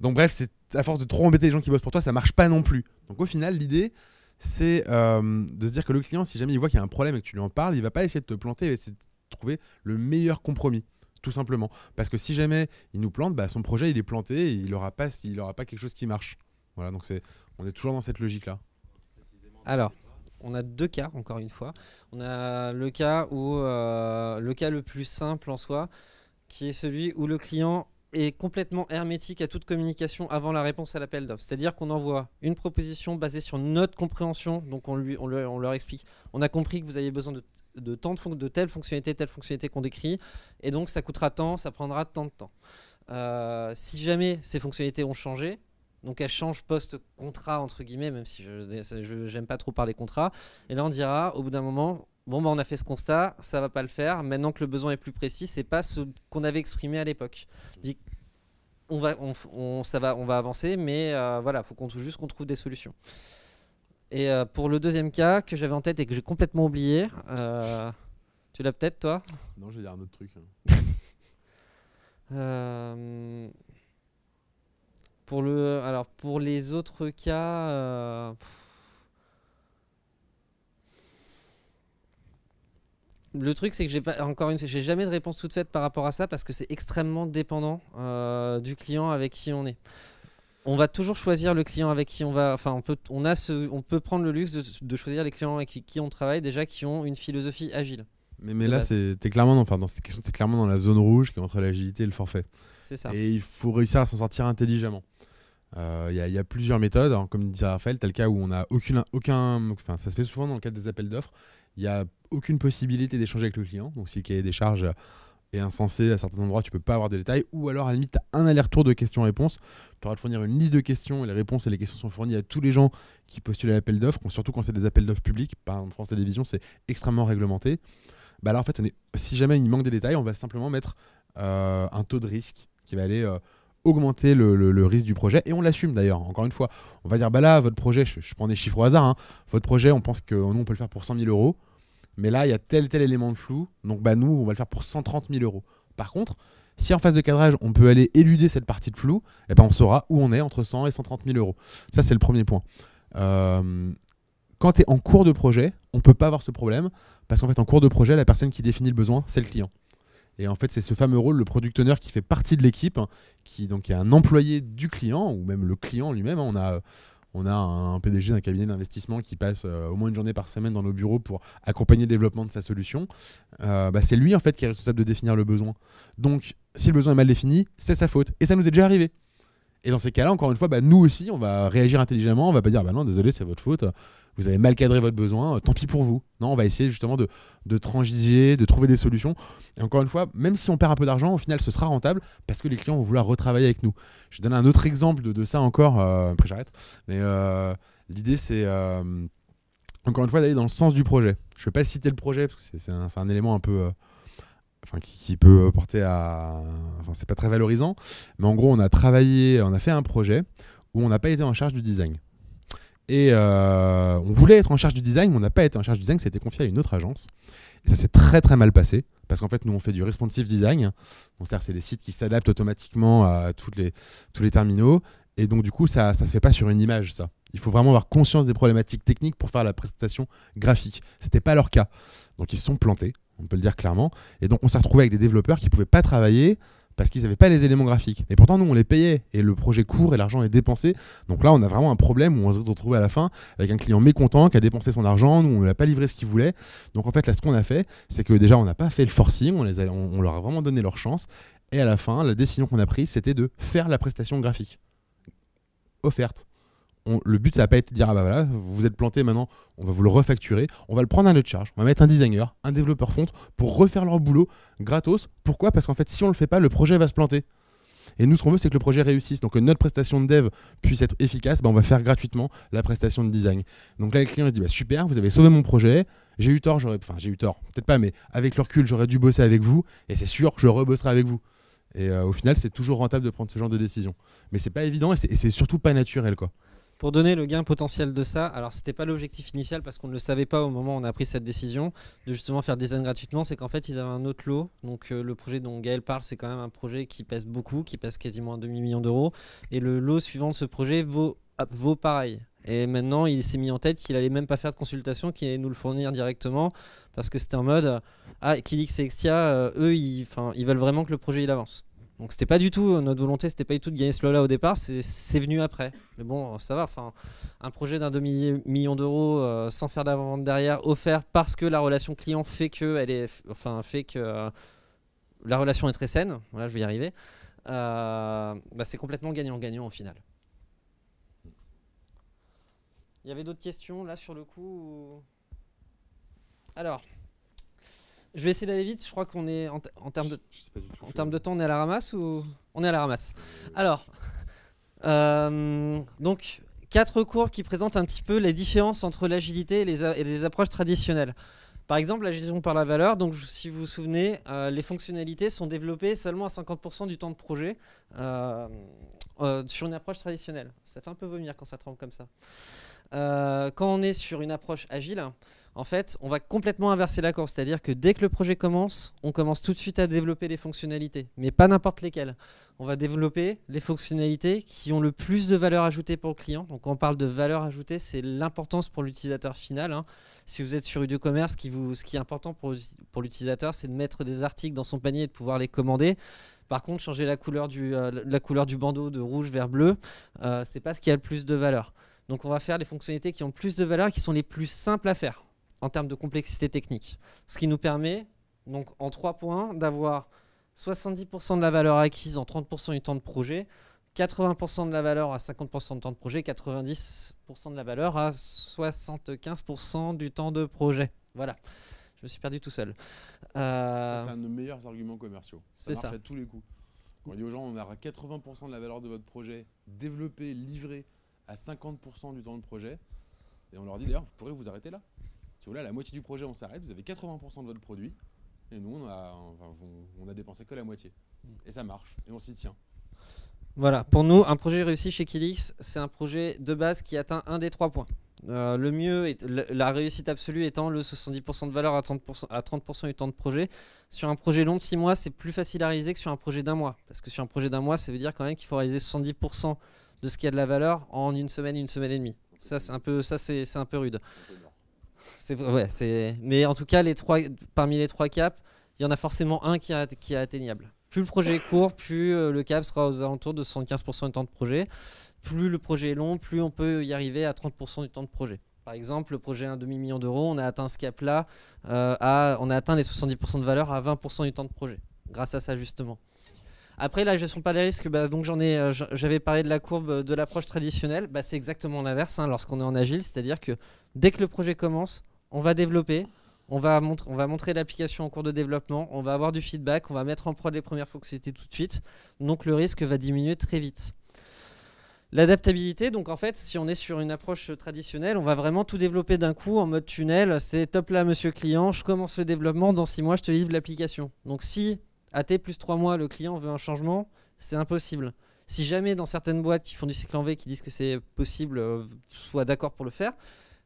Donc bref, c'est à force de trop embêter les gens qui bossent pour toi, ça marche pas non plus. Donc au final, l'idée, c'est de se dire que le client, si jamais il voit qu'il y a un problème et que tu lui en parles, il va pas essayer de te planter, il va essayer de trouver le meilleur compromis, tout simplement. Parce que si jamais il nous plante, son projet il est planté et il aura pas quelque chose qui marche. Voilà, donc on est toujours dans cette logique-là. Alors, on a 2 cas, encore une fois. On a le cas où le cas le plus simple en soi, qui est celui où le client est complètement hermétique à toute communication avant la réponse à l'appel d'offres. C'est-à-dire qu'on envoie une proposition basée sur notre compréhension, donc on leur explique. On a compris que vous avez besoin de telle fonctionnalité qu'on décrit, et donc ça coûtera tant, ça prendra tant de temps. Si jamais ces fonctionnalités ont changé, donc elles changent post-contrat entre guillemets, même si je j'aime pas trop parler contrat, et là on dira au bout d'un moment, bon on a fait ce constat, ça va pas le faire, maintenant que le besoin est plus précis, c'est pas ce qu'on avait exprimé à l'époque. On va avancer, mais voilà, faut qu'on trouve des solutions. Et pour le deuxième cas que j'avais en tête et que j'ai complètement oublié, tu l'as peut-être toi? Non, je vais dire un autre truc. Pour les autres cas, le truc c'est que j'ai jamais de réponse toute faite par rapport à ça parce que c'est extrêmement dépendant du client avec qui on est. On va toujours choisir le client avec qui on va. Enfin, on peut prendre le luxe de choisir les clients avec qui on travaille déjà qui ont une philosophie agile. Mais là, t'es clairement dans cette question, t'es clairement dans la zone rouge qui est entre l'agilité et le forfait. C'est ça. Et il faut réussir à s'en sortir intelligemment. Il y a plusieurs méthodes. Alors, comme disait Raphaël, t'as le cas où on a ça se fait souvent dans le cadre des appels d'offres. Il n'y a aucune possibilité d'échanger avec le client. Donc, si le cahier des charges est insensé, à certains endroits, tu peux pas avoir de détails. Ou alors, à la limite, tu as un aller-retour de questions-réponses. Tu auras de fournir une liste de questions et les réponses et les questions sont fournies à tous les gens qui postulent à l'appel d'offres. Surtout quand c'est des appels d'offres publics. Par exemple, France Télévisions, c'est extrêmement réglementé. Là, en fait, si jamais il manque des détails, on va simplement mettre un taux de risque qui va aller augmenter le risque du projet, et on l'assume d'ailleurs. Encore une fois, on va dire là, votre projet, je prends des chiffres au hasard, votre projet, on pense que nous, on peut le faire pour 100 000 euros, mais là, il y a tel élément de flou, donc nous, on va le faire pour 130 000 euros. Par contre, si en phase de cadrage, on peut aller éluder cette partie de flou, on saura où on est entre 100 et 130 000 euros. Ça, c'est le premier point. Quand tu es en cours de projet, on ne peut pas avoir ce problème, parce qu'en fait, en cours de projet, la personne qui définit le besoin, c'est le client. Et en fait, c'est ce fameux rôle, le product owner, qui fait partie de l'équipe, qui est un employé du client, ou même le client lui-même. On a un PDG d'un cabinet d'investissement qui passe au moins une journée par semaine dans nos bureaux pour accompagner le développement de sa solution. C'est lui en fait qui est responsable de définir le besoin. Donc, si le besoin est mal défini, c'est sa faute. Et ça nous est déjà arrivé. Et dans ces cas-là, encore une fois, nous aussi, on va réagir intelligemment. On va pas dire non, désolé, c'est votre faute. Vous avez mal cadré votre besoin. Tant pis pour vous. Non, on va essayer justement de transiger, de trouver des solutions. Et encore une fois, même si on perd un peu d'argent, au final, ce sera rentable parce que les clients vont vouloir retravailler avec nous. Je vais donner un autre exemple de ça encore. Après, j'arrête. Mais l'idée, c'est encore une fois d'aller dans le sens du projet. Je ne vais pas citer le projet parce que c'est un élément un peu. Qui peut porter à... c'est pas très valorisant, mais en gros, on a fait un projet où on n'a pas été en charge du design. Et on voulait être en charge du design, mais on n'a pas été en charge du design, ça a été confié à une autre agence. Et ça s'est très très mal passé, parce qu'en fait, nous, on fait du responsive design. Donc, c'est-à-dire c'est des sites qui s'adaptent automatiquement à tous les terminaux. Et donc, du coup, ça se fait pas sur une image, ça. Il faut vraiment avoir conscience des problématiques techniques pour faire la prestation graphique. C'était pas leur cas. Donc, ils se sont plantés. On peut le dire clairement. Et donc, on s'est retrouvé avec des développeurs qui ne pouvaient pas travailler parce qu'ils n'avaient pas les éléments graphiques. Et pourtant, nous, on les payait. Et le projet court et l'argent est dépensé. Donc là, on a vraiment un problème où on se retrouve à la fin avec un client mécontent qui a dépensé son argent. Nous, on ne lui a pas livré ce qu'il voulait. Donc en fait, là, ce qu'on a fait, c'est que déjà, on n'a pas fait le forcing. On leur a vraiment donné leur chance. Et à la fin, la décision qu'on a prise, c'était de faire la prestation graphique offerte. Le but, ça n'a pas été de dire voilà, vous êtes planté maintenant, on va vous le refacturer, on va le prendre à notre charge, on va mettre un designer, un développeur front pour refaire leur boulot gratos. Pourquoi ? Parce qu'en fait, si on le fait pas, le projet va se planter. Et nous, ce qu'on veut, c'est que le projet réussisse. Donc, que notre prestation de dev puisse être efficace, on va faire gratuitement la prestation de design. Donc là, le client il se dit super, vous avez sauvé mon projet, j'ai eu tort, peut-être pas, mais avec le recul, j'aurais dû bosser avec vous, et c'est sûr, je rebosserai avec vous. Et au final, c'est toujours rentable de prendre ce genre de décision. Mais c'est pas évident et c'est surtout pas naturel, quoi. Pour donner le gain potentiel de ça, alors c'était pas l'objectif initial parce qu'on ne le savait pas au moment où on a pris cette décision de justement faire design gratuitement, c'est qu'en fait ils avaient un autre lot. Donc le projet dont Gaël parle, c'est quand même un projet qui pèse beaucoup, qui pèse quasiment un demi-million d'euros. Et le lot suivant de ce projet vaut pareil. Et maintenant il s'est mis en tête qu'il allait même pas faire de consultation, qu'il allait nous le fournir directement parce que c'était en mode Kidix et Extia, eux ils veulent vraiment que le projet il avance. Donc c'était pas du tout notre volonté, c'était pas du tout de gagner ce lot-là au départ, c'est venu après. Mais bon, ça va. Enfin, un projet d'un demi-million d'euros sans faire d'avant-vente derrière, offert parce que la relation client fait que la relation est très saine. Voilà, je vais y arriver. C'est complètement gagnant-gagnant au final. Il y avait d'autres questions là sur le coup Alors. Je vais essayer d'aller vite. Je crois qu'on est en termes de temps, on est à la ramasse ou on est à la ramasse. Alors, donc 4 courbes qui présentent un petit peu les différences entre l'agilité et les approches traditionnelles. Par exemple, la gestion par la valeur. Donc, si vous vous souvenez, les fonctionnalités sont développées seulement à 50% du temps de projet sur une approche traditionnelle. Ça fait un peu vomir quand ça tremble comme ça. Quand on est sur une approche agile, en fait, on va complètement inverser la courbe. C'est-à-dire que dès que le projet commence, on commence tout de suite à développer les fonctionnalités, mais pas n'importe lesquelles. On va développer les fonctionnalités qui ont le plus de valeur ajoutée pour le client. Donc, quand on parle de valeur ajoutée, c'est l'importance pour l'utilisateur final. Si vous êtes sur UDoCommerce, ce qui est important pour l'utilisateur, c'est de mettre des articles dans son panier et de pouvoir les commander. Par contre, changer la couleur du bandeau de rouge vers bleu, c'est pas ce qui a le plus de valeur. Donc, on va faire les fonctionnalités qui ont le plus de valeur et qui sont les plus simples à faire en termes de complexité technique. Ce qui nous permet, donc en 3 points, d'avoir 70% de la valeur acquise en 30% du temps de projet, 80% de la valeur à 50% de temps de projet, 90% de la valeur à 75% du temps de projet. Voilà, je me suis perdu tout seul. Ça, c'est un de nos meilleurs arguments commerciaux. Ça marche ça. à tous les coups. Quand on dit aux gens, on aura 80% de la valeur de votre projet développé, livré à 50% du temps de projet. Et on leur dit d'ailleurs, vous pourrez vous arrêter là. Si vous voulez, à la moitié du projet, on s'arrête, vous avez 80% de votre produit. Et nous, on a dépensé que la moitié. Et ça marche, et on s'y tient. Voilà, pour nous, un projet réussi chez Kidix, c'est un projet de base qui atteint un des 3 points. Le mieux, la réussite absolue étant le 70% de valeur à 30% du temps de projet. Sur un projet long de 6 mois, c'est plus facile à réaliser que sur un projet d'un mois. Parce que sur un projet d'un mois, ça veut dire quand même qu'il faut réaliser 70% de ce qui a de la valeur en une semaine et demie. Ça, c'est un peu rude. Mais en tout cas, parmi les 3 caps, il y en a forcément un qui est atteignable. Plus le projet est court, plus le cap sera aux alentours de 75% du temps de projet. Plus le projet est long, plus on peut y arriver à 30% du temps de projet. Par exemple, le projet à un demi-million d'euros, on a atteint ce cap-là, on a atteint les 70% de valeur à 20% du temps de projet, grâce à ça justement. Après, la gestion par les risques, donc j'avais parlé de la courbe de l'approche traditionnelle, c'est exactement l'inverse lorsqu'on est en agile, c'est-à-dire que dès que le projet commence, on va développer, on va montrer l'application en cours de développement, on va avoir du feedback, on va mettre en prod les premières fonctionnalités tout de suite, donc le risque va diminuer très vite. L'adaptabilité, donc en fait, si on est sur une approche traditionnelle, on va vraiment tout développer d'un coup en mode tunnel, c'est top là monsieur client, je commence le développement, dans 6 mois je te livre l'application. Donc si à T plus 3 mois, le client veut un changement, c'est impossible. Si jamais dans certaines boîtes qui font du cycle en V, qui disent que c'est possible, soient d'accord pour le faire,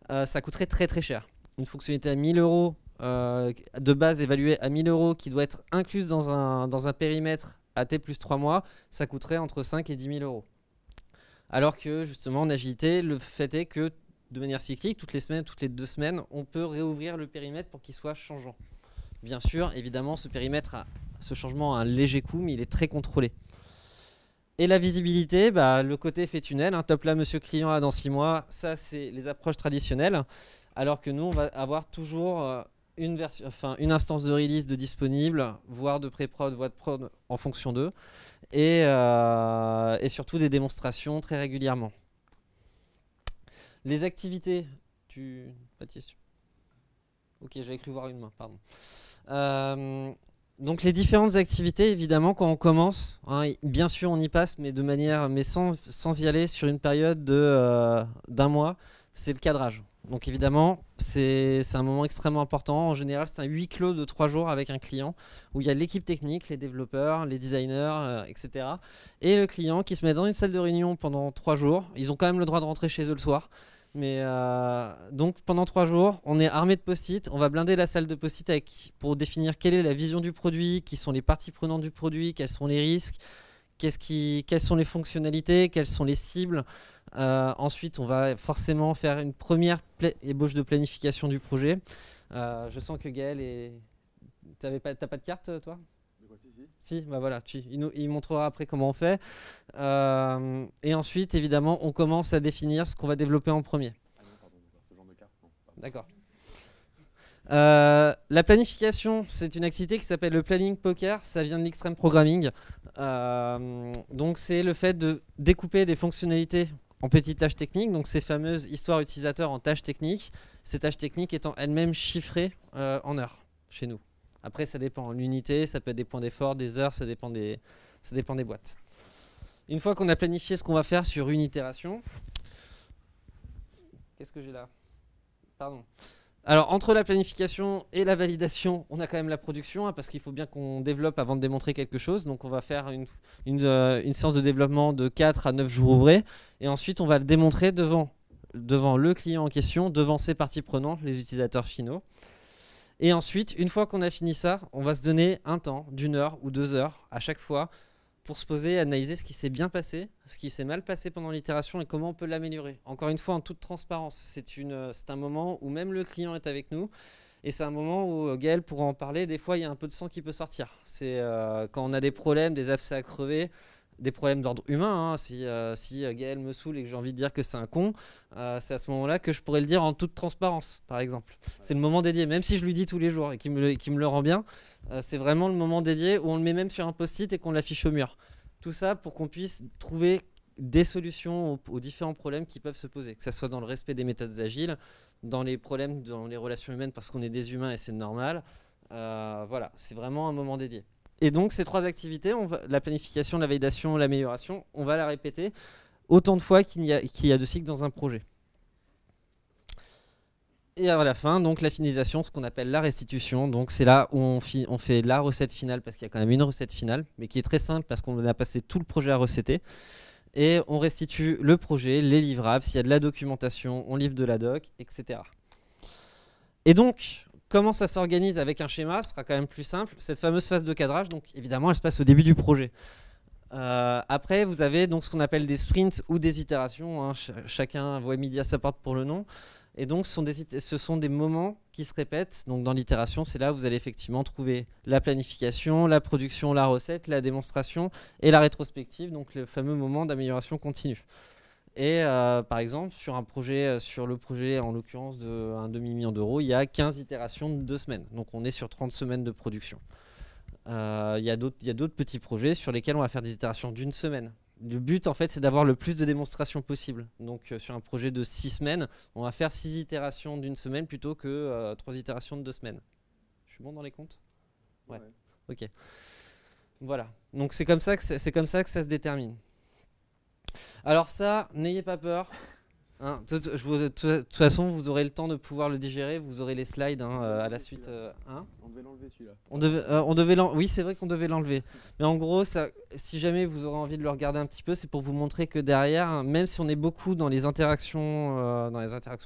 ça coûterait très très cher. Une fonctionnalité à 1000 euros, de base évaluée à 1000 euros, qui doit être incluse dans un périmètre à T plus 3 mois, ça coûterait entre 5 et 10 000 euros. Alors que justement en agilité, le fait est que de manière cyclique, toutes les semaines, toutes les 2 semaines, on peut réouvrir le périmètre pour qu'il soit changeant. Bien sûr, évidemment, ce changement a un léger coût, mais il est très contrôlé. Et la visibilité, le côté effet tunnel, top là, monsieur client, dans 6 mois, ça c'est les approches traditionnelles. Alors que nous, on va avoir toujours une instance de release de disponible, voire de pré-prod, voire de prod en fonction d'eux. Et surtout des démonstrations très régulièrement. Les activités, Baptiste. Ok, j'avais cru voir une main, pardon. Donc les différentes activités, évidemment, quand on commence, bien sûr on y passe, mais sans y aller sur une période d'un mois. c'est le cadrage. Donc évidemment, c'est un moment extrêmement important. En général, c'est un huis clos de 3 jours avec un client où il y a l'équipe technique, les développeurs, les designers, etc. Et le client qui se met dans une salle de réunion pendant 3 jours. Ils ont quand même le droit de rentrer chez eux le soir. Mais donc pendant 3 jours, on est armé de post-it. On va blinder la salle de post-it pour définir quelle est la vision du produit, qui sont les parties prenantes du produit, quels sont les risques, quelles sont les fonctionnalités, quelles sont les cibles. Ensuite, on va forcément faire une première ébauche de planification du projet. Je sens que Gaël t'as pas de carte, toi? Si, bah voilà, il montrera après comment on fait. Et ensuite, évidemment, on commence à définir ce qu'on va développer en premier. Ah non, pardon, ce genre de carte, non. D'accord. La planification, c'est une activité qui s'appelle le planning poker. Ça vient de l'extreme programming. Donc, c'est le fait de découper des fonctionnalités en petites tâches techniques, donc ces fameuses histoires utilisateurs en tâches techniques, ces tâches techniques étant elles-mêmes chiffrées en heures chez nous. Après, ça dépend. L'unité, ça peut être des points d'effort, des heures, ça dépend des boîtes. Une fois qu'on a planifié ce qu'on va faire sur une itération, qu'est-ce que j'ai là? Pardon. Alors, entre la planification et la validation, on a quand même la production, hein, parce qu'il faut bien qu'on développe avant de démontrer quelque chose. Donc, on va faire une séance de développement de 4 à 9 jours ouvrés. Et ensuite, on va le démontrer devant le client en question, devant ses parties prenantes, les utilisateurs finaux. Et ensuite, une fois qu'on a fini ça, on va se donner un temps d'1 heure ou 2 heures à chaque fois pour se poser et analyser ce qui s'est bien passé, ce qui s'est mal passé pendant l'itération et comment on peut l'améliorer. Encore une fois, en toute transparence, c'est un moment où même le client est avec nous et c'est un moment où Gaël pourra en parler. Des fois, il y a un peu de sang qui peut sortir. C'est quand on a des problèmes, des abcès à crever, des problèmes d'ordre humain. Hein. Si Gaël me saoule et que j'ai envie de dire que c'est un con, c'est à ce moment-là que je pourrais le dire en toute transparence, par exemple. C'est le moment dédié, même si je lui dis tous les jours et qu'il me le rend bien. C'est vraiment le moment dédié où on le met même sur un post-it et qu'on l'affiche au mur. Tout ça pour qu'on puisse trouver des solutions aux différents problèmes qui peuvent se poser, que ce soit dans le respect des méthodes agiles, dans les problèmes dans les relations humaines parce qu'on est des humains et c'est normal. Voilà, c'est vraiment un moment dédié. Et donc ces 3 activités, la planification, la validation, l'amélioration, on va la répéter autant de fois qu'il y a de cycles dans un projet. Et à la fin, donc la finalisation, ce qu'on appelle la restitution. Donc c'est là où on fait la recette finale, parce qu'il y a quand même une recette finale, mais qui est très simple parce qu'on a passé tout le projet à recetter. Et on restitue le projet, les livrables, s'il y a de la documentation, on livre de la doc, etc. Et donc, comment ça s'organise avec un schéma? Ce sera quand même plus simple. Cette fameuse phase de cadrage, donc évidemment, elle se passe au début du projet. Après, vous avez donc ce qu'on appelle des sprints ou des itérations. Hein. Chacun voit midi à sa porte pour le nom. Et donc, ce sont des moments qui se répètent. Donc, dans l'itération, c'est là où vous allez effectivement trouver la planification, la production, la recette, la démonstration et la rétrospective, donc le fameux moment d'amélioration continue. Et par exemple, sur le projet en l'occurrence de 1,5 million d'euros, il y a 15 itérations de 2 semaines. Donc, on est sur 30 semaines de production. Il y a d'autres petits projets sur lesquels on va faire des itérations d'1 semaine. Le but, en fait, c'est d'avoir le plus de démonstrations possible. Donc, sur un projet de 6 semaines, on va faire 6 itérations d'1 semaine plutôt que 3 itérations de 2 semaines. Je suis bon dans les comptes? Ouais. Ok. Voilà. Donc, c'est comme ça que ça se détermine. Alors ça, n'ayez pas peur. Hein, de toute façon, vous aurez le temps de pouvoir le digérer. Vous aurez les slides à la suite. Hein, on devait l'enlever celui-là. On devait l'enlever. Oui, c'est vrai qu'on devait l'enlever. Mais en gros, si jamais vous aurez envie de le regarder un petit peu, c'est pour vous montrer que derrière, hein, même si on est beaucoup dans les interactions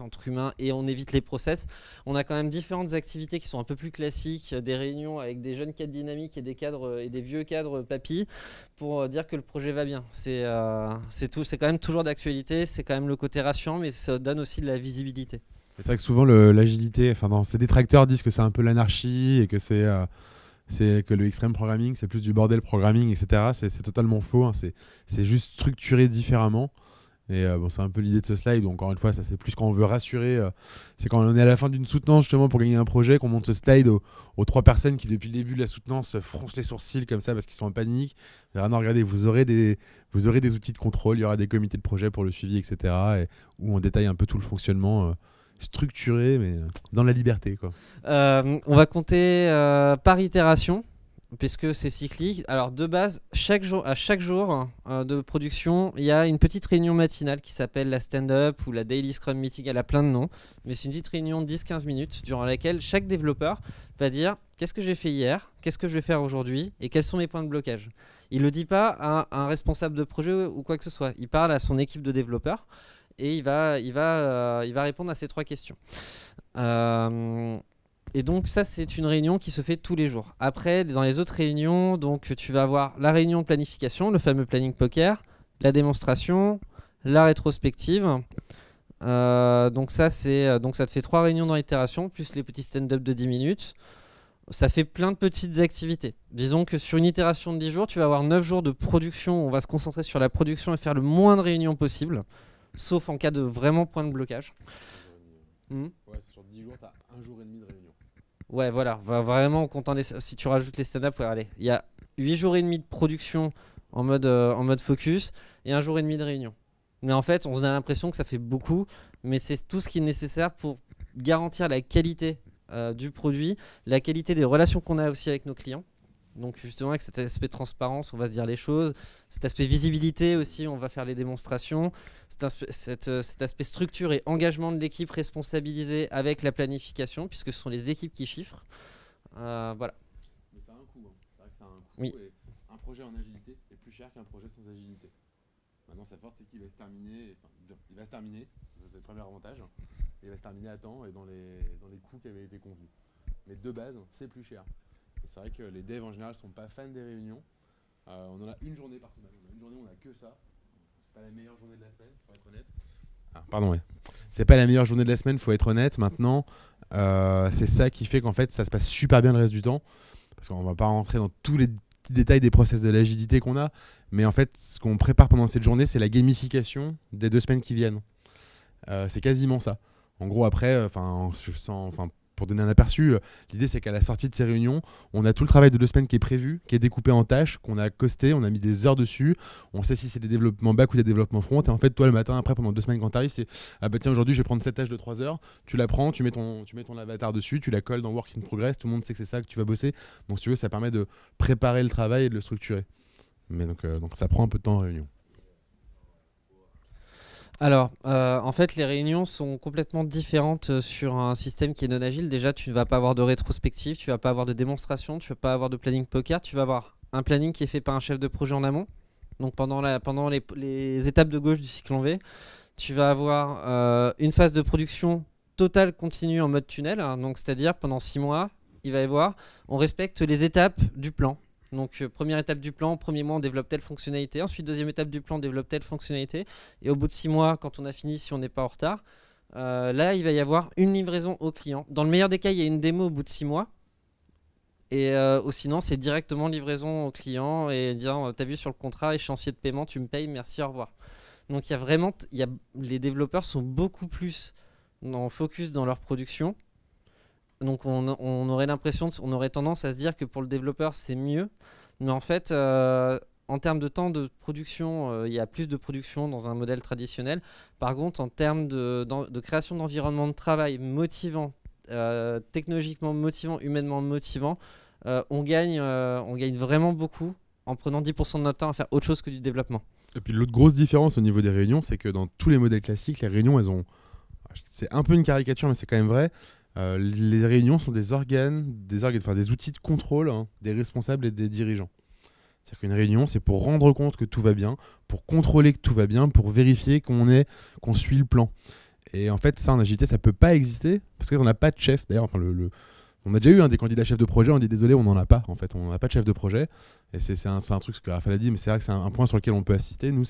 entre humains et on évite les process, on a quand même différentes activités qui sont un peu plus classiques, des réunions avec des jeunes cadres dynamiques et des vieux cadres papy pour dire que le projet va bien. C'est quand même toujours d'actualité. C'est quand même le côté rassurant, mais ça donne aussi de la visibilité. C'est vrai que souvent l'agilité, ces détracteurs disent que c'est un peu l'anarchie et que c'est que le extreme programming, c'est plus du bordel programming, etc. C'est totalement faux. Hein. C'est juste structuré différemment. Et c'est un peu l'idée de ce slide. Donc, encore une fois, ça c'est plus quand on veut rassurer. C'est quand on est à la fin d'une soutenance justement pour gagner un projet qu'on monte ce slide aux 3 personnes qui depuis le début de la soutenance froncent les sourcils comme ça parce qu'ils sont en panique. Non, regardez, vous aurez des outils de contrôle, il y aura des comités de projet pour le suivi, etc. Et où on détaille un peu tout le fonctionnement structuré, mais dans la liberté, quoi. On va compter par itération. puisque c'est cyclique. Alors de base, à chaque jour de production, il y a une petite réunion matinale qui s'appelle la stand-up ou la daily scrum meeting, elle a plein de noms, mais c'est une petite réunion de 10-15 minutes durant laquelle chaque développeur va dire qu'est-ce que j'ai fait hier, qu'est-ce que je vais faire aujourd'hui et quels sont mes points de blocage. Il ne le dit pas à un responsable de projet ou quoi que ce soit, il parle à son équipe de développeurs et il va répondre à ces 3 questions. Et donc ça, c'est une réunion qui se fait tous les jours. Après, dans les autres réunions, donc tu vas avoir la réunion de planification, le fameux planning poker, la démonstration, la rétrospective. Donc ça te fait 3 réunions dans l'itération, plus les petits stand-up de 10 minutes. Ça fait plein de petites activités. Disons que sur une itération de 10 jours, tu vas avoir 9 jours de production. On va se concentrer sur la production et faire le moins de réunions possible, sauf en cas de vraiment point de blocage. Ouais, c'est sur 10 jours, tu as 1 jour et demi de réunion. Ouais, voilà, vraiment en comptant si tu rajoutes les stand-up, ouais, allez, il y a 8 jours et demi de production en mode focus et 1 jour et demi de réunion. Mais en fait, on a l'impression que ça fait beaucoup, mais c'est tout ce qui est nécessaire pour garantir la qualité du produit, la qualité des relations qu'on a aussi avec nos clients. Donc justement, avec cet aspect transparence, on va se dire les choses. Cet aspect visibilité aussi, on va faire les démonstrations. Cet aspect structure et engagement de l'équipe responsabilisée avec la planification, puisque ce sont les équipes qui chiffrent. Voilà. Mais ça a un coût, hein. C'est vrai que ça a un coût. Oui. Et un projet en agilité est plus cher qu'un projet sans agilité. Maintenant, sa force, c'est qu'il va se terminer. Il va se terminer, c'est le premier avantage. Et il va se terminer à temps et dans les coûts qui avaient été convenus. Mais de base, c'est plus cher. Et c'est vrai que les devs en général sont pas fans des réunions. On en a une journée par semaine. On a une journée où on a que ça. C'est pas la meilleure journée de la semaine, faut être honnête. Pardon, ouais. C'est pas la meilleure journée de la semaine, faut être honnête. Maintenant, c'est ça qui fait qu'en fait, ça se passe super bien le reste du temps. Parce qu'on va pas rentrer dans tous les petits détails des process de l'agilité qu'on a. Mais en fait, ce qu'on prépare pendant cette journée, c'est la gamification des 2 semaines qui viennent. C'est quasiment ça. En gros, après, pour donner un aperçu, l'idée c'est qu'à la sortie de ces réunions, on a tout le travail de 2 semaines qui est prévu, qui est découpé en tâches, qu'on a costé, on a mis des heures dessus, on sait si c'est des développements back ou des développements front, et en fait toi le matin après pendant 2 semaines quand tu arrives, c'est ah bah tiens aujourd'hui je vais prendre cette tâche de 3 heures, tu la prends, tu mets ton avatar dessus, tu la colles dans Work in Progress, tout le monde sait que c'est ça que tu vas bosser, donc si tu veux ça permet de préparer le travail et de le structurer. Mais donc ça prend un peu de temps en réunion. Alors, en fait, les réunions sont complètement différentes sur un système qui est non agile. Déjà, tu ne vas pas avoir de rétrospective, tu ne vas pas avoir de démonstration, tu ne vas pas avoir de planning poker. Tu vas avoir un planning qui est fait par un chef de projet en amont. Donc, pendant les étapes de gauche du cycle en V, tu vas avoir une phase de production totale continue en mode tunnel. Donc, c'est-à-dire, pendant 6 mois, il va y avoir, on respecte les étapes du plan. Donc première étape du plan, premier mois on développe telle fonctionnalité, ensuite deuxième étape du plan on développe telle fonctionnalité, et au bout de 6 mois quand on a fini, si on n'est pas en retard, là il va y avoir une livraison au client. Dans le meilleur des cas il y a une démo au bout de 6 mois, et sinon c'est directement livraison au client et dire t'as vu sur le contrat, échéancier de paiement, tu me payes, merci, au revoir. Donc les développeurs sont beaucoup plus en focus dans leur production. Donc on aurait on aurait tendance à se dire que pour le développeur c'est mieux, mais en fait en termes de temps de production, il y a plus de production dans un modèle traditionnel. Par contre, en termes de création d'environnement de travail motivant, technologiquement motivant, humainement motivant, on gagne vraiment beaucoup en prenant 10% de notre temps à faire autre chose que du développement. Et puis l'autre grosse différence au niveau des réunions, c'est que dans tous les modèles classiques, les réunions, c'est un peu une caricature, mais c'est quand même vrai. Les réunions sont des outils de contrôle des responsables et des dirigeants. C'est-à-dire qu'une réunion, c'est pour rendre compte que tout va bien, pour contrôler que tout va bien, pour vérifier qu'on suit le plan. Et en fait, ça en agilité, ça peut pas exister parce qu'on n'a pas de chef. D'ailleurs, on a déjà eu des candidats chefs de projet, on dit désolé, on n'en a pas. En fait, on n'a pas de chef de projet. Et c'est un truc, ce que Raphaël a dit, mais c'est vrai que c'est un point sur lequel on peut assister. Nous,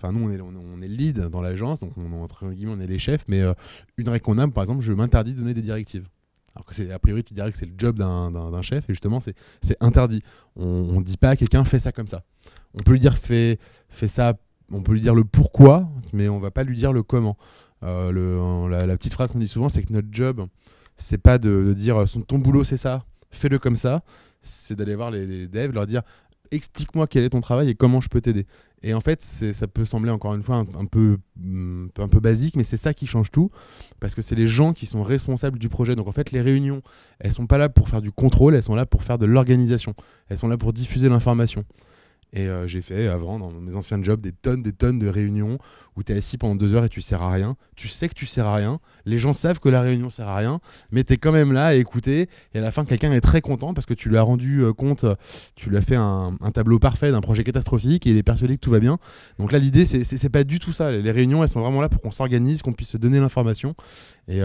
on est lead dans l'agence, donc on est les chefs, mais une règle qu'on a, par exemple, je m'interdis de donner des directives. Alors que a priori, tu dirais que c'est le job d'un chef, et justement, c'est interdit. On ne dit pas à quelqu'un, fais ça comme ça. On peut lui dire, fais ça, on peut lui dire le pourquoi, mais on ne va pas lui dire le comment. La petite phrase qu'on dit souvent, c'est que notre job, c'est pas de dire ton boulot, c'est ça, fais-le comme ça. C'est d'aller voir les devs, leur dire explique-moi quel est ton travail et comment je peux t'aider. Et en fait, ça peut sembler encore une fois un peu basique, mais c'est ça qui change tout, parce que c'est les gens qui sont responsables du projet. Donc en fait, les réunions, elles sont pas là pour faire du contrôle, elles sont là pour faire de l'organisation. Elles sont là pour diffuser l'information. Et j'ai fait avant, dans mes anciens jobs, des tonnes de réunions où tu es assis pendant 2 heures et tu sers à rien. Tu sais que tu sers à rien. Les gens savent que la réunion sert à rien, mais tu es quand même là à écouter. Et à la fin, quelqu'un est très content parce que tu lui as rendu compte, tu lui as fait un tableau parfait d'un projet catastrophique et il est persuadé que tout va bien. Donc là, l'idée, c'est pas du tout ça. Les réunions, elles sont vraiment là pour qu'on s'organise, qu'on puisse se donner l'information. Et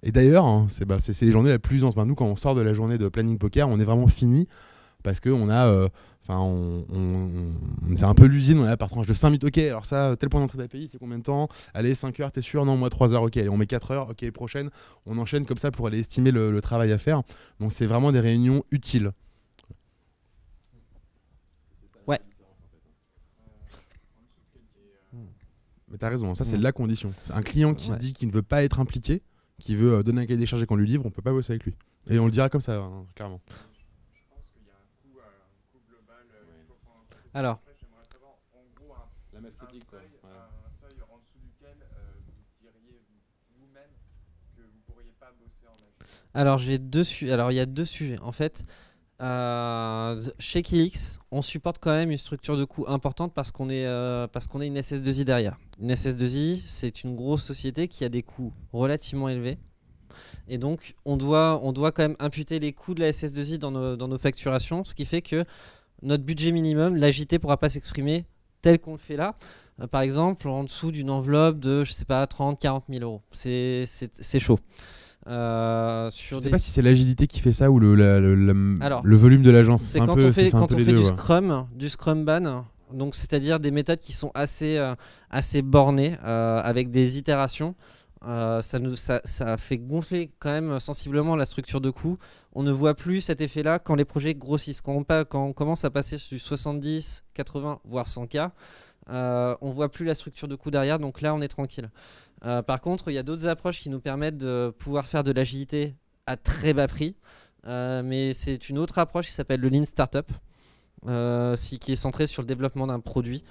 d'ailleurs, hein, c'est les journées les plus... Enfin, nous, quand on sort de la journée de planning poker, on est vraiment fini parce qu'on a... c'est un peu l'usine, on est là par tranche de 5 minutes. Ok, alors ça, tel point d'entrée d'API, c'est combien de temps? Allez, 5 heures, t'es sûr? Non, moi 3 heures, ok. Allez, on met 4 heures, ok, prochaine. On enchaîne comme ça pour aller estimer le travail à faire. Donc c'est vraiment des réunions utiles. Ouais. Mais t'as raison, ça c'est la condition. Un client qui dit qu'il ne veut pas être impliqué, qui veut donner un cahier des charges et qu'on lui livre, on peut pas bosser avec lui. Et on le dira comme ça, hein, clairement. Alors, J'aimerais savoir en gros La masse un critique, seuil, un seuil en dessous duquel vous diriez vous-même que vous ne pourriez pas bosser en agile. alors il y a deux sujets. En fait, chez KX, on supporte quand même une structure de coût importante parce qu'on est une SS2I derrière. Une SS2I, c'est une grosse société qui a des coûts relativement élevés. Et donc, on doit quand même imputer les coûts de la SS2I dans nos facturations, ce qui fait que notre budget minimum, l'AJT ne pourra pas s'exprimer tel qu'on le fait là. Par exemple, en dessous d'une enveloppe de, je sais pas, 30-40 000 euros. C'est chaud. Je sais pas si c'est l'agilité qui fait ça ou le volume de l'agence. C'est quand on fait du Scrum Ban, donc c'est-à-dire des méthodes qui sont assez bornées, avec des itérations. Ça fait gonfler quand même sensiblement la structure de coût. On ne voit plus cet effet-là quand les projets grossissent. Quand on commence à passer sur 70, 80, voire 100K, on voit plus la structure de coût derrière, donc là on est tranquille. Par contre, il y a d'autres approches qui nous permettent de pouvoir faire de l'agilité à très bas prix, mais c'est une autre approche qui s'appelle le Lean Startup, qui est centrée sur le développement d'un produit.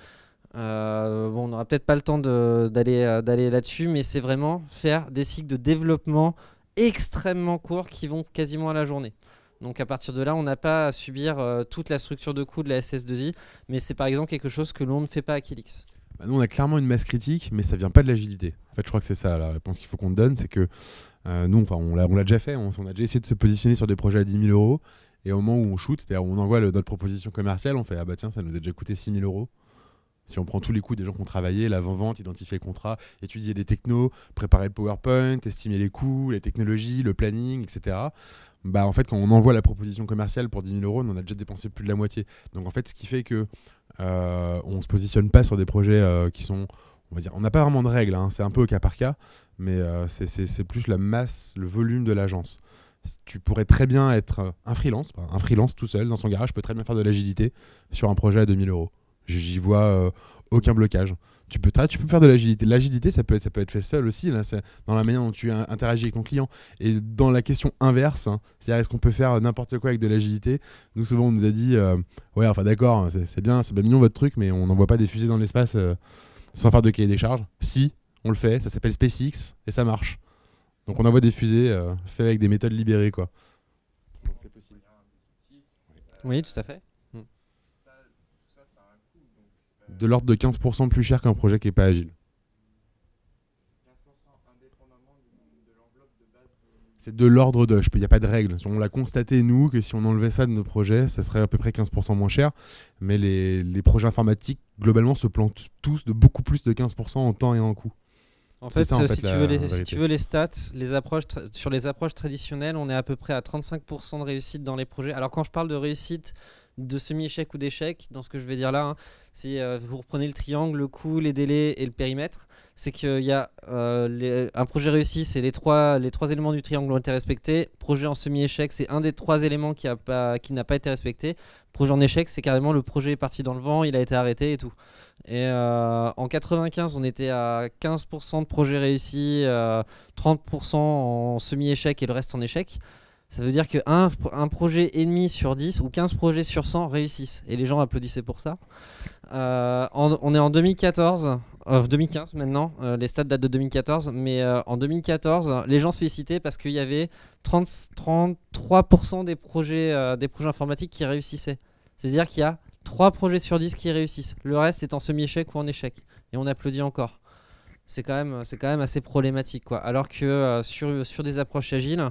On n'aura peut-être pas le temps d'aller là-dessus, mais c'est vraiment faire des cycles de développement extrêmement courts qui vont quasiment à la journée. Donc à partir de là, on n'a pas à subir toute la structure de coût de la SS2I, mais c'est par exemple quelque chose que l'on ne fait pas à Kilix. Nous, on a clairement une masse critique, mais ça vient pas de l'agilité. En fait, je crois que c'est ça la réponse qu'il faut qu'on te donne, c'est que nous, on l'a déjà fait, on a déjà essayé de se positionner sur des projets à 10 000 euros, et au moment où on shoot, c'est-à-dire où on envoie notre proposition commerciale, on fait ah bah tiens, ça nous a déjà coûté 6 000 euros. Si on prend tous les coûts des gens qui ont travaillé, l'avant-vente, identifier le contrat, étudier les technos, préparer le PowerPoint, estimer les coûts, les technologies, le planning, etc. Bah en fait, quand on envoie la proposition commerciale pour 10 000 euros, on en a déjà dépensé plus de la moitié. Donc en fait, ce qui fait que on se positionne pas sur des projets qui sont, on va dire, on n'a pas vraiment de règles, hein, c'est un peu au cas par cas, mais c'est plus la masse, le volume de l'agence. Tu pourrais très bien être un freelance tout seul dans son garage peut très bien faire de l'agilité sur un projet à 2 000 euros. J'y vois aucun blocage. Tu peux faire de l'agilité. L'agilité, ça peut être fait seul aussi. Là, c'est dans la manière dont tu interagis avec ton client. Et dans la question inverse, hein, c'est-à-dire est-ce qu'on peut faire n'importe quoi avec de l'agilité? Nous, souvent, on nous a dit ouais, enfin d'accord, c'est bien mignon votre truc, mais on n'envoie pas des fusées dans l'espace sans faire de cahier des charges. Si, on le fait. Ça s'appelle SpaceX et ça marche. Donc on envoie des fusées faites avec des méthodes libérées, quoi. Donc c'est possible. Oui, tout à fait. De l'ordre de 15% plus cher qu'un projet qui n'est pas agile. 15% indépendamment de l'enveloppe de base. C'est de l'ordre de... Il n'y a pas de règle. On l'a constaté, nous, que si on enlevait ça de nos projets, ça serait à peu près 15% moins cher. Mais les projets informatiques, globalement, se plantent tous de beaucoup plus de 15% en temps et en coût. En fait, ça, si tu veux les stats, sur les approches traditionnelles, on est à peu près à 35% de réussite dans les projets. Alors quand je parle de réussite, de semi-échec ou d'échec, dans ce que je vais dire là, hein, c'est vous reprenez le triangle, le coût, les délais et le périmètre. C'est qu'il y a un projet réussi, c'est les trois éléments du triangle ont été respectés. Projet en semi-échec, c'est un des 3 éléments qui n'a pas été respecté. Projet en échec, c'est carrément le projet est parti dans le vent, il a été arrêté et tout. Et en 95, on était à 15% de projets réussis, 30% en semi-échec et le reste en échec. Ça veut dire qu'un projet et demi sur 10 ou 15 projets sur 100 réussissent. Et les gens applaudissaient pour ça. On est en 2014, 2015 maintenant, les stats datent de 2014, mais en 2014, les gens se félicitaient parce qu'il y avait 33% des projets informatiques qui réussissaient. C'est-à-dire qu'il y a 3 projets sur 10 qui réussissent. Le reste est en semi-échec ou en échec. Et on applaudit encore. C'est quand même assez problématique, quoi. Alors que sur des approches agiles,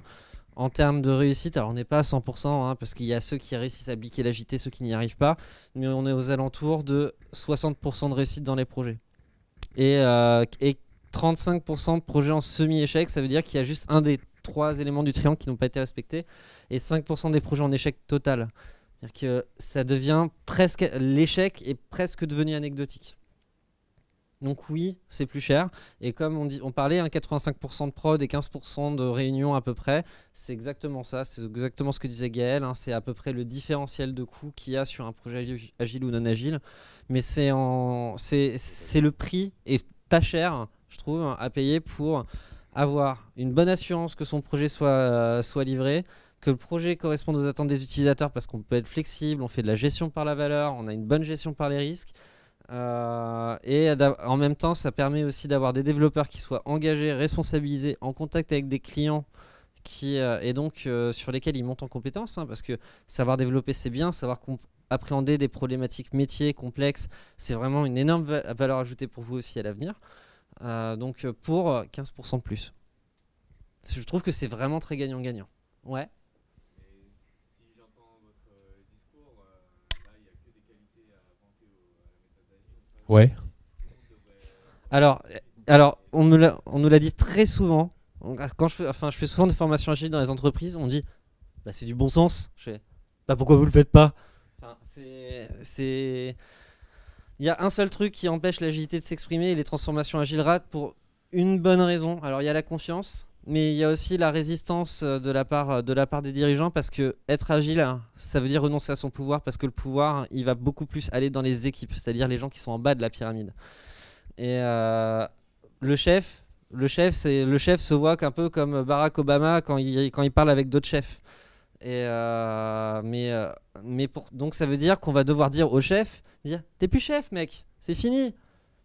en termes de réussite, alors on n'est pas à 100%, hein, parce qu'il y a ceux qui réussissent à appliquer l'agilité, ceux qui n'y arrivent pas, mais on est aux alentours de 60% de réussite dans les projets. Et 35% de projets en semi-échec, ça veut dire qu'il y a juste un des 3 éléments du triangle qui n'ont pas été respectés, et 5% des projets en échec total. C'est-à-dire que ça devient presque, l'échec est presque devenu anecdotique. Donc oui, c'est plus cher. Et comme on parlait, 85% de prod et 15% de réunion à peu près, c'est exactement ça. C'est exactement ce que disait Gaël. Hein, c'est à peu près le différentiel de coût qu'il y a sur un projet agile ou non agile. Mais c'est le prix, et pas cher, je trouve, à payer pour avoir une bonne assurance que son projet soit livré, que le projet corresponde aux attentes des utilisateurs, parce qu'on peut être flexible, on fait de la gestion par la valeur, on a une bonne gestion par les risques. Et en même temps, ça permet aussi d'avoir des développeurs qui soient engagés, responsabilisés, en contact avec des clients et donc sur lesquels ils montent en compétences, hein, parce que savoir développer, c'est bien, savoir appréhender des problématiques métiers complexes, c'est vraiment une énorme valeur ajoutée pour vous aussi à l'avenir. Donc pour 15% de plus. Je trouve que c'est vraiment très gagnant-gagnant. Ouais. Ouais. Alors on nous l'a dit très souvent. Quand je fais souvent des formations agiles dans les entreprises, on dit bah, c'est du bon sens. Je fais bah, pourquoi vous le faites pas? Il y a un seul truc qui empêche l'agilité de s'exprimer et les transformations agiles ratent pour une bonne raison. Alors il y a la confiance, mais il y a aussi la résistance de la part des dirigeants, parce que être agile, ça veut dire renoncer à son pouvoir, parce que le pouvoir, il va beaucoup plus aller dans les équipes, c'est-à-dire les gens qui sont en bas de la pyramide. Et le chef se voit un peu comme Barack Obama quand il parle avec d'autres chefs. Donc ça veut dire qu'on va devoir dire au chef, t'es plus chef, mec, c'est fini.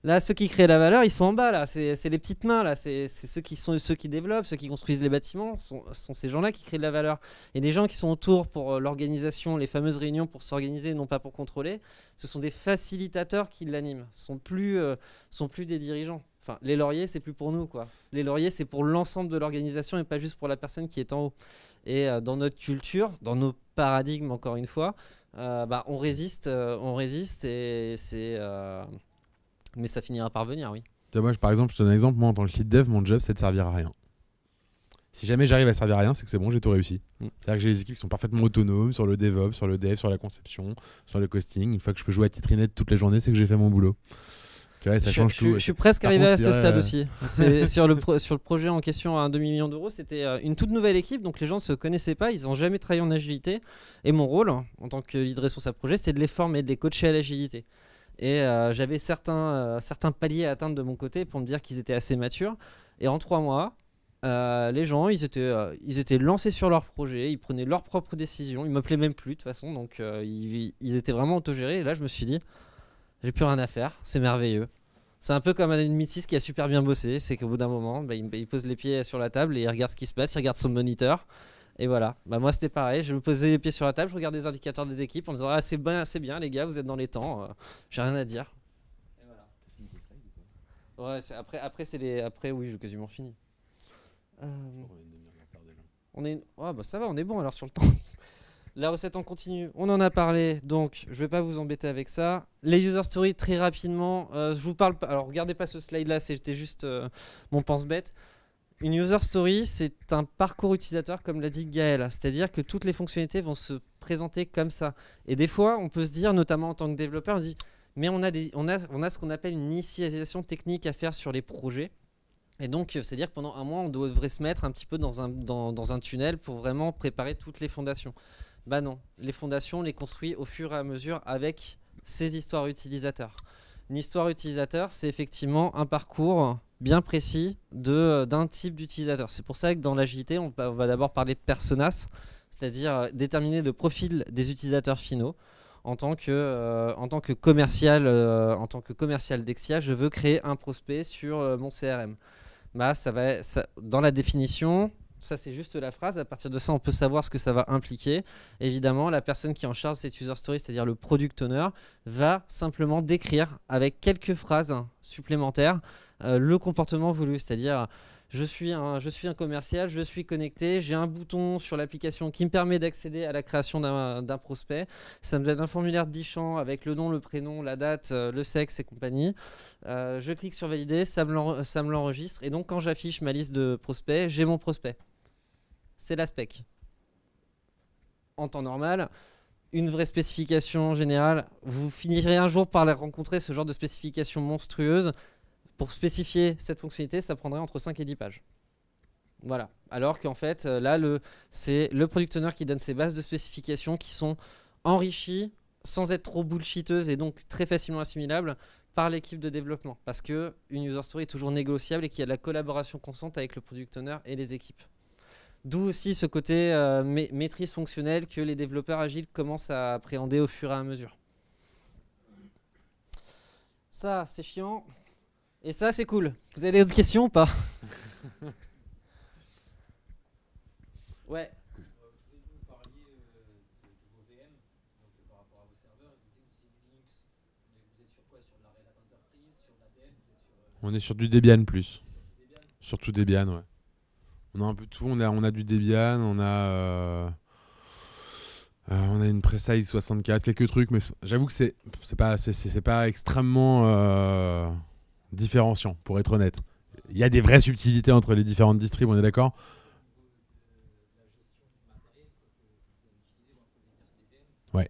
Là, ceux qui créent la valeur, ils sont en bas là. C'est les petites mains là. C'est ceux qui développent, ceux qui construisent les bâtiments. Sont ces gens-là qui créent de la valeur. Et les gens qui sont autour pour l'organisation, les fameuses réunions pour s'organiser, non pas pour contrôler, ce sont des facilitateurs qui l'animent. Sont plus des dirigeants. Enfin, les lauriers, c'est plus pour nous, quoi. Les lauriers, c'est pour l'ensemble de l'organisation et pas juste pour la personne qui est en haut. Et dans notre culture, dans nos paradigmes, encore une fois, on résiste et c'est. Mais ça finira par venir, oui. Moi, par exemple, je te donne un exemple. Moi, en tant que lead dev, mon job, c'est de servir à rien. Si jamais j'arrive à servir à rien, c'est que c'est bon, j'ai tout réussi. C'est-à-dire que j'ai des équipes qui sont parfaitement autonomes sur le DevOps, sur le dev, sur la conception, sur le costing. Une fois que je peux jouer à Titrinette toute la journée, c'est que j'ai fait mon boulot. Tu vois, ça change tout. Je suis presque arrivé à ce stade aussi. Sur le projet en question à 1,5 million d'euros, c'était une toute nouvelle équipe, donc les gens ne se connaissaient pas, ils n'ont jamais travaillé en agilité. Et mon rôle, en tant que lead responsable projet, c'était de les former, de les coacher à l'agilité. Et j'avais certains paliers à atteindre de mon côté pour me dire qu'ils étaient assez matures. Et en 3 mois, les gens, ils étaient lancés sur leur projet, ils prenaient leurs propres décisions, ils m'appelaient même plus de toute façon, donc ils étaient vraiment autogérés. Et là, je me suis dit, j'ai plus rien à faire, c'est merveilleux. C'est un peu comme un Mitis qui a super bien bossé, c'est qu'au bout d'un moment, il pose les pieds sur la table et il regarde ce qui se passe, il regarde son moniteur. Et voilà, moi c'était pareil, je me posais les pieds sur la table, je regardais les indicateurs des équipes en disant c'est bien les gars, vous êtes dans les temps, j'ai rien à dire. Et voilà. Ouais, après oui, j'ai quasiment fini. Ça va, on est bon alors sur le temps. La recette en continu, on en a parlé, donc je vais pas vous embêter avec ça. Les user stories, très rapidement, je vous parle pas, alors regardez pas ce slide là, c'était juste mon pense-bête. Une user story, c'est un parcours utilisateur, comme l'a dit Gaël, c'est-à-dire que toutes les fonctionnalités vont se présenter comme ça. Et des fois, on peut se dire, notamment en tant que développeur, on se dit, mais on a ce qu'on appelle une initialisation technique à faire sur les projets. Et donc, c'est-à-dire que pendant un mois, on devrait se mettre un petit peu dans un tunnel pour vraiment préparer toutes les fondations. Bah non, les fondations, on les construit au fur et à mesure avec ces histoires utilisateurs. Une histoire utilisateur, c'est effectivement un parcours bien précis d'un type d'utilisateur. C'est pour ça que dans l'agilité, on va d'abord parler de personas, c'est-à-dire déterminer le profil des utilisateurs finaux. En tant que commercial Dexia, je veux créer un prospect sur mon CRM. Bah, dans la définition, ça c'est juste la phrase. À partir de ça, on peut savoir ce que ça va impliquer. Évidemment, la personne qui est en charge de cette user story, c'est-à-dire le product owner, va simplement décrire avec quelques phrases supplémentaires le comportement voulu. C'est-à-dire, je suis un commercial, je suis connecté, j'ai un bouton sur l'application qui me permet d'accéder à la création d'un prospect. Ça me donne un formulaire de 10 champs avec le nom, le prénom, la date, le sexe et compagnie. Je clique sur valider, ça me l'enregistre. Et donc, quand j'affiche ma liste de prospects, j'ai mon prospect. C'est la spec. En temps normal, une vraie spécification générale, vous finirez un jour par rencontrer ce genre de spécification monstrueuse. Pour spécifier cette fonctionnalité, ça prendrait entre 5 et 10 pages. Voilà. Alors qu'en fait, là, c'est le product owner qui donne ces bases de spécifications qui sont enrichies sans être trop bullshiteuses et donc très facilement assimilables par l'équipe de développement. Parce qu'une user story est toujours négociable et qu'il y a de la collaboration constante avec le product owner et les équipes. D'où aussi ce côté maîtrise fonctionnelle que les développeurs agiles commencent à appréhender au fur et à mesure. Ça, c'est chiant. Et ça, c'est cool. Vous avez d'autres questions ou pas? Ouais. Vous parliez de vos VM, donc par rapport à vos serveurs, vous disiez que vous utilisez Linux. Mais vous êtes sur quoi? Sur de la Red Hat Enterprise, sur de la Dev, vous êtes sur... On est sur du Debian plus. Debian. Surtout Debian, ouais. On a un peu de tout, on a du Debian, on a une Precise 64, quelques trucs, mais j'avoue que c'est pas extrêmement différenciant, pour être honnête. Il y a des vraies subtilités entre les différentes distribs, on est d'accord? Ouais.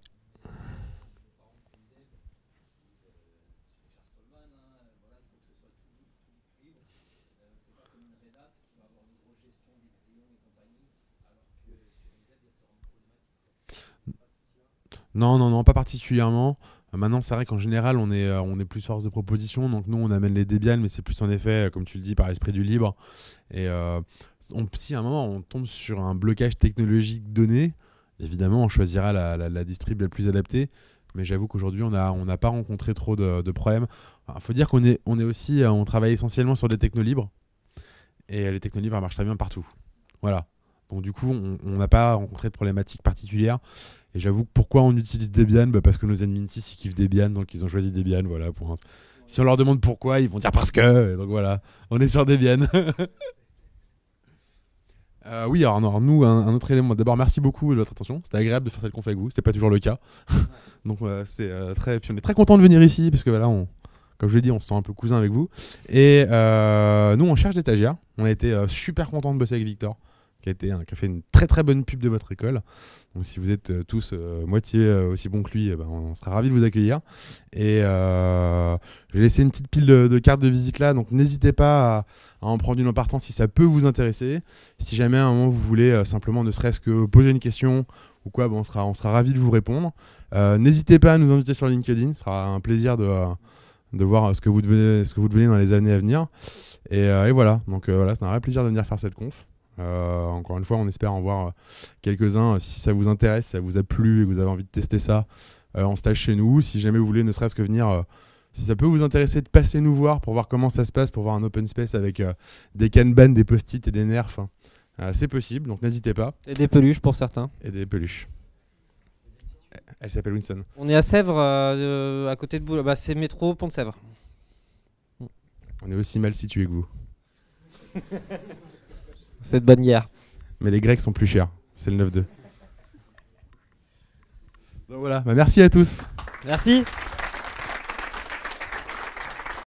Non, pas particulièrement. Maintenant, c'est vrai qu'en général, on est plus force de proposition. Donc, nous, on amène les Debian, mais c'est plus en effet, comme tu le dis, par esprit du libre. Et si à un moment, on tombe sur un blocage technologique donné, évidemment, on choisira la distrib la plus adaptée. Mais j'avoue qu'aujourd'hui, on n'a pas rencontré trop de problèmes. Il faut dire on travaille essentiellement sur des technos libres. Et les technos libres marchent très bien partout. Voilà. Donc du coup, on n'a pas rencontré de problématiques particulières. Et j'avoue que pourquoi on utilise Debian, parce que nos admins ils kiffent Debian, donc ils ont choisi Debian. Voilà, si on leur demande pourquoi, ils vont dire parce que. Et donc voilà, on est sur Debian. Oui, alors nous, un autre élément. D'abord, merci beaucoup de votre attention. C'était agréable de faire cette conf avec vous. C'était pas toujours le cas. Donc c'était très. Puis on est très content de venir ici parce que voilà, comme je l'ai dit, on se sent un peu cousin avec vous. Et nous, on cherche des stagiaires. On a été super content de bosser avec Victor, qui a fait une très très bonne pub de votre école. Donc si vous êtes tous moitié aussi bons que lui, on sera ravis de vous accueillir. Et j'ai laissé une petite pile de cartes de visite là, donc n'hésitez pas à en prendre une en partant si ça peut vous intéresser. Si jamais à un moment vous voulez simplement ne serait-ce que poser une question ou quoi, on sera ravis de vous répondre. N'hésitez pas à nous inviter sur LinkedIn, ce sera un plaisir de voir ce que vous devenez dans les années à venir. Et voilà, donc voilà, c'est un vrai plaisir de venir faire cette conf. Encore une fois, on espère en voir quelques-uns. Si ça vous intéresse, si ça vous a plu et que vous avez envie de tester ça en stage chez nous, si jamais vous voulez ne serait-ce que venir, si ça peut vous intéresser de passer nous voir pour voir comment ça se passe, pour voir un open space avec des Kanban, des post-it et des nerfs, c'est possible, donc n'hésitez pas. Et des peluches pour certains. Et des peluches. Elle s'appelle Winston. On est à Sèvres, à côté de Boulogne. C'est métro Pont de Sèvres. On est aussi mal situé que vous. C'est de bonne guerre. Mais les Grecs sont plus chers. C'est le 9-2. Donc voilà, merci à tous. Merci.